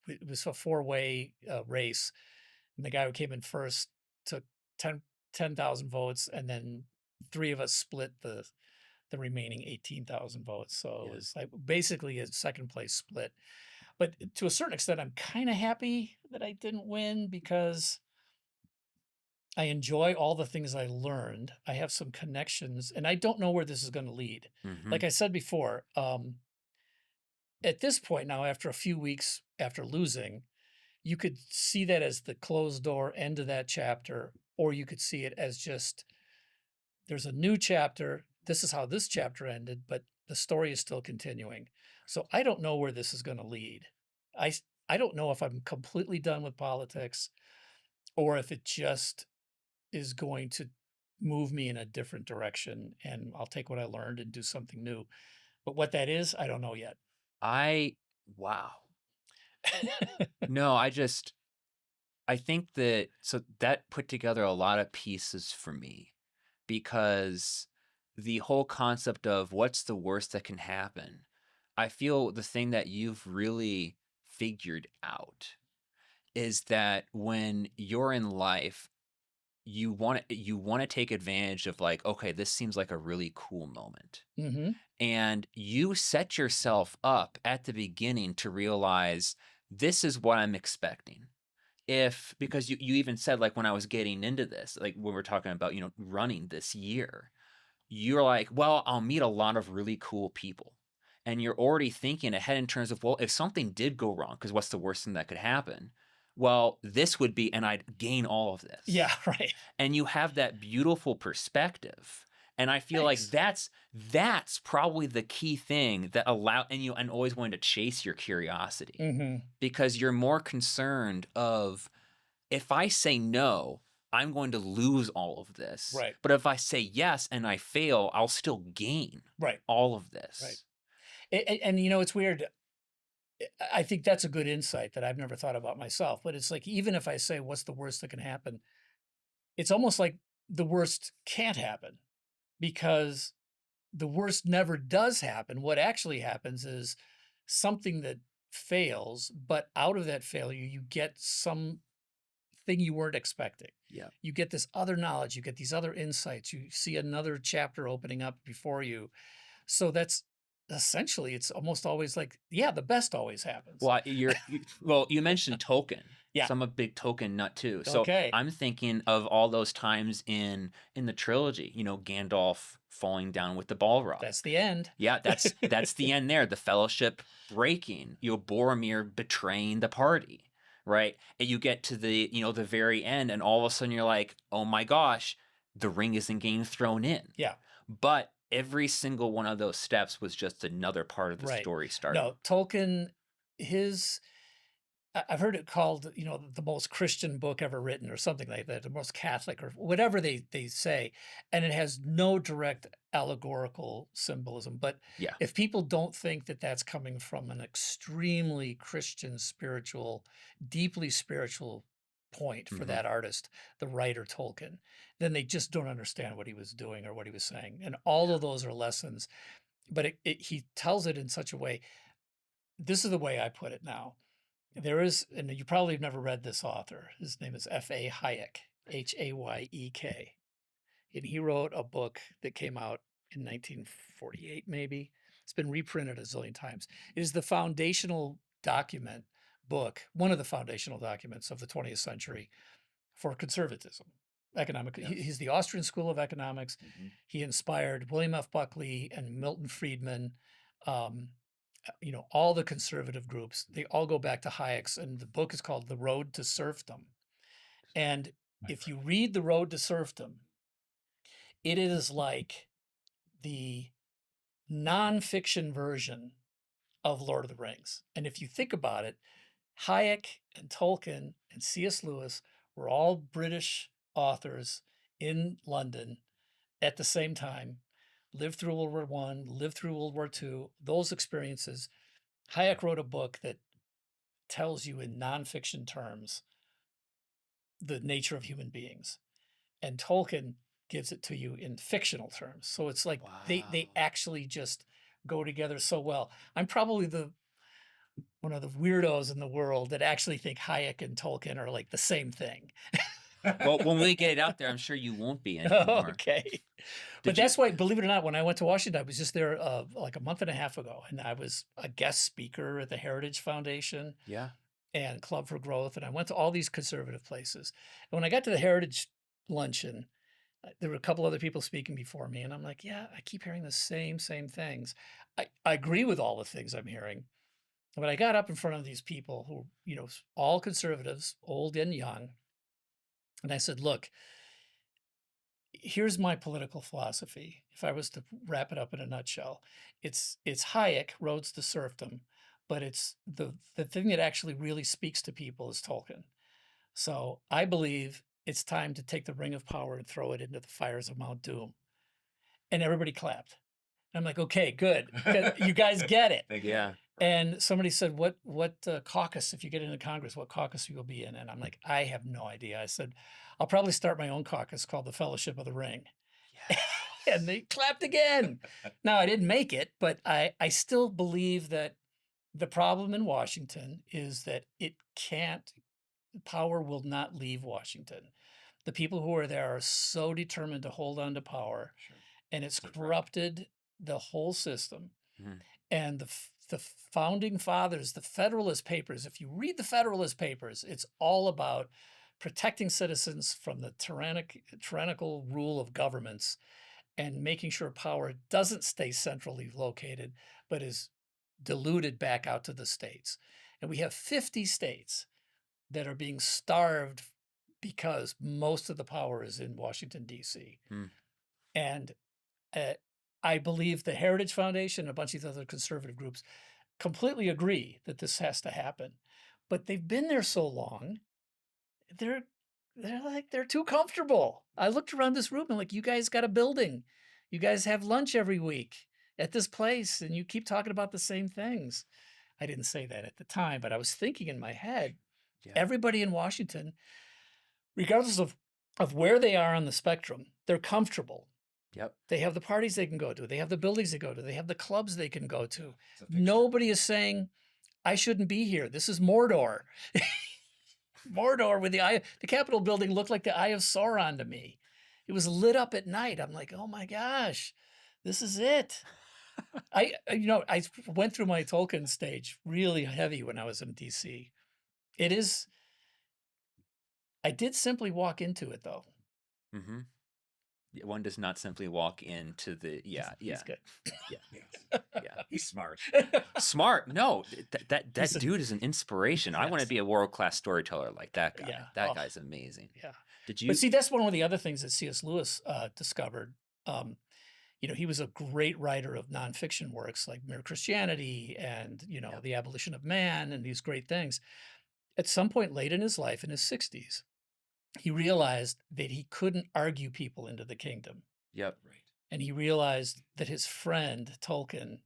it was a four-way race. And the guy who came in first took 10,000 votes. And then three of us split the remaining 18,000 votes. So it Yeah. was like basically a second place split. But to a certain extent, I'm kind of happy that I didn't win because I enjoy all the things I learned. I have some connections, and I don't know where this is going to lead. Mhm. Like I said before, at this point now, after a few weeks after losing, you could see that as the closed door end of that chapter, or you could see it as just there's a new chapter. This is how this chapter ended, but the story is still continuing. So I don't know where this is going to lead. I don't know if I'm completely done with politics or if it just is going to move me in a different direction and I'll take what I learned and do something new. But what that is, I don't know yet. Wow. No, I think that put together a lot of pieces for me because the whole concept of what's the worst that can happen, I feel the thing that you've really figured out is that when you're in life, you want to take advantage of like, okay, this seems like a really cool moment. Hmm. And you set yourself up at the beginning to realize this is what I'm expecting. Because you even said, like, when I was getting into this, like when we're talking about, running this year, you're like, well, I'll meet a lot of really cool people. And you're already thinking ahead in terms of, well, if something did go wrong, because what's the worst thing that could happen? Well, this would be, and I'd gain all of this. Yeah, right. And you have that beautiful perspective. And I feel like Thanks. that's probably the key thing that and always wanting to chase your curiosity Hmm. because you're more concerned of if I say no, I'm going to lose all of this. Right. But if I say yes and I fail, I'll still gain Right. all of this. Right. And it's weird. I think that's a good insight that I've never thought about myself. But it's like, even if I say, what's the worst that can happen? It's almost like the worst can't happen because the worst never does happen. What actually happens is something that fails, but out of that failure, you get something you weren't expecting. Yeah. You get this other knowledge, you get these other insights, you see another chapter opening up before you. So that's essentially, it's almost always like, yeah, the best always happens. Well, you mentioned Tolkien. Yeah. So I'm a big Tolkien nut too. So Okay. I'm thinking of all those times in the trilogy, Gandalf falling down with the Balrog. That's the end. Yeah, that's the end there. The fellowship breaking, Boromir betraying the party, right? And you get to the very end, and all of a sudden you're like, oh my gosh, the ring isn't getting thrown in. Yeah. But every single one of those steps was just another part of the Right. story starting. No, Tolkien, I've heard it called, the most Christian book ever written or something like that, the most Catholic or whatever they say. And it has no direct allegorical symbolism. But Yeah. if people don't think that that's coming from an extremely Christian, deeply spiritual point for Mhm. that artist, the writer Tolkien, then they just don't understand what he was doing or what he was saying. And all of those are lessons. But he tells it in such a way. This is the way I put it now. There is, and you probably have never read this author. His name is F.A. Hayek, Hayek. And he wrote a book that came out in 1948, maybe. It's been reprinted a zillion times. It is the foundational book, one of the foundational documents of the 20th century for conservatism. economic. Yes. He's the Austrian School of Economics. Mhm. He inspired William F. Buckley and Milton Friedman. All the conservative groups. They all go back to Hayek's, and the book is called The Road to Serfdom. And if you read The Road to Serfdom, it is like the nonfiction version of Lord of the Rings. And if you think about it, Hayek and Tolkien and C.S. Lewis were all British authors in London at the same time, lived through World War I, lived through World War II, those experiences. Hayek wrote a book that tells you in nonfiction terms the nature of human beings. And Tolkien gives it to you in fictional terms. So it's like they Wow. actually just go together so well. I'm probably one of the weirdos in the world that actually think Hayek and Tolkien are like the same thing. Well, when we get it out there, I'm sure you won't be anymore. Okay. Did But that's why, believe it or not, when I went to Washington, I was just there like a month and a half ago, and I was a guest speaker at the Heritage Foundation Yeah. and Club for Growth, and I went to all these conservative places. And when I got to the Heritage luncheon, there were a couple other people speaking before me, and I'm like, yeah, I keep hearing the same things. I agree with all the things I'm hearing, but I got up in front of these people who, all conservatives, old and young, and I said, look, here's my political philosophy. If I was to wrap it up in a nutshell, it's Hayek, Roads to Serfdom, but it's the thing that actually really speaks to people is Tolkien. So I believe it's time to take the ring of power and throw it into the fires of Mount Doom. And everybody clapped. I'm like, okay, good. You guys get it. Yeah. And somebody said, what caucus, if you get into Congress, what caucus you will be in? And I'm like, I have no idea. I said, I'll probably start my own caucus called the Fellowship of the Ring. Yes. And they clapped again. Now, I didn't make it, but I still believe that the problem in Washington is that power will not leave Washington. The people who are there are so determined to hold on to power, Sure. and it's That's right. corrupted the whole system. Mhm. And the founding fathers, the Federalist Papers, if you read the Federalist Papers, it's all about protecting citizens from the tyrannical rule of governments and making sure power doesn't stay centrally located, but is diluted back out to the states. And we have 50 states that are being starved because most of the power is in Washington, D.C. And I believe the Heritage Foundation and a bunch of other conservative groups completely agree that this has to happen. But they've been there so long, they're too comfortable. I looked around this room and like, you guys got a building. You guys have lunch every week at this place, and you keep talking about the same things. I didn't say that at the time, but I was thinking in my head, everybody in Washington, regardless of where they are on the spectrum, they're comfortable. Yep. They have the parties they can go to. They have the buildings they go to. They have the clubs they can go to. It's a fixture. Nobody is saying, I shouldn't be here. This is Mordor. Mordor with the Capitol building looked like the Eye of Sauron to me. It was lit up at night. I'm like, oh my gosh, this is it. I went through my Tolkien stage really heavy when I was in DC. I did simply walk into it though. Mm-hmm. One does not simply walk into the He's good. Yeah. He's smart. Smart. No, that Listen, dude is an inspiration. I want to yes. be a world-class storyteller like that guy. Yeah. That Oh. guy's amazing. Yeah. Did you? But see, that's one of the other things that C.S. Lewis discovered. He was a great writer of nonfiction works like Mere Christianity and, The Abolition of Man and these great things. At some point late in his life, in his 60s, he realized that he couldn't argue people into the kingdom. Yep. Right. And he realized that his friend Tolkien,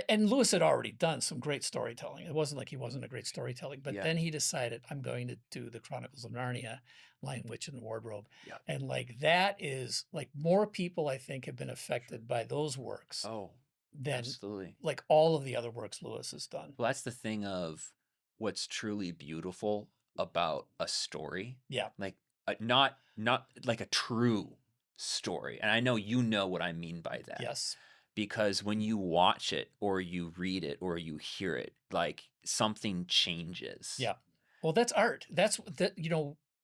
and Lewis had already done some great storytelling. It wasn't like he wasn't a great storytelling, but then he decided, I'm going to do the Chronicles of Narnia, Lion, Witch, and the Wardrobe. Yep. And like that is like more people, I think, have been affected by those works Oh, than absolutely. like all of the other works Lewis has done. Well, that's the thing of what's truly beautiful about a story. Yeah. Like not like a true story. And I know you know what I mean by that. Yes. Because when you watch it or you read it or you hear it, like something changes. Yeah. Well, that's art. That's that,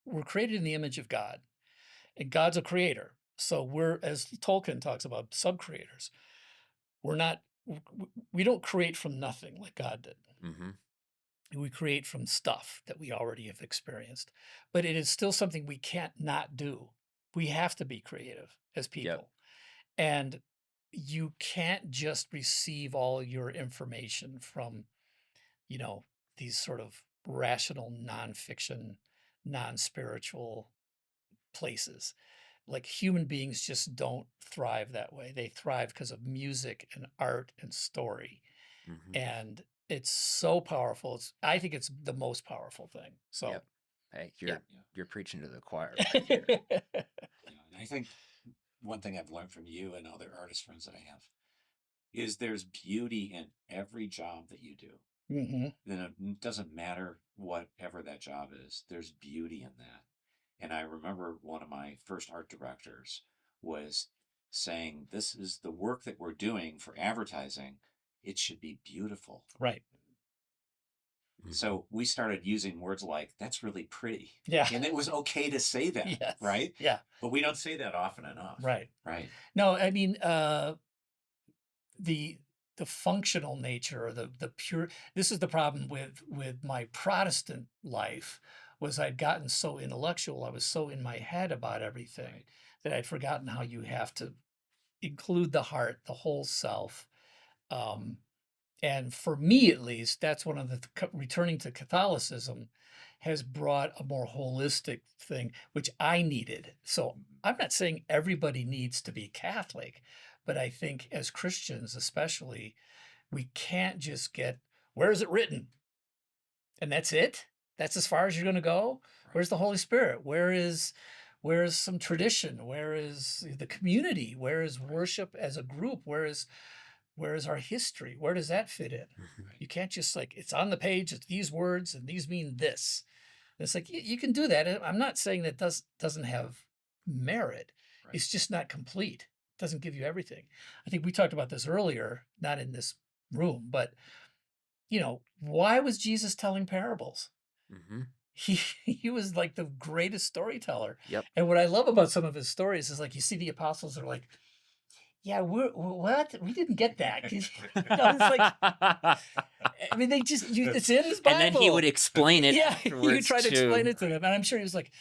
we're created in the image of God, and God's a creator. So we're, as Tolkien talks about, sub-creators. We're not, we don't create from nothing like God did. Mm-hmm. We create from stuff that we already have experienced, but it is still something we can't not do. We have to be creative as people. And you can't just receive all your information from, these sort of rational, nonfiction, non-spiritual places. Like human beings just don't thrive that way. They thrive because of music and art and story. Mm-hmm. And it's so powerful. I think it's the most powerful thing. So Yep. Hey, you're preaching to the choir. And I think one thing I've learned from you and other artist friends that I have is there's beauty in every job that you do. Mm-hmm. Then it doesn't matter whatever that job is. There's beauty in that. And I remember one of my first art directors was saying, this is the work that we're doing for advertising. It should be beautiful. Right. So we started using words like, that's really pretty. Yeah. And it was okay to say that, Yes. right? Yeah. But we don't say that often enough. Right. Right. No, I mean, the functional nature or the pure, this is the problem with my Protestant life, was I'd gotten so intellectual. I was so in my head about everything that I'd forgotten how you have to include the heart, the whole self. And for me, at least, that's one of the returning to Catholicism has brought a more holistic thing, which I needed. So I'm not saying everybody needs to be Catholic, but I think as Christians, especially, we can't just get, where is it written? And that's it? That's as far as you're going to go? Where's the Holy Spirit? Where is some tradition? Where is the community? Where is worship as a group? Where is our history? Where does that fit in? You can't just it's on the page, it's these words and these mean this. And it's like, you can do that. I'm not saying that doesn't have merit. Right. It's just not complete. It doesn't give you everything. I think we talked about this earlier, not in this room, but why was Jesus telling parables? Mm-hmm. He was like the greatest storyteller. Yep. And what I love about some of his stories is you see the apostles are like, yeah, what? We didn't get that. It's I mean, they just, it's in his Bible. And then he would explain it. Yeah, he would try to too. explain it to them. And I'm sure he was like,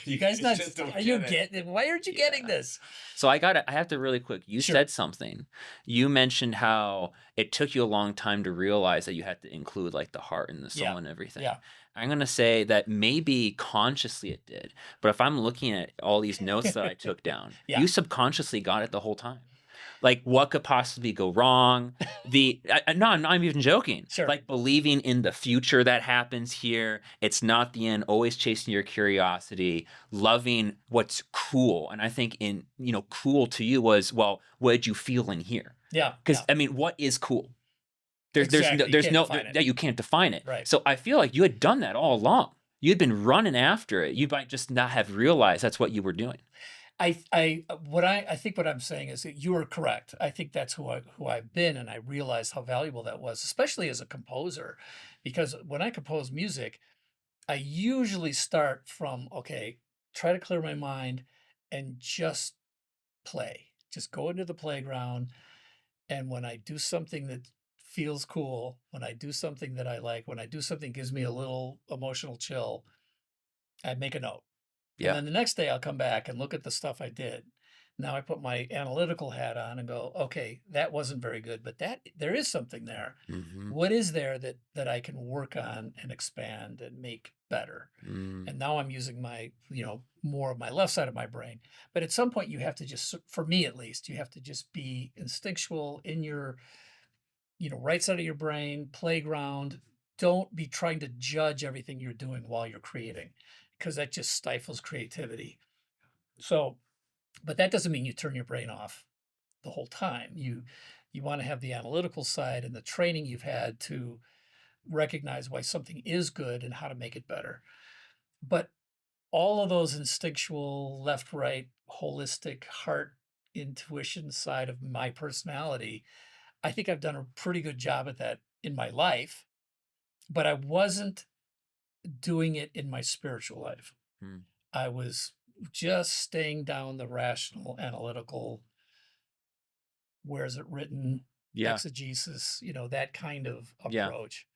you guys not, are you getting, why aren't you getting this? So I have to really quick. You said something. You mentioned how it took you a long time to realize that you had to include the heart and the soul and everything. Yeah. I'm going to say that maybe consciously it did. But if I'm looking at all these notes that I took down, you subconsciously got it the whole time. What could possibly go wrong? No, I'm not even joking. Sure. Believing in the future that happens here. It's not the end. Always chasing your curiosity. Loving what's cool. And I think cool to you was, well, what did you feel in here? Yeah. Because I mean, what is cool? There's you can't define it. Right. So I feel like you had done that all along. You'd been running after it. You might just not have realized that's what you were doing. I think what I'm saying is that you are correct. I think that's who I've been, and I realized how valuable that was, especially as a composer, because when I compose music, I usually start from, try to clear my mind and just play. Just go into the playground, and when I do something that feels cool, when I do something that I like, when I do something that gives me a little emotional chill, I make a note. Yeah. And then the next day I'll come back and look at the stuff I did. Now I put my analytical hat on and go, okay, that wasn't very good, but there is something there. Mm-hmm. What is there that I can work on and expand and make better? Mm. And now I'm using my, more of my left side of my brain. But at some point you have to just, for me at least, you have to just be instinctual in your, right side of your brain, playground. Don't be trying to judge everything you're doing while you're creating, because that just stifles creativity. So, but that doesn't mean you turn your brain off the whole time. You want to have the analytical side and the training you've had to recognize why something is good and how to make it better. But all of those instinctual, left, right, holistic, heart, intuition side of my personality, I think I've done a pretty good job at that in my life, but I wasn't doing it in my spiritual life. Hmm. I was just staying down the rational, analytical, where is it written, Yeah. exegesis, that kind of Yeah. approach.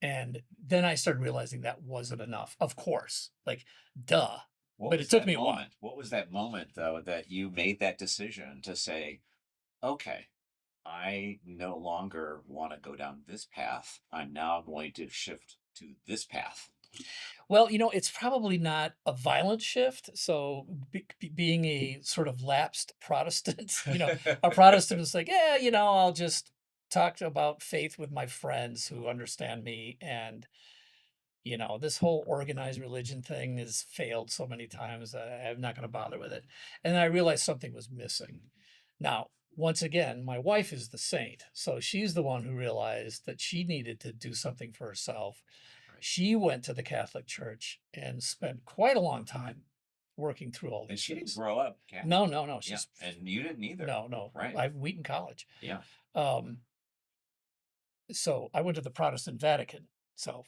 And then I started realizing that wasn't enough. Of course, like, duh. What But was it took that me a while. moment? What was that moment, though, that you made that decision to say, okay, I no longer want to go down this path. I'm now going to shift to this path. Well, it's probably not a violent shift. So being a sort of lapsed Protestant, a Protestant is like, yeah, I'll just talk about faith with my friends who understand me. And, this whole organized religion thing has failed so many times. I'm not going to bother with it. And I realized something was missing. Now, once again, my wife is the saint. So she's the one who realized that she needed to do something for herself. She went to the Catholic Church and spent quite a long time working through all And these she didn't things. grow up Catholic. No. Yeah, She's and you didn't either. no. Right. I Wheaton College. Yeah. So I went to the Protestant Vatican. So,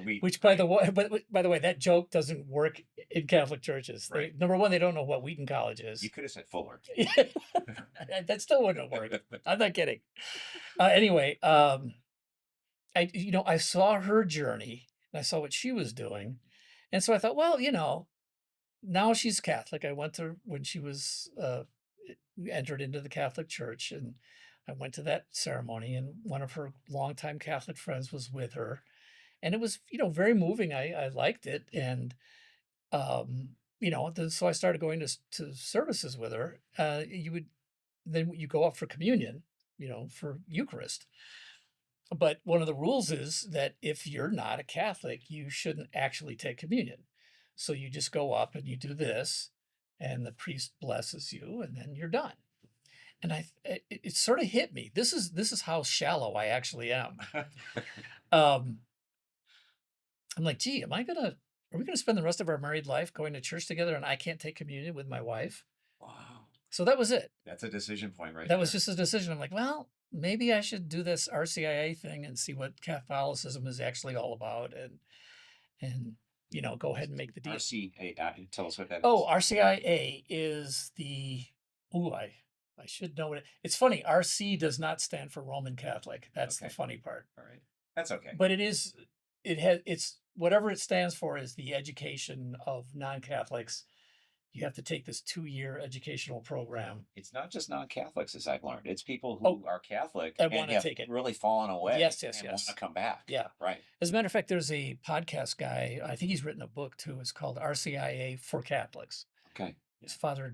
We, which by the way, that joke doesn't work in Catholic churches. Right. Number one, they don't know what Wheaton College you is. could have said Fuller. That still wouldn't have worked. I'm not kidding. Anyway, I saw her journey and I saw what she was doing. And so I thought, well, now she's Catholic. I went to when she was entered into the Catholic Church, and I went to that ceremony, and one of her longtime Catholic friends was with her. And it was, very moving. I liked it. And, so I started going to services with her. Then you go up for communion, for Eucharist. But one of the rules is that if you're not a Catholic, you shouldn't actually take communion. So you just go up and you do this, and the priest blesses you, and then you're done. And it sort of hit me. This is how shallow I actually am. I'm like, gee, are we gonna spend the rest of our married life going to church together, and I can't take communion with my wife? Wow. So that was it. That's a decision point right That there. was just a decision. I'm like, well, maybe I should do this RCIA thing and see what Catholicism is actually all about, and go ahead and make the deal. RCA, tell us what that is. Oh, RCIA is I should know it. It's funny. RC does not stand for Roman Catholic. That's the Okay. funny part. All right. That's okay. But it's whatever it stands for is the education of non-Catholics. You have to take this 2-year educational program. It's not just non-Catholics, as I've learned. It's people who are Catholic and and wanna have take it. really fallen away. Yes. And want to come back. Yeah. Right. As a matter of fact, there's a podcast guy. I think he's written a book too. It's called RCIA for Catholics. Okay. It's Father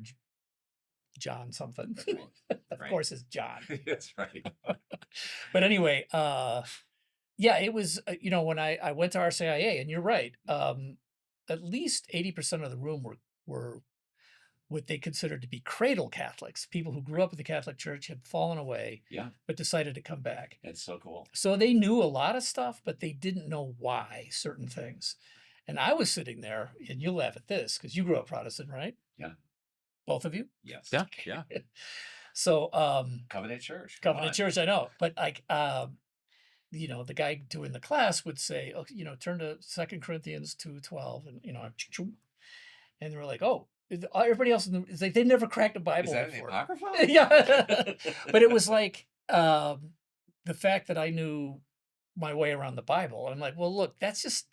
John something. Right. Of course, it's John. That's right. But anyway, yeah, it was, when I went to RCIA, and you're right, at least 80% of the room were what they considered to be cradle Catholics, people who grew up in the Catholic Church, had fallen away, Yeah. but decided to come back. That's so cool. So they knew a lot of stuff, but they didn't know why certain things. And I was sitting there, and you'll laugh at this because you grew up Protestant, right? Yeah. Both of you? Yes. Yeah. So, Covenant Church. Come Covenant on. Church, I know, but like, the guy doing the class would say, oh, turn to 2 Corinthians 2:12, and and they were like, oh, everybody else it's like they never cracked a Bible Is that in the before. Apocrypha? Yeah, but it was like the fact that I knew my way around the Bible. I'm like, well, look, that's just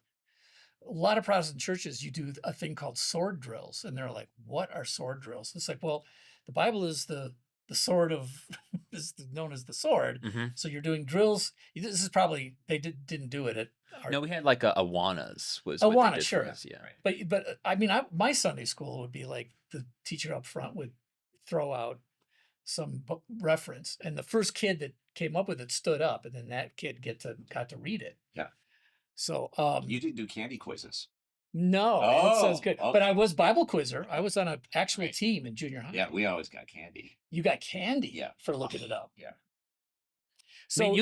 a lot of Protestant churches. You do a thing called sword drills, and they're like, what are sword drills? It's like, well, the Bible is the sword of is known as the sword. Mhm. So you're doing drills. This is probably they didn't do it at our, No, we had like a Awanas was what they Awana, did for sure. us, yeah. Right. but I mean, my Sunday school would be like the teacher up front would throw out some reference, and the first kid that came up with it stood up, and then that kid got to read it. Yeah. So You didn't do candy quizzes. no, it sounds Oh, good. okay. But I was Bible quizzer. I was on an actual Right. team in junior high. Yeah, we always got candy. You got candy Yeah. for looking it up. Yeah. So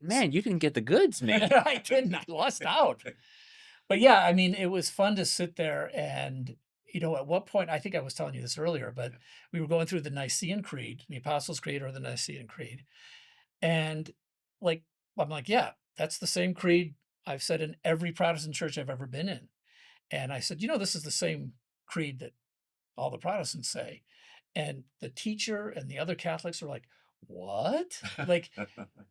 Man, you can get the goods, man. I didn't. I lost out. But yeah, I mean, it was fun to sit there and, at what point, I think I was telling you this earlier, but we were going through the Nicene Creed, the Apostles' Creed or the Nicene Creed. And I'm like, yeah, that's the same creed I've said in every Protestant church I've ever been in. And I said, this is the same creed that all the Protestants say. And the teacher and the other Catholics are like, what? Like,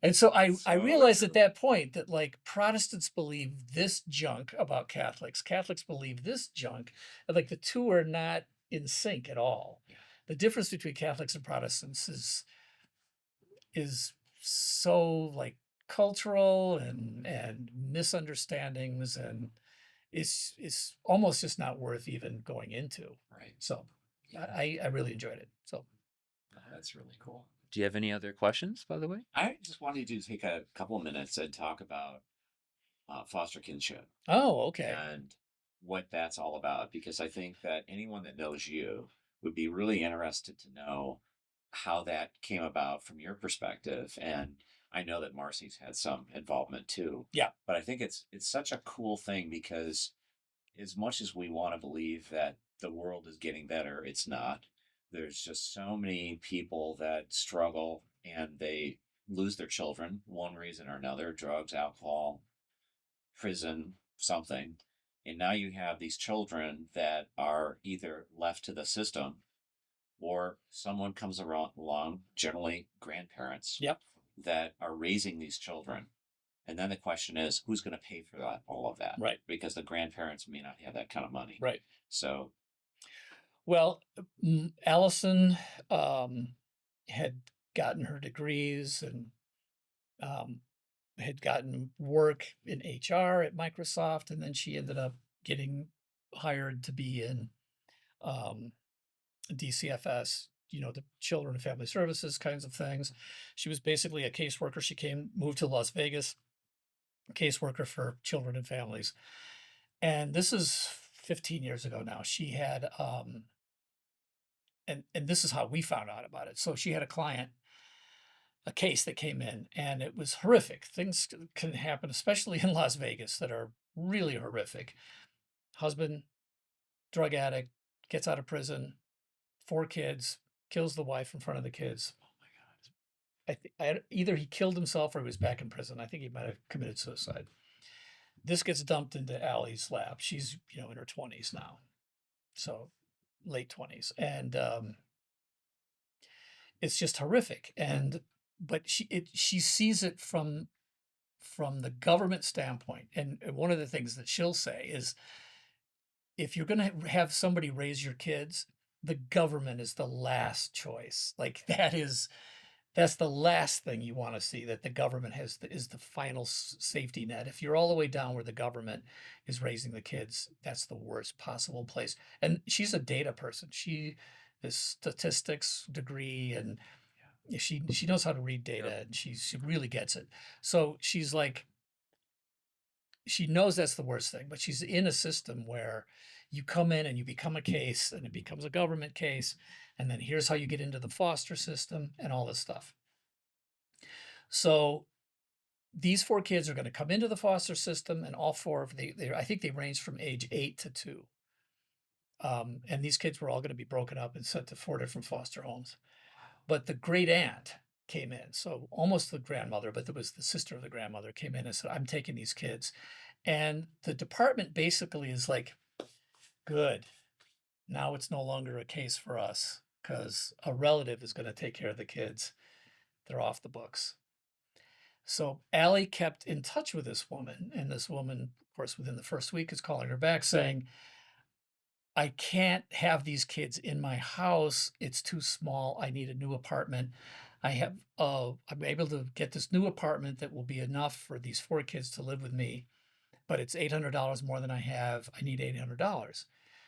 and so I So realized at true. that point that like Protestants believe this junk about Catholics, Catholics believe this junk, and like the two are not in sync at all. Yeah. The difference between Catholics and Protestants is so like cultural and misunderstandings, and it's almost just not worth even going into. Right. So Yeah. I really enjoyed it. So That's really cool. Do you have any other questions, by the way? I just wanted to take a couple of minutes and talk about foster kinship okay. and what that's all about, because I think that anyone that knows you would be really interested to know how that came about from your perspective. And I know that Marcy's had some involvement too. Yeah. But I think it's such a cool thing, because as much as we want to believe that the world is getting better, it's not. There's just so many people that struggle and they lose their children, one reason or another: drugs, alcohol, prison, something. And now you have these children that are either left to the system, or someone comes along, generally grandparents, Yep. that are raising these children. And then the question is, who's going to pay for that, all of that? Right. Because the grandparents may not have that kind of money. Right. So, Well, Allison had gotten her degrees and had gotten work in HR at Microsoft, and then she ended up getting hired to be in DCFS, the Children and Family Services kinds of things. She was basically a caseworker. She moved to Las Vegas, caseworker for children and families. And this is 15 years ago now. She had, and this is how we found out about it. So she had a case that came in, and it was horrific. Things can happen, especially in Las Vegas, that are really horrific. Husband, drug addict, gets out of prison, 4 kids, kills the wife in front of the kids. oh my God. Either he killed himself or he was back in prison. I think he might have committed suicide. This gets dumped into Allie's lap. She's, in her 20s now. So late 20s. And it's just horrific. But she sees it from the government standpoint. And one of the things that she'll say is, if you're going to have somebody raise your kids, the government is the last choice. Like that's the last thing you want to see, that the government is the final safety net. If you're all the way down where the government is raising the kids, that's the worst possible place. And she's a data person. She has statistics degree, and she knows how to read data, and she really gets it. So she's like, she knows that's the worst thing, but she's in a system where you come in and you become a case, and it becomes a government case, and then here's how you get into the foster system and all this stuff. So these 4 kids are going to come into the foster system, and all 4 of I think they range from age 8 to 2. And these kids were all going to be broken up and sent to 4 different foster homes. But the great aunt came in, so almost the grandmother, but there was the sister of the grandmother, came in and said, I'm taking these kids. And the department basically is like, good, now it's no longer a case for us, because a relative is going to take care of the kids. They're off the books. So Allie kept in touch with this woman, and this woman, of course, within the first week is calling her back saying, I can't have these kids in my house. It's too small. I need a new apartment. I'm able to get this new apartment that will be enough for these 4 kids to live with me, but it's $800 more than I have. I need $800.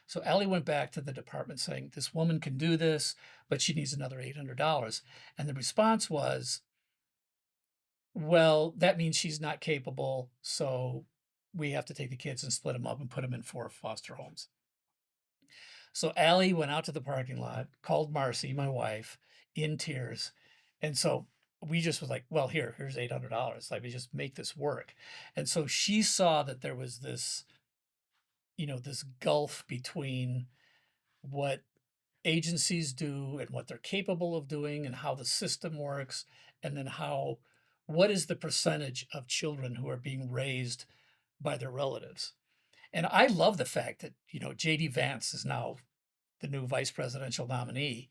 So Allie went back to the department saying, this woman can do this, but she needs another $800. And the response was, well, that means she's not capable, so we have to take the kids and split them up and put them in 4 foster homes. So Allie went out to the parking lot, called Marcy, my wife, in tears. And so we just was like, well, here's $800. Like, we just make this work. And so she saw that there was this, this gulf between what agencies do and what they're capable of doing and how the system works, and then what is the percentage of children who are being raised by their relatives. And I love the fact that, J.D. Vance is now the new vice presidential nominee.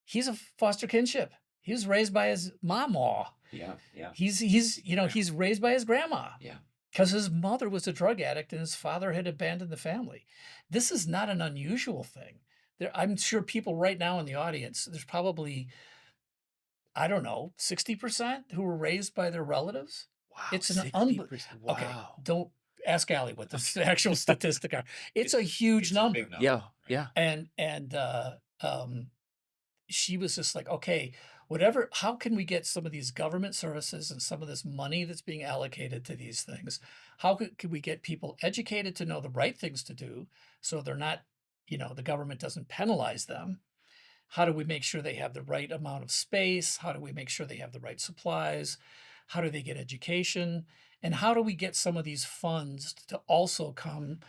He's a foster kinship. He was raised by his mama. Yeah. Yeah. He's raised by his grandma. Yeah. Because his mother was a drug addict and his father had abandoned the family. This is not an unusual thing. I'm sure people right now in the audience, there's probably, I don't know, 60% who were raised by their relatives. Wow. It's an 60%. Wow. Okay, don't ask Allie what the actual statistic are. It's a huge It's a number. big number. Yeah. Yeah. And she was just like, okay, whatever, how can we get some of these government services and some of this money that's being allocated to these things? How could we get people educated to know the right things to do so they're not, the government doesn't penalize them? How do we make sure they have the right amount of space? How do we make sure they have the right supplies? How do they get education? And how do we get some of these funds to also come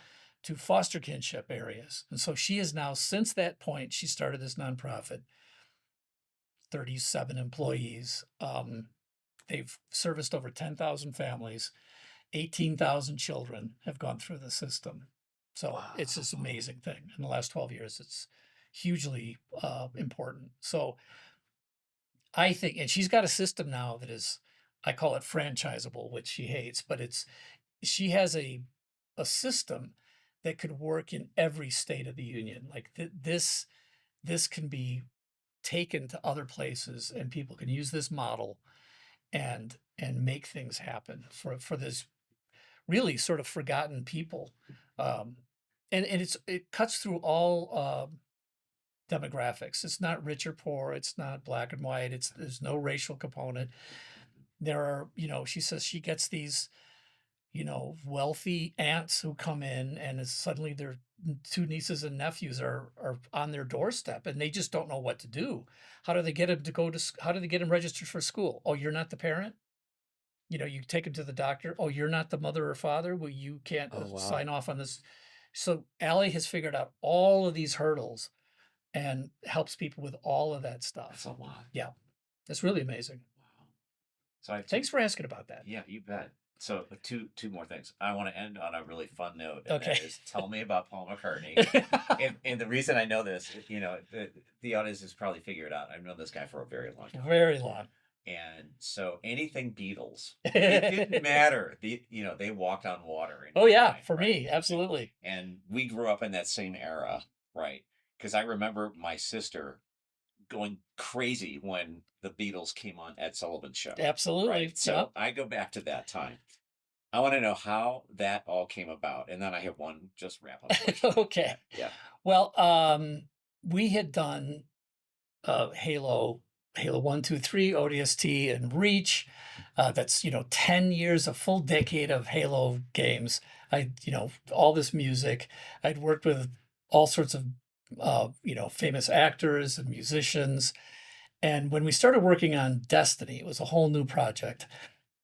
to foster kinship areas? And so she is now, since that point, she started this nonprofit, 37 employees. They've serviced over 10,000 families. 18,000 children have gone through the system. So it's this amazing thing. In the last 12 years, it's hugely important. So I think, and she's got a system now that is, I call it franchisable, which she hates, but she has a system that could work in every state of the union. Like this can be taken to other places and people can use this model and make things happen for this really sort of forgotten people. And it cuts through all demographics. It's not rich or poor. It's not black and white. There's no racial component. There are, she says she gets these, wealthy aunts who come in and suddenly their two nieces and nephews are on their doorstep and they just don't know what to do. How do they get them how do they get them registered for school? Oh, you're not the parent? You take them to the doctor. Oh, you're not the mother or father? Well, you can't sign off on this. So Allie has figured out all of these hurdles and helps people with all of that stuff. That's a lot. Yeah. That's really amazing. Wow. So thanks for asking about that. Yeah, you bet. So two more things. I want to end on a really fun note. And Okay. that is, tell me about Paul McCartney. and the reason I know this, the audience has probably figured out. I've known this guy for a very long time. Very long. And so anything Beatles, it didn't matter. They walked on water. Oh yeah, right? for me, absolutely. And we grew up in that same era, right? Because I remember my sister going crazy when the Beatles came on Ed Sullivan's show. Absolutely. Right? So I go back to that time. I want to know how that all came about. And then I have one just wrap up question. Okay. Yeah. Well, we had done Halo 1, 2, 3, ODST, and Reach. That's 10 years, a full decade of Halo games. All this music. I'd worked with all sorts of famous actors and musicians. And when we started working on Destiny, it was a whole new project.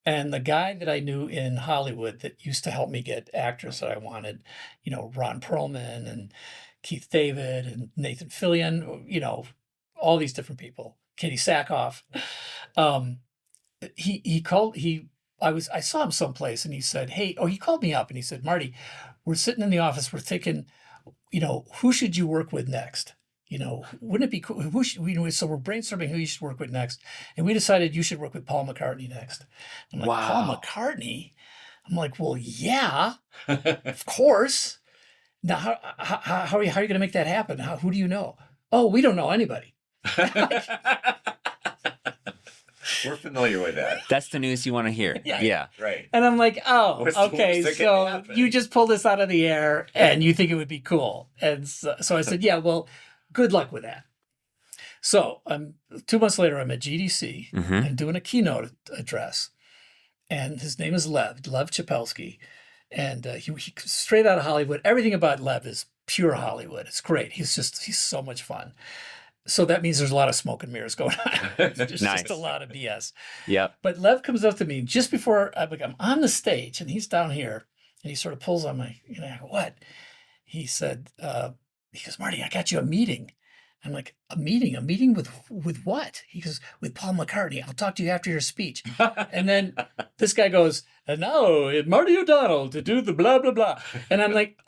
And the guy that I knew in Hollywood that used to help me get actors that I wanted, Ron Perlman and Keith David and Nathan Fillion, all these different people, Katie Sackhoff. I saw him someplace and he said, he called me up and he said, Marty, we're sitting in the office, we're thinking, who should you work with next? Wouldn't it be cool? So we're brainstorming who you should work with next. And we decided you should work with Paul McCartney next. I'm like, Wow. Paul McCartney? I'm like, well, yeah, of course. Now, how are you going to make that happen? Who do you know? Oh, we don't know anybody. We're familiar with that. That's the news you want to hear. Yeah. Right. And I'm like, oh, What's the okay, worst that can so happen? you just pulled this out of the air and you think it would be cool. And so I said, yeah, well, good luck with that. So 2 months later, I'm at GDC and doing a keynote address. And his name is Lev Chapelsky. And he straight out of Hollywood. Everything about Lev is pure Hollywood. It's great. He's so much fun. So that means there's a lot of smoke and mirrors going on. There's Nice. just a lot of BS. Yep. But Lev comes up to me just before I'm on the stage and he's down here and he sort of pulls on my, I go, what? He said, he goes, Marty, I got you a meeting. I'm like, a meeting with what? He goes, with Paul McCartney. I'll talk to you after your speech. And then this guy goes, and now Marty O'Donnell to do the blah, blah, blah. And I'm like,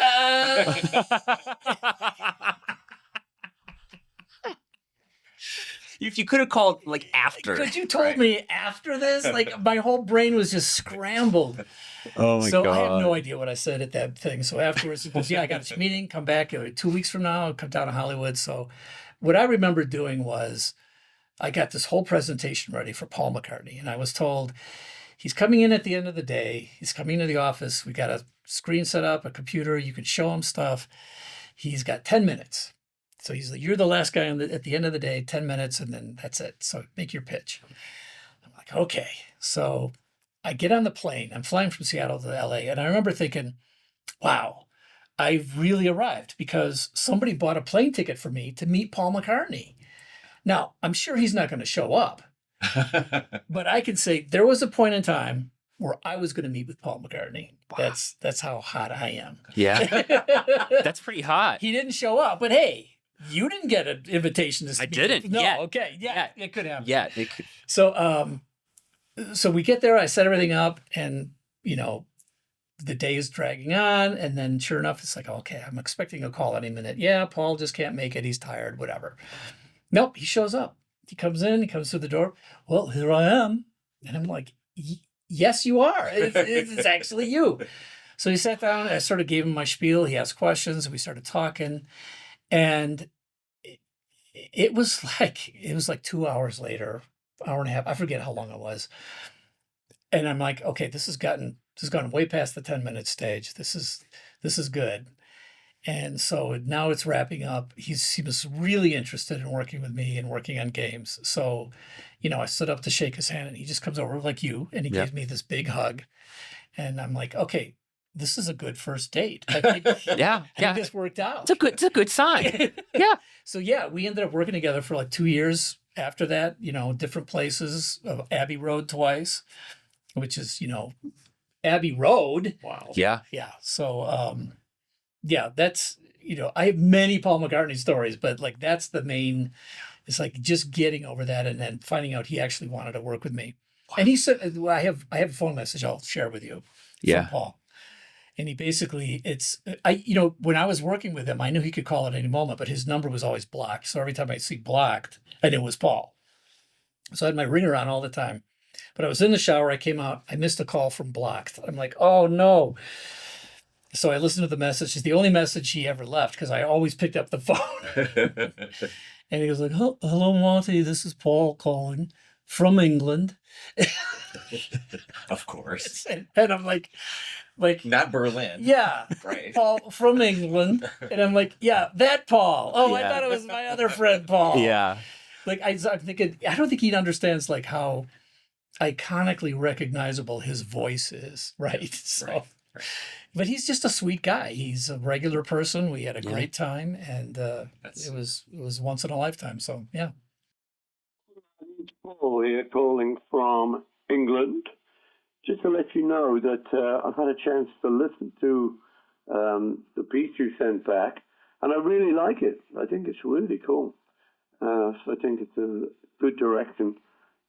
If you could have called like after. could you told me after this? Like my whole brain was just scrambled. Oh So I have no idea what I said at that thing. So afterwards, he goes, yeah, I got this meeting. Come back 2 weeks from now. I'll come down to Hollywood. So what I remember doing was I got this whole presentation ready for Paul McCartney. And I was told he's coming in at the end of the day. He's coming to the office. We got a screen set up, a computer. You can show him stuff. He's got 10 minutes. So you're the last guy at the end of the day, 10 minutes, and then that's it. So make your pitch. I'm like, okay. So I get on the plane. I'm flying from Seattle to LA. And I remember thinking, wow, I've really arrived because somebody bought a plane ticket for me to meet Paul McCartney. Now, I'm sure he's not going to show up, but I can say there was a point in time where I was going to meet with Paul McCartney. Wow. That's how hot I am. Yeah. That's pretty hot. He didn't show up, but hey, you didn't get an invitation to speak. I didn't. No, yeah. okay. Yeah, it could happen. Yeah, it could. So so we get there, I set everything up, and the day is dragging on, and then sure enough, it's like, okay, I'm expecting a call any minute. Yeah, Paul just can't make it. He's tired, whatever. Nope, he shows up. He comes through the door. Well, here I am. And I'm like, yes, you are. It's actually you. So he sat down, I sort of gave him my spiel. He asked questions, and we started talking. And it was like 2 hours later, hour and a half. I forget how long it was. And I'm like, okay, this has gone way past the 10-minute stage. This is good. And so now it's wrapping up. He was really interested in working with me and working on games. So, I stood up to shake his hand, and he just comes over like you, and he gives me this big hug. And I'm like, okay, this is a good first date. I think, I think this worked out. It's a good sign. Yeah. So we ended up working together for like 2 years after that, different places, Abbey Road twice, which is, Abbey Road. Wow. Yeah. So, that's, I have many Paul McCartney stories, but like, that's the main, it's like just getting over that and then finding out he actually wanted to work with me. Wow. And he said, well, I have a phone message I'll share with you from Paul. And he basically, when I was working with him, I knew he could call at any moment, but his number was always blocked. So every time I see blocked, I knew it was Paul. So I had my ringer on all the time. But I was in the shower, I came out, I missed a call from blocked. I'm like, oh no. So I listened to the message. It's the only message he ever left because I always picked up the phone. And he was like, hello, Marty, this is Paul calling from England. Of course. And I'm like not Berlin. Yeah. Right. Paul from England. And I'm like, yeah, that Paul. Oh, I thought it was my other friend, Paul. Yeah. Like I'm thinking, I don't think he understands like how iconically recognizable his voice is. Right. So, right. But he's just a sweet guy. He's a regular person. We had a great time, and it was once in a lifetime. So yeah. Paul here, calling from England. Just to let you know that I've had a chance to listen to the piece you sent back, and I really like it. I think it's really cool. So I think it's a good direction,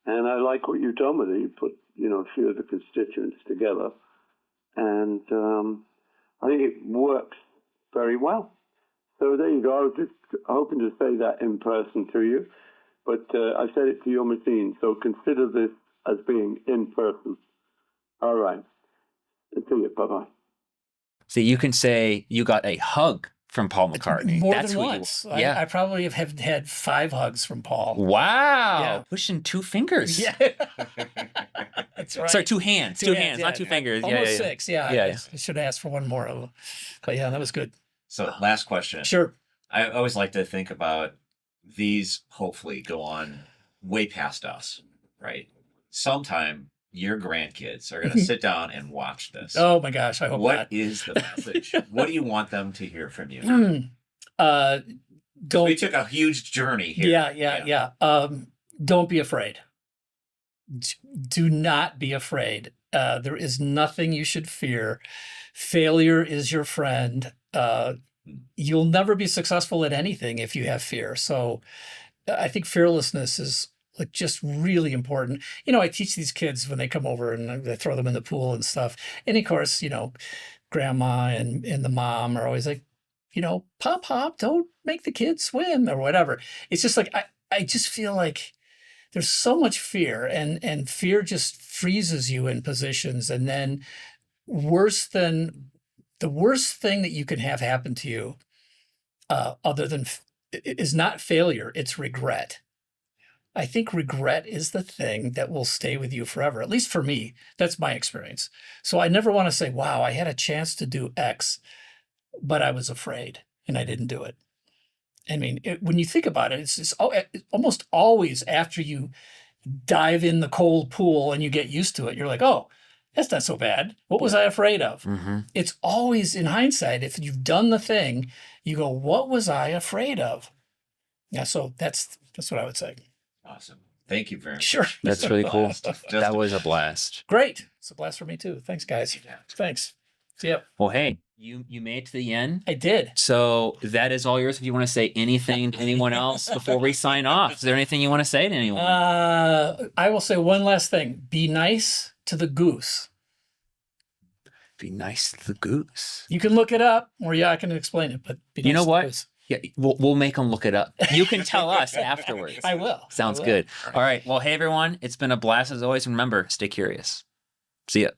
and I like what you've done with it. You put a few of the constituents together. And I think it works very well. So there you go. I was just hoping to say that in person to you, but I said it to your machine. So consider this as being in person. All right. See you. Bye-bye. So you can say you got a hug from Paul McCartney. More than once. I probably have had 5 hugs from Paul. Wow. Yeah. Pushing 2 fingers. Yeah. That's right. Sorry, 2 hands. 2 hands, not 2 fingers. Almost 6. Yeah. I should have asked for one more. But yeah, that was good. So last question. Sure. I always like to think about these hopefully go on way past us, right? Sometime your grandkids are going to sit down and watch this. Oh my gosh, I hope What not. is the message? What do you want them to hear from you? Don't. We took a huge journey here. Yeah. Don't be afraid. Do not be afraid. There is nothing you should fear. Failure is your friend. you'll never be successful at anything if you have fear. So I think fearlessness is like just really important. I teach these kids when they come over and I throw them in the pool and stuff. And of course, grandma and the mom are always like, pop, don't make the kids swim or whatever. It's just like, I just feel like there's so much fear and fear just freezes you in positions. And then the worst thing that you can have happen to you other than is not failure, it's regret. I think regret is the thing that will stay with you forever, at least for me. That's my experience. So I never want to say, wow, I had a chance to do X, but I was afraid and I didn't do it. I mean, when you think about it, it's almost always after you dive in the cold pool and you get used to it, you're like, oh, that's not so bad. What was I afraid of? Mm-hmm. It's always in hindsight, if you've done the thing, you go, what was I afraid of? Yeah, so that's what I would say. Awesome. Thank you very much. Sure. That's really cool. Just That was a blast. Great. It's a blast for me too. Thanks, guys. Yeah. Thanks. See ya. Well, hey, you made it to the end. I did. So that is all yours. If you want to say anything to anyone else before we sign off, is there anything you want to say to anyone? I will say one last thing. Be nice to the goose. Be nice to the goose. You can look it up, or I can explain it. But be nice You know to the what? goose. Yeah, we'll make them look it up. You can tell us afterwards. I will. Sounds I will. good. All right. Well, hey, everyone. It's been a blast as always. Remember, stay curious. See ya.